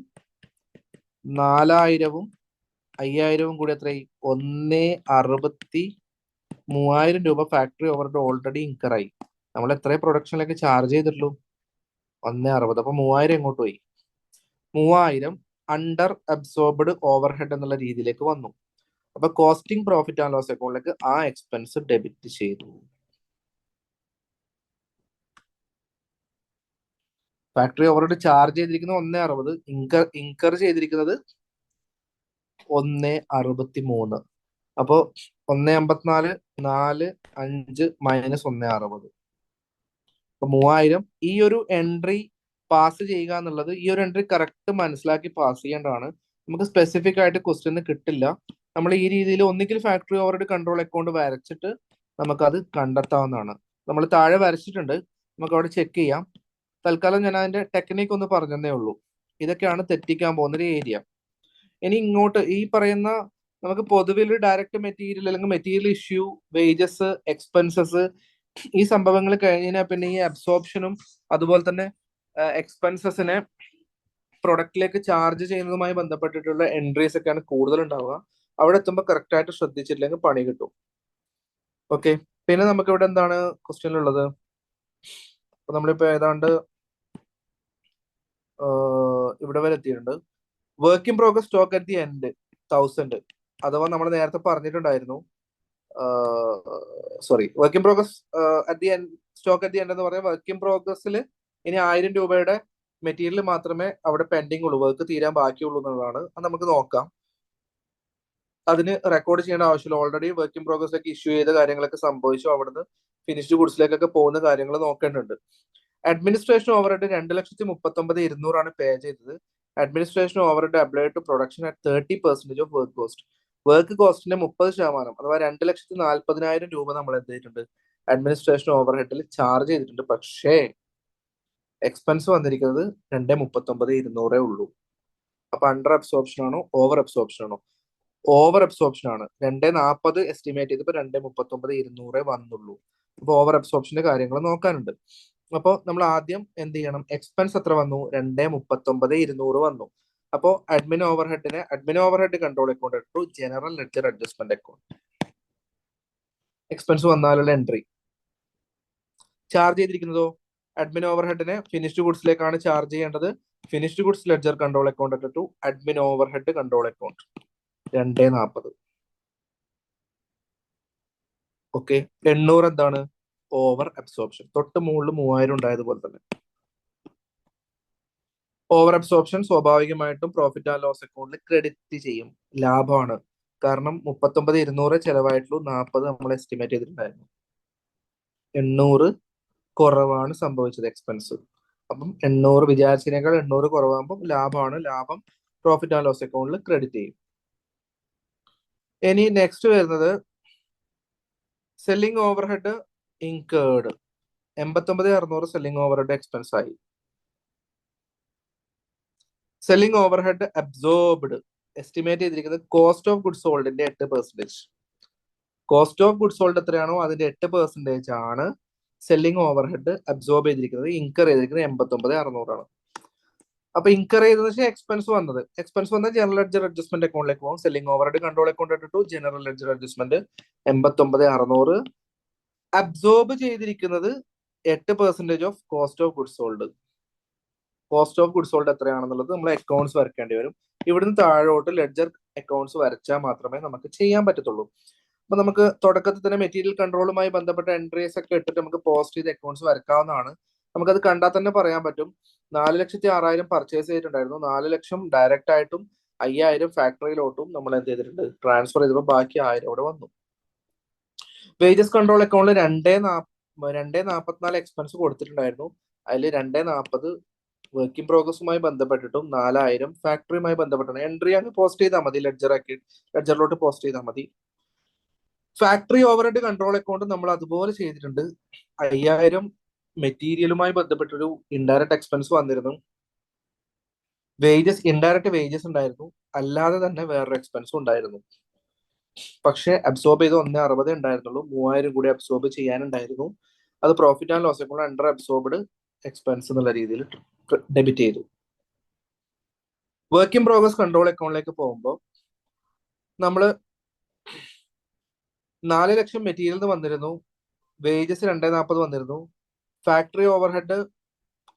5,000 കൂടി എത്രയായി, 1.63 രൂപ ഫാക്ടറി ഓവർഹെഡ് ഓൾറെഡി ഇൻകർ ആയി. നമ്മൾ എത്ര പ്രൊഡക്ഷനിലേക്ക് ചാർജ് ചെയ്തിട്ടുള്ളൂ, 1.60. അപ്പൊ 3,000 എങ്ങോട്ട് പോയി, 3,000 അണ്ടർ അബ്സോർബ്ഡ് ഓവർഹെഡ് എന്നുള്ള രീതിയിലേക്ക് വന്നു. അപ്പൊ കോസ്റ്റിംഗ് പ്രോഫിറ്റ് ആൻഡ് ലോസ് അക്കൗണ്ടിലേക്ക് ആ എക്സ്പെൻസ് ഡെബിറ്റ് ചെയ്തു. ഫാക്ടറി ഓവർഹെഡ് ചാർജ് ചെയ്തിരിക്കുന്നത് 1.60, ഇൻകർ ചെയ്തിരിക്കുന്നത് 1.63. അപ്പോ 1.54 4 5 മൈനസ് 1.60. അപ്പൊ 3,000. ഈ ഒരു എൻട്രി പാസ് ചെയ്യുക എന്നുള്ളത്, ഈ ഒരു എൻട്രി കറക്റ്റ് മനസ്സിലാക്കി പാസ് ചെയ്യേണ്ടതാണ്. നമുക്ക് സ്പെസിഫിക് ആയിട്ട് ക്വസ്റ്റ്യൻ കിട്ടില്ല. നമ്മൾ ഈ രീതിയിൽ ഒന്നുകിൽ ഫാക്ടറി ഓവർഹെഡ് കൺട്രോൾ അക്കൗണ്ട് വരച്ചിട്ട് നമുക്കത് കണ്ടെത്താവുന്നതാണ്. നമ്മൾ താഴെ വരച്ചിട്ടുണ്ട്, നമുക്ക് അവിടെ ചെക്ക് ചെയ്യാം. തൽക്കാലം ഞാൻ അതിന്റെ ടെക്നിക്ക് ഒന്ന് പറഞ്ഞതേ ഉള്ളൂ. ഇതൊക്കെയാണ് തെറ്റിക്കാൻ പോകുന്ന ഒരു ഏരിയ. ഇനി ഇങ്ങോട്ട് ഈ പറയുന്ന നമുക്ക് പൊതുവിൽ ഡയറക്റ്റ് മെറ്റീരിയൽ അല്ലെങ്കിൽ മെറ്റീരിയൽ ഇഷ്യൂ, വേജസ്, എക്സ്പെൻസസ്, ഈ സംഭവങ്ങൾ കഴിഞ്ഞാൽ പിന്നെ ഈ അബ്സോർപ്ഷനും അതുപോലെ തന്നെ എക്സ്പെൻസസിനെ പ്രൊഡക്റ്റിലേക്ക് ചാർജ് ചെയ്യുന്നതുമായി ബന്ധപ്പെട്ടിട്ടുള്ള എൻട്രീസ് ഒക്കെയാണ് കൂടുതൽ ഉണ്ടാവുക. അവിടെ എത്തുമ്പോൾ കറക്റ്റ് ആയിട്ട് ശ്രദ്ധിച്ചിട്ടില്ലെങ്കിൽ പണി കിട്ടും. ഓക്കെ. പിന്നെ നമുക്ക് ഇവിടെ എന്താണ് ക്വസ്റ്റ്യനിലുള്ളത്, അപ്പൊ നമ്മളിപ്പോ ഏതാണ്ട് ഇവിടെ വരെ എത്തിയിട്ടുണ്ട്. Work in progress stock at the end 1,000. അഥവാ നമ്മൾ നേരത്തെ പറഞ്ഞിട്ടുണ്ടായിരുന്നു, sorry, work in progress at the end, stock at the end എന്ന് പറയാം. വർക്ക് ഇൻ പ്രോഗ്രസ്സിൽ ഇനി 1,000 രൂപയുടെ മെറ്റീരിയൽ മാത്രമേ അവിടെ പെൻഡിങ് ഉള്ളൂ, വർക്ക് തീരാൻ ബാക്കിയുള്ളൂ എന്നുള്ളതാണ്. അത് നമുക്ക് നോക്കാം. അതിന് റെക്കോർഡ് ചെയ്യേണ്ട ആവശ്യമില്ല, ഓൾറെഡി വർക്ക് ഇൻ പ്രോഗ്രസ്സിലേക്ക് ഇഷ്യൂ ചെയ്ത കാര്യങ്ങളൊക്കെ സംഭവിച്ചു. അവിടുന്ന് ഫിനിഷ്ഡ് ഗുഡ്സിലേക്കൊക്കെ പോകുന്ന കാര്യങ്ങൾ നോക്കേണ്ടതുണ്ട്. അഡ്മിനിസ്ട്രേഷൻ ഓവർഹെഡ് 2,39,200 പേ ചെയ്തത്. Administration overhead applied to production at 30% of work cost. Work കോസ്റ്റിന്റെ 30%, അഥവാ 2,40,000 രൂപ നമ്മൾ എന്ത് ചെയ്തിട്ടുണ്ട്, അഡ്മിനിസ്ട്രേഷൻ ഓവർഹെഡിൽ ചാർജ് ചെയ്തിട്ടുണ്ട്. പക്ഷേ എക്സ്പെൻസ് വന്നിരിക്കുന്നത് 2,39,200 ഉള്ളൂ. അപ്പൊ അണ്ടർ അബ്സോർപ്ഷൻ ആണോ ഓവർ അബ്സോർപ്ഷൻ ആണോ? ഓവർ അബ്സോർപ്ഷൻ ആണ്. 2.40 എസ്റ്റിമേറ്റ് ചെയ്തപ്പോൾ 2,39,200 വന്നുള്ളൂ. അപ്പൊ ഓവർ അബ്സോർപ്ഷന്റെ കാര്യങ്ങൾ നോക്കാനുണ്ട്. അപ്പോൾ നമ്മൾ ആദ്യം എന്ത് ചെയ്യണം? എക്സ്പെൻസ് എത്ര വന്നു? 239,200 വന്നു. അപ്പോൾ അഡ്മിൻ ഓവർഹെഡ് കൺട്രോൾ അക്കൗണ്ട് ഇട്ടു, general ledger adjustment account. Expense വന്നാലുള്ള എൻട്രി. ചാർജ് ചെയ്തിരിക്കുന്നതോ അഡ്മിൻ ഓവർഹെഡിനെ ഫിനിഷ്ഡ് ഗുഡ്സിലേക്കാണ് ചാർജ് ചെയ്യേണ്ടത്. Finished goods ledger control account ഇട്ടു, admin overhead control account 240. Okay. 800 എന്താണ്? Over absorption. തൊട്ട് മുകളിൽ 3000 ഉണ്ടായതുപോലെ തന്നെ. ഓവർ അബ്സോർപ്ഷൻ സ്വാഭാവികമായിട്ടും പ്രോഫിറ്റ് ആൻഡ് ലോസ് അക്കൗണ്ടിൽ ക്രെഡിറ്റ് ചെയ്യും. ലാഭമാണ്. കാരണം 39,200 ചെലവായിട്ടുള്ളൂ, 40 നമ്മൾ എസ്റ്റിമേറ്റ് ചെയ്തിട്ടുണ്ടായിരുന്നു. 800 കുറവാണ് സംഭവിച്ചത് എക്സ്പെൻസ്. അപ്പം 800 വിചാരിച്ചതിനേക്കാൾ 800 കുറവാകുമ്പോൾ ലാഭമാണ്. ലാഭം പ്രോഫിറ്റ് ആൻഡ് ലോസ് അക്കൗണ്ടിൽ ക്രെഡിറ്റ് ചെയ്യും. ഇനി നെക്സ്റ്റ് വരുന്നത് selling overhead incurred. 89,600 selling overhead expense ആയി. സെല്ലിംഗ് ഓവർഹെഡ് അബ്സോർബ്ഡ് എസ്റ്റിമേറ്റ് ചെയ്തിരിക്കുന്നത് കോസ്റ്റ് ഓഫ് ഗുഡ്സ് സോൾഡിന്റെ 8%. കോസ്റ്റ് ഓഫ് ഗുഡ്സ് സോൾഡ് എത്രയാണോ അതിന്റെ 8% ആണ് സെല്ലിംഗ് ഓവർഹെഡ് അബ്സോർബ് ചെയ്തിരിക്കുന്നത്. ഇൻകർ ചെയ്തിരിക്കുന്നത് 89,600 ആണ്. അപ്പൊ ഇൻകർ ചെയ്തതിനു ശേഷം എക്സ്പെൻസ് വന്ന ജനറൽ ലെഡ്ജർ അഡ്ജസ്റ്റ്മെന്റ് അക്കൗണ്ടിലേക്ക് പോകും. സെല്ലിംഗ് ഓവർഹെഡ് കൺട്രോൾ അക്കൗണ്ട് ഇട്ടിട്ടു, ജനറൽ ലെഡ്ജർ അഡ്ജസ്റ്റ്മെന്റ് 89,600. അബ്സോർബ് ചെയ്തിരിക്കുന്നത് 8% of cost of goods sold. Cost of goods sold എത്രയാണെന്നുള്ളത് നമ്മൾ അക്കൗണ്ട്സ് വരയ്ക്കേണ്ടി വരും. ഇവിടുന്ന് താഴോട്ട് ലെഡ്ജർ അക്കൗണ്ട്സ് വരച്ചാൽ മാത്രമേ നമുക്ക് ചെയ്യാൻ പറ്റത്തുള്ളൂ. അപ്പൊ നമുക്ക് തുടക്കത്തിൽ തന്നെ മെറ്റീരിയൽ കൺട്രോളുമായി ബന്ധപ്പെട്ട എൻട്രീസ് ഒക്കെ ഇട്ടിട്ട് നമുക്ക് പോസ്റ്റ് ചെയ്ത് അക്കൗണ്ട്സ് വരക്കാവുന്നതാണ്. നമുക്കത് കണ്ടാൽ തന്നെ പറയാൻ പറ്റും. 4,06,000 പർച്ചേസ് ചെയ്തിട്ടുണ്ടായിരുന്നു. 4 ലക്ഷം ഡയറക്റ്റ് ആയിട്ടും 5,000 ഫാക്ടറിയിലോട്ടും നമ്മൾ എന്ത് ചെയ്തിട്ടുണ്ട്? ട്രാൻസ്ഫർ ചെയ്തപ്പോൾ ബാക്കി 1,000 ഇവിടെ വന്നു. വേജസ് കൺട്രോൾ അക്കൗണ്ടിൽ 244 എക്സ്പെൻസ് കൊടുത്തിട്ടുണ്ടായിരുന്നു. അതിൽ 240 വർക്കിംഗ് പ്രോഗ്രസുമായി ബന്ധപ്പെട്ടിട്ടും 4,000 ഫാക്ടറിയുമായി ബന്ധപ്പെട്ടാണ്. എൻട്രി അങ്ങ് പോസ്റ്റ് ചെയ്താൽ മതി, ലെഡ്ജറിലോട്ട് പോസ്റ്റ് ചെയ്താൽ മതി. ഫാക്ടറി ഓവർഹെഡ് കൺട്രോൾ അക്കൗണ്ട് നമ്മൾ അതുപോലെ ചെയ്തിട്ടുണ്ട്. 5,000 മെറ്റീരിയലുമായി ബന്ധപ്പെട്ടൊരു ഇൻഡയറക്റ്റ് എക്സ്പെൻസ് വന്നിരുന്നു. ഇൻഡയറക്റ്റ് വേജസ് ഉണ്ടായിരുന്നു, അല്ലാതെ തന്നെ വേറൊരു എക്സ്പെൻസും ഉണ്ടായിരുന്നു. പക്ഷെ അബ്സോർബ് ചെയ്ത് 160 ഉണ്ടായിരുന്നുള്ളൂ. 3,000 കൂടി അബ്സോർബ് ചെയ്യാനുണ്ടായിരുന്നു. അത് profit and loss account under absorbed expense എന്നുള്ള രീതിയിൽ ഡെബിറ്റ് ചെയ്തു. വർക്ക് ഇൻ പ്രോഗ്രസ് കൺട്രോൾ അക്കൗണ്ടിലേക്ക് പോകുമ്പോൾ നമ്മൾ 4 ലക്ഷം മെറ്റീരിയൽ വന്നിരുന്നു. വേജസ് 240 വന്നിരുന്നു. ഫാക്ടറി ഓവർഹെഡ്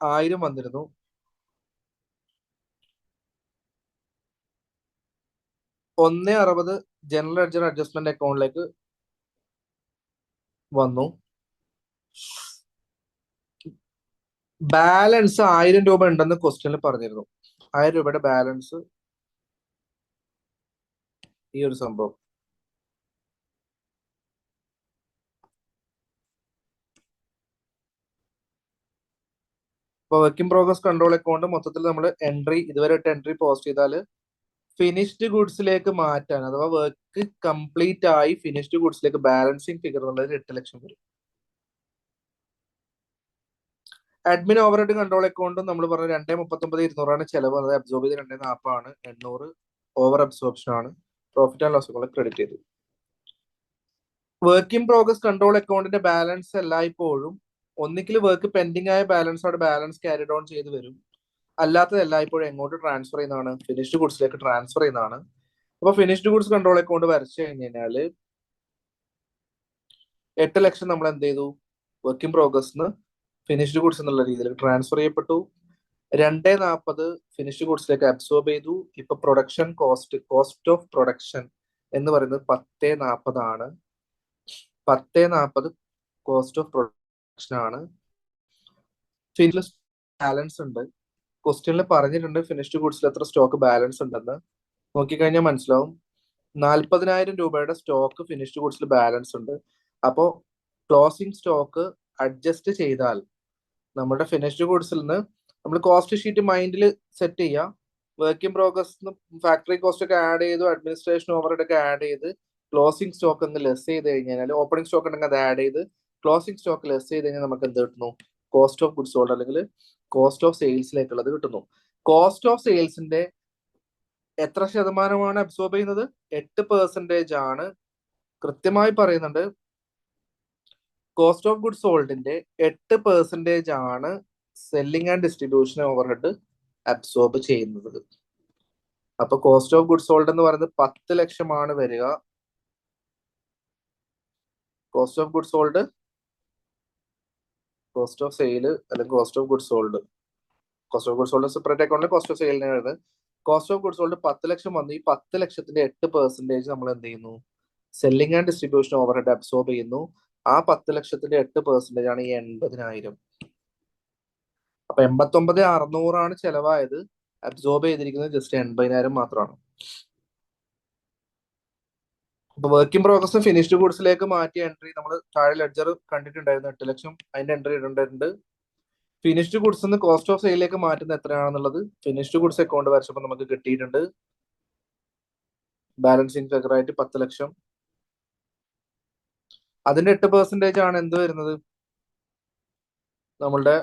1,000 വന്നിരുന്നു. 160 ജനറൽ ലെഡ്ജർ അഡ്ജസ്റ്റ്മെന്റ് അക്കൗണ്ടിലേക്ക് വന്നു. ബാലൻസ് 1,000 രൂപ ഉണ്ടെന്ന് ക്വസ്റ്റ്യനിൽ പറഞ്ഞിരുന്നു. 1,000 രൂപയുടെ ബാലൻസ് ഈ ഒരു സംഭവം. ഇപ്പൊ work in progress control account മൊത്തത്തിൽ നമ്മൾ എൻട്രി ഇതുവരെ എൻട്രി പോസ്റ്റ് ചെയ്താൽ ഫിനിഷ്ഡ് ഗുഡ്സിലേക്ക് മാറ്റാൻ, അഥവാ വർക്ക് കംപ്ലീറ്റ് ആയി ഫിനിഷ്ഡ് ഗുഡ്സിലേക്ക് ബാലൻസിങ് ഫിഗർ എന്നുള്ളത് 8 ലക്ഷം വരും. അഡ്മിൻ ഓവർഹെഡ് കൺട്രോൾ അക്കൗണ്ടും നമ്മൾ പറഞ്ഞ 239,200 ചെലവ്. അത് അബ്സോർബ് ചെയ്ത് 240 800 ഓവർ അബ്സോർപ്ഷൻ ആണ്. Profit and loss account credit ചെയ്തു. വർക്ക് ഇൻ പ്രോഗ്രസ് കൺട്രോൾ അക്കൗണ്ടിന്റെ ബാലൻസ് എല്ലായ്പ്പോഴും ഒന്നിക്കൽ വർക്ക് പെൻഡിങ് ആയ ബാലൻസോടെ ബാലൻസ് ക്യാരി ഡൗൺ ചെയ്ത് വരും. അല്ലാത്തത് എല്ലായ്പ്പോഴും എങ്ങോട്ട് ട്രാൻസ്ഫർ ചെയ്യുന്നതാണ്? ഫിനിഷ്ഡ് ഗുഡ്സിലേക്ക് ട്രാൻസ്ഫർ ചെയ്യുന്നതാണ്. അപ്പൊ ഫിനിഷ്ഡ് ഗുഡ്സ് കൺട്രോൾ അക്കൗണ്ട് വരച്ചു കഴിഞ്ഞാൽ 8 ലക്ഷം നമ്മൾ എന്ത് ചെയ്തു? Work in progress finished goods എന്നുള്ള രീതിയിൽ ട്രാൻസ്ഫർ ചെയ്യപ്പെട്ടു. 240 ഫിനിഷ്ഡ് ഗുഡ്സിലേക്ക് അബ്സോർബ് ചെയ്തു. ഇപ്പൊ പ്രൊഡക്ഷൻ കോസ്റ്റ് ഓഫ് പ്രൊഡക്ഷൻ എന്ന് പറയുന്നത് 1040 ആണ്. 1040 കോസ്റ്റ് ഓഫ് പ്രൊഡക്ഷൻ ആണ്. ബാലൻസ് ഉണ്ട്. ക്വസ്റ്റ്യനിൽ പറഞ്ഞിട്ടുണ്ട് ഫിനിഷ്ഡ് ഗുഡ്സിൽ എത്ര സ്റ്റോക്ക് ബാലൻസ് ഉണ്ടെന്ന്. നോക്കിക്കഴിഞ്ഞാൽ മനസ്സിലാവും. 40,000 രൂപയുടെ സ്റ്റോക്ക് ഫിനിഷ്ഡ് ഗുഡ്സിൽ ബാലൻസ് ഉണ്ട്. അപ്പോൾ ക്ലോസിംഗ് സ്റ്റോക്ക് അഡ്ജസ്റ്റ് ചെയ്താൽ നമ്മുടെ ഫിനിഷ്ഡ് ഗുഡ്സിൽ നിന്ന് നമ്മൾ കോസ്റ്റ് ഷീറ്റ് മൈൻഡിൽ സെറ്റ് ചെയ്യുക. Work in progress factory cost ഒക്കെ ആഡ് ചെയ്തു, അഡ്മിനിസ്ട്രേഷൻ ഓവർഹെഡ് ഒക്കെ ആഡ് ചെയ്ത് ക്ലോസിംഗ് സ്റ്റോക്ക് ഒന്ന് ലെസ് ചെയ്ത് കഴിഞ്ഞാൽ, ഓപ്പണിംഗ് സ്റ്റോക്ക് ഉണ്ടെങ്കിൽ അത് ആഡ് ചെയ്ത് ക്ലോസിംഗ് സ്റ്റോക്ക് ലെസ് ചെയ്ത് കഴിഞ്ഞാൽ നമുക്ക് എന്ത് കിട്ടുന്നു? കോസ്റ്റ് ഓഫ് ഗുഡ്സ് സോൾഡ് അല്ലെങ്കിൽ കോസ്റ്റ് ഓഫ് സെയിൽസിലേക്കുള്ളത് കിട്ടുന്നു. കോസ്റ്റ് ഓഫ് സെയിൽസിന്റെ എത്ര ശതമാനമാണ് അബ്സോർബ് ചെയ്യുന്നത്? 8% ആണ്. കൃത്യമായി പറയുന്നുണ്ട് കോസ്റ്റ് ഓഫ് ഗുഡ്സ് സോൾഡിന്റെ 8% ആണ് selling and distribution overhead absorb ചെയ്യുന്നത്. അപ്പൊ കോസ്റ്റ് ഓഫ് ഗുഡ്സ് സോൾഡ് എന്ന് പറയുന്നത് 10 ലക്ഷമാണ് വരിക. Cost of goods sold, cost of sale അല്ലെങ്കിൽ cost of goods sold, cost of goods sold separate അക്കൗണ്ടിൽ കോസ്റ്റ് ഓഫ് സെയിലിന് വരുന്നത്. കോസ്റ്റ് ഓഫ് ഗുഡ്സ് സോൾഡ് 10 ലക്ഷം വന്നു. ഈ 10 ലക്ഷത്തിന്റെ 8% നമ്മൾ എന്ത് ചെയ്യുന്നു? Selling and distribution overhead absorb ചെയ്യുന്നു. ആ 10 ലക്ഷത്തിന്റെ 8% ആണ് ഈ 80,000. അപ്പൊ 89,600 ചെലവായത്. അബ്സോർബ് ചെയ്തിരിക്കുന്നത് ജസ്റ്റ് 80,000 മാത്രമാണ്. അപ്പൊ വർക്ക് ഇൻ പ്രോഗ്രസ് ഫിനിഷ്ഡ് ഗുഡ്സിലേക്ക് മാറ്റിയ എൻട്രി നമ്മൾ താഴെ ലെഡ്ജർ കണ്ടിട്ടുണ്ടായിരുന്നു. 8 ലക്ഷം അതിന്റെ എൻട്രി ഇടേണ്ടതുണ്ട്. ഫിനിഷ്ഡ് ഗുഡ്സ് കോസ്റ്റ് ഓഫ് സെയിലേക്ക് മാറ്റുന്ന എത്രയാണെന്നുള്ളത് ഫിനിഷ്ഡ് ഗുഡ്സ് അക്കൗണ്ട് വരച്ചപ്പോൾ നമുക്ക് കിട്ടിയിട്ടുണ്ട്. ബാലൻസിങ് ഫിഗർ ആയിട്ട് 10 ലക്ഷം. അതിന്റെ 8% ആണ് എന്ത് വരുന്നത്? നമ്മളുടെ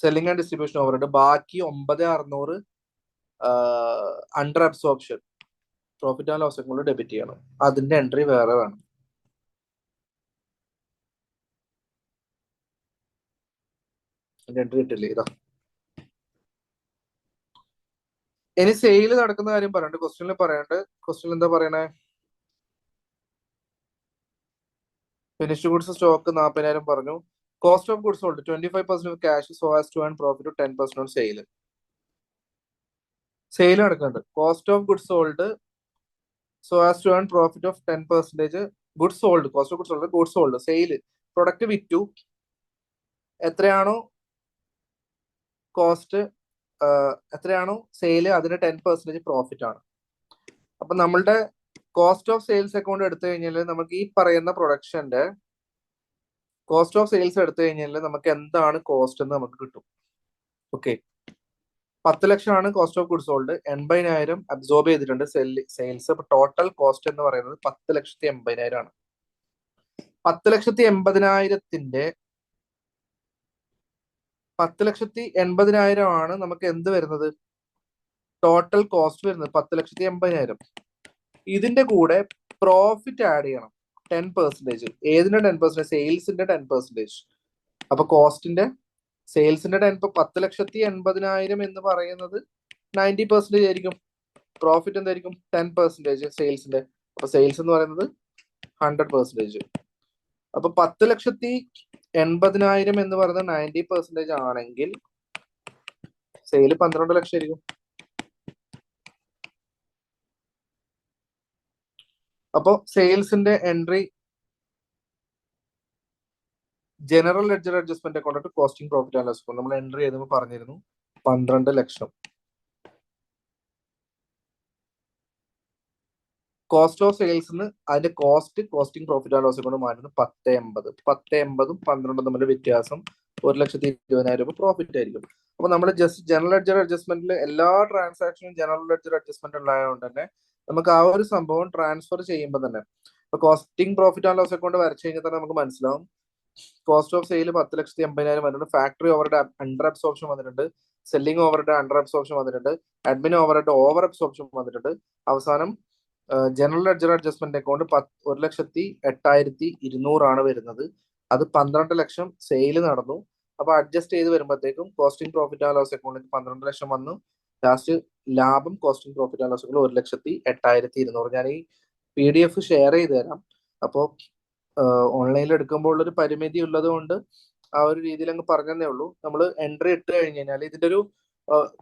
സെല്ലിംഗ് ആൻഡ് ഡിസ്ട്രിബ്യൂഷൻ ഓവർഹെഡ്. ബാക്കി 9,600 under absorption profit and loss account debit ചെയ്യണം. അതിന്റെ എൻട്രി വേറെ വേണം. എൻട്രി കിട്ടില്ലേ? ഇതാ. ഇനി സെയിൽ നടക്കുന്ന കാര്യം പറയണ്ട്. ക്വസ്റ്റ്യനിൽ പറയണ്ട്. ക്വസ്റ്റ്യൻ എന്താ പറയണേ? ഫിനിഷ്ഡ് ഗുഡ്സ് സ്റ്റോക്ക് 40,000 പറഞ്ഞു. Cost of goods sold 25% of cash so as to earn profit 10% on sale. Sale നടക്കുന്നുണ്ട്. Cost of goods sold so as to earn profit of 10%. Goods sold, cost of goods sold, goods sold, sale, product വിറ്റു. എത്രയാണോ cost, എത്രയാണോ sale, അതിന് 10% profit ആണ്. അപ്പൊ നമ്മളുടെ cost of sales account എടുത്തു കഴിഞ്ഞാൽ നമുക്ക് ഈ പറയുന്ന പ്രൊഡക്ഷന്റെ കോസ്റ്റ് ഓഫ് സെയിൽസ് എടുത്തു കഴിഞ്ഞാൽ നമുക്ക് എന്താണ് കോസ്റ്റ് എന്ന് നമുക്ക് കിട്ടും. ഓക്കെ, 10 ലക്ഷമാണ് cost of goods sold. 80,000 absorb ചെയ്തിട്ടുണ്ട് സെയിൽസ്. അപ്പൊ ടോട്ടൽ കോസ്റ്റ് എന്ന് പറയുന്നത് 10,80,000 ആണ്. 10,80,000ത്തിന്റെ 10,80,000 ആണ് നമുക്ക് എന്ത് വരുന്നത്? ടോട്ടൽ കോസ്റ്റ് വരുന്നത് 10,80,000. ഇതിന്റെ കൂടെ പ്രോഫിറ്റ് ആഡ് ചെയ്യണം 10%. ഏതിന്റെ 10%? സെയിൽസിന്റെ 10%. അപ്പൊ കോസ്റ്റിന്റെ സെയിൽസിന്റെ 10,80,000 എന്ന് പറയുന്നത് 90% ആയിരിക്കും. പ്രോഫിറ്റ് എന്തായിരിക്കും? 10% സെയിൽസിന്റെ. അപ്പൊ സെയിൽസ് എന്ന് പറയുന്നത് 100%. അപ്പൊ 10,80,000 എന്ന് പറയുന്നത് 90% ആണെങ്കിൽ സെയിൽ 12 ലക്ഷം ആയിരിക്കും. അപ്പൊ സെയിൽസിന്റെ entry general ledger adjustment account costing profit and loss account നമ്മൾ എൻട്രി ചെയ്തപ്പോൾ പറഞ്ഞിരുന്നു 12 ലക്ഷം. കോസ്റ്റ് ഓഫ് സെയിൽസിന് അതിന്റെ costing profit and loss account മാറ്റുന്നു 10,80. 10,80ഉം 12ഉം തമ്മിൽ വ്യത്യാസം 1,20,000 രൂപ പ്രോഫിറ്റ് ആയിരിക്കും. അപ്പൊ നമ്മൾ ജസ്റ്റ് ജനറൽ ലെഡ്ജർ അഡ്ജസ്റ്റ്മെന്റിൽ എല്ലാ ട്രാൻസാക്ഷനും ജനറൽ ലെഡ്ജർ അഡ്ജസ്റ്റ്മെന്റ് ഉണ്ടായതുകൊണ്ട് തന്നെ നമുക്ക് ആ ഒരു സംഭവം ട്രാൻസ്ഫർ ചെയ്യുമ്പോൾ തന്നെ costing profit and loss account വരച്ചു കഴിഞ്ഞാൽ തന്നെ നമുക്ക് മനസ്സിലാവും. കോസ്റ്റ് ഓഫ് സെയിൽ 10,80,000 വന്നിട്ടുണ്ട്. ഫാക്ടറി ഓവറുടെ അണ്ടർ അബ്സോർപ്ഷൻ വന്നിട്ടുണ്ട്. സെല്ലിംഗ് ഓവറുടെ അണ്ടർ അബ്സോർപ്ഷൻ വന്നിട്ടുണ്ട്. അഡ്മിൻ ഓവറുടെ ഓവർ അബ്സോർപ്ഷൻ വന്നിട്ടുണ്ട്. അവസാനം ജനറൽ ലെഡ്ജർ അഡ്ജസ്റ്റ്മെന്റ് അക്കൗണ്ട് 1,08,200 ആണ് വരുന്നത്. അത് 12 ലക്ഷം സെയിൽ നടന്നു. അപ്പൊ അഡ്ജസ്റ്റ് ചെയ്ത് വരുമ്പോഴത്തേക്കും കോസ്റ്റിംഗ് പ്രോഫിറ്റ് ആൻഡ് ലോസ് അക്കൗണ്ടിൽ 12 ലക്ഷം വന്നു. ലാസ്റ്റ് ലാഭം costing profit and loss account 1,08,200. ഞാൻ ഈ PDF ഷെയർ ചെയ്ത് തരാം. അപ്പോൾ ഓൺലൈനിൽ എടുക്കുമ്പോൾ ഒരു പരിമിതി ഉള്ളത് കൊണ്ട് ആ ഒരു രീതിയിൽ അങ്ങ് പറഞ്ഞതേ ഉള്ളൂ. നമ്മൾ എൻട്രി ഇട്ട് കഴിഞ്ഞ് കഴിഞ്ഞാൽ ഇതിന്റെ ഒരു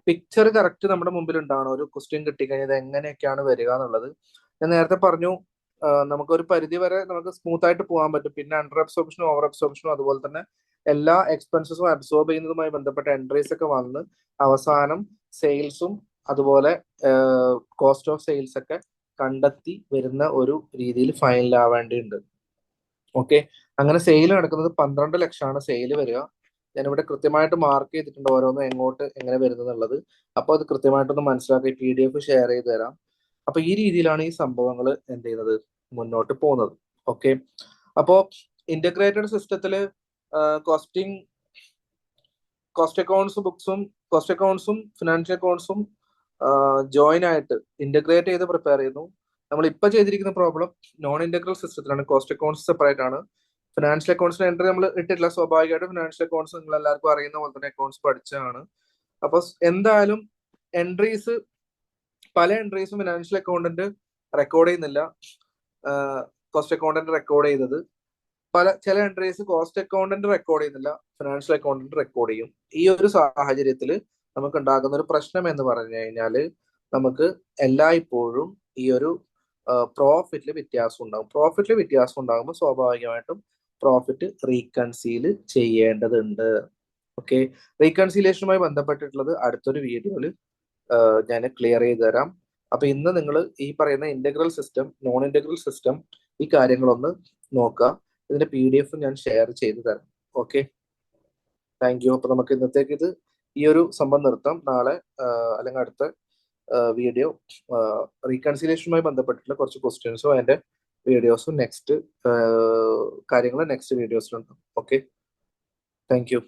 പിക്ചർ കറക്റ്റ് നമ്മുടെ മുമ്പിൽ ഉണ്ടാവണം. ഒരു ക്വസ്റ്റ്യൻ കിട്ടിക്കഴിഞ്ഞാൽ എങ്ങനെയൊക്കെയാണ് വരിക എന്നുള്ളത്. ഞാൻ നേരത്തെ പറഞ്ഞു, നമുക്കൊരു പരിധി വരെ നമുക്ക് സ്മൂത്ത് ആയിട്ട് പോകാൻ പറ്റും. പിന്നെ അണ്ടർ അബ്സോർപ്ഷനും ഓവർ അബ്സോർപ്ഷനും അതുപോലെ തന്നെ എല്ലാ എക്സ്പെൻസസും അബ്സോർബ് ചെയ്യുന്നതുമായി ബന്ധപ്പെട്ട എൻട്രീസ് ഒക്കെ വന്ന് അവസാനം സെയിൽസും അതുപോലെ കോസ്റ്റ് ഓഫ് സെയിൽസ് ഒക്കെ കണ്ടെത്തി വരുന്ന ഒരു രീതിയിൽ ഫൈനൽ ആവേണ്ടിയുണ്ട്. ഓക്കെ, അങ്ങനെ സെയിൽ നടക്കുന്നത് 12 ലക്ഷമാണ് സെയിൽ വരിക. ഞാനിവിടെ കൃത്യമായിട്ട് മാർക്ക് ചെയ്തിട്ടുണ്ട് ഓരോന്നും എങ്ങോട്ട് എങ്ങനെ വരുന്നത്. അപ്പോൾ അത് കൃത്യമായിട്ടൊന്ന് മനസ്സിലാക്കി PDF ഷെയർ ചെയ്ത് തരാം. അപ്പൊ ഈ രീതിയിലാണ് ഈ സംഭവങ്ങൾ എന്ത് ചെയ്യുന്നത്, മുന്നോട്ട് പോകുന്നത്. ഓക്കെ, അപ്പോ ഇന്റഗ്രേറ്റഡ് സിസ്റ്റത്തില് കോസ്റ്റ് അക്കൗണ്ട്സും ഫിനാൻഷ്യൽ അക്കൗണ്ട്സും ജോയിൻ ആയിട്ട് ഇന്റഗ്രേറ്റ് ചെയ്ത് പ്രിപ്പയർ ചെയ്യുന്നു. നമ്മൾ ഇപ്പൊ ചെയ്തിരിക്കുന്ന പ്രോബ്ലം നോൺ ഇന്റഗ്രൽ സിസ്റ്റത്തിലാണ്. കോസ്റ്റ് അക്കൗണ്ട്സ് സെപ്പറേറ്റ് ആണ്, ഫിനാൻഷ്യൽ അക്കൗണ്ട്സിന് എൻട്രി നമ്മൾ ഇട്ടിട്ടില്ല. സ്വാഭാവികമായിട്ടും ഫിനാൻഷ്യൽ അക്കൗണ്ട്സ് നിങ്ങൾ എല്ലാവർക്കും അറിയുന്ന പോലെ തന്നെ അക്കൗണ്ട്സ് പഠിച്ചതാണ്. അപ്പൊ എന്തായാലും എൻട്രീസ്, പല എൻട്രീസും ഫിനാൻഷ്യൽ അക്കൗണ്ടന്റ് റെക്കോർഡ് ചെയ്യുന്നില്ല. കോസ്റ്റ് അക്കൗണ്ടന്റ് റെക്കോർഡ് ചെയ്തത്, ചില എൻട്രീസ് കോസ്റ്റ് അക്കൗണ്ടന്റ് റെക്കോർഡ് ചെയ്യുന്നില്ല, ഫിനാൻഷ്യൽ അക്കൗണ്ടന്റ് റെക്കോർഡ് ചെയ്യും. ഈ ഒരു സാഹചര്യത്തിൽ നമുക്ക് ഉണ്ടാകുന്ന ഒരു പ്രശ്നം എന്ന് പറഞ്ഞു കഴിഞ്ഞാല് നമുക്ക് എല്ലായ്പ്പോഴും ഈ ഒരു പ്രോഫിറ്റിൽ വ്യത്യാസം ഉണ്ടാകും. പ്രോഫിറ്റിൽ വ്യത്യാസം ഉണ്ടാകുമ്പോൾ സ്വാഭാവികമായിട്ടും പ്രോഫിറ്റ് റീകൺസീൽ ചെയ്യേണ്ടതുണ്ട്. ഓക്കെ, റീകൺസീലിയേഷനുമായി ബന്ധപ്പെട്ടിട്ടുള്ളത് അടുത്തൊരു വീഡിയോയിൽ ഞാൻ ക്ലിയർ ചെയ്ത് തരാം. അപ്പൊ ഇന്ന് നിങ്ങൾ ഈ പറയുന്ന integral system, non integral system, ഈ കാര്യങ്ങളൊന്ന് നോക്കുക. ഇതിന്റെ PDF ഞാൻ ഷെയർ ചെയ്ത് തരാം. Okay, thank U. അപ്പൊ നമുക്ക് ഇന്നത്തേക്ക് ഈ ഒരു സംഭവം നിർത്താം. നാളെ അല്ലെങ്കിൽ അടുത്ത വീഡിയോ റീകൺസിലേഷനുമായി ബന്ധപ്പെട്ടിട്ടുള്ള കുറച്ച് ക്വസ്റ്റ്യൻസും അതിന്റെ വീഡിയോസും നെക്സ്റ്റ് കാര്യങ്ങൾ നെക്സ്റ്റ് വീഡിയോസിലുണ്ടാവും. Okay, thank U.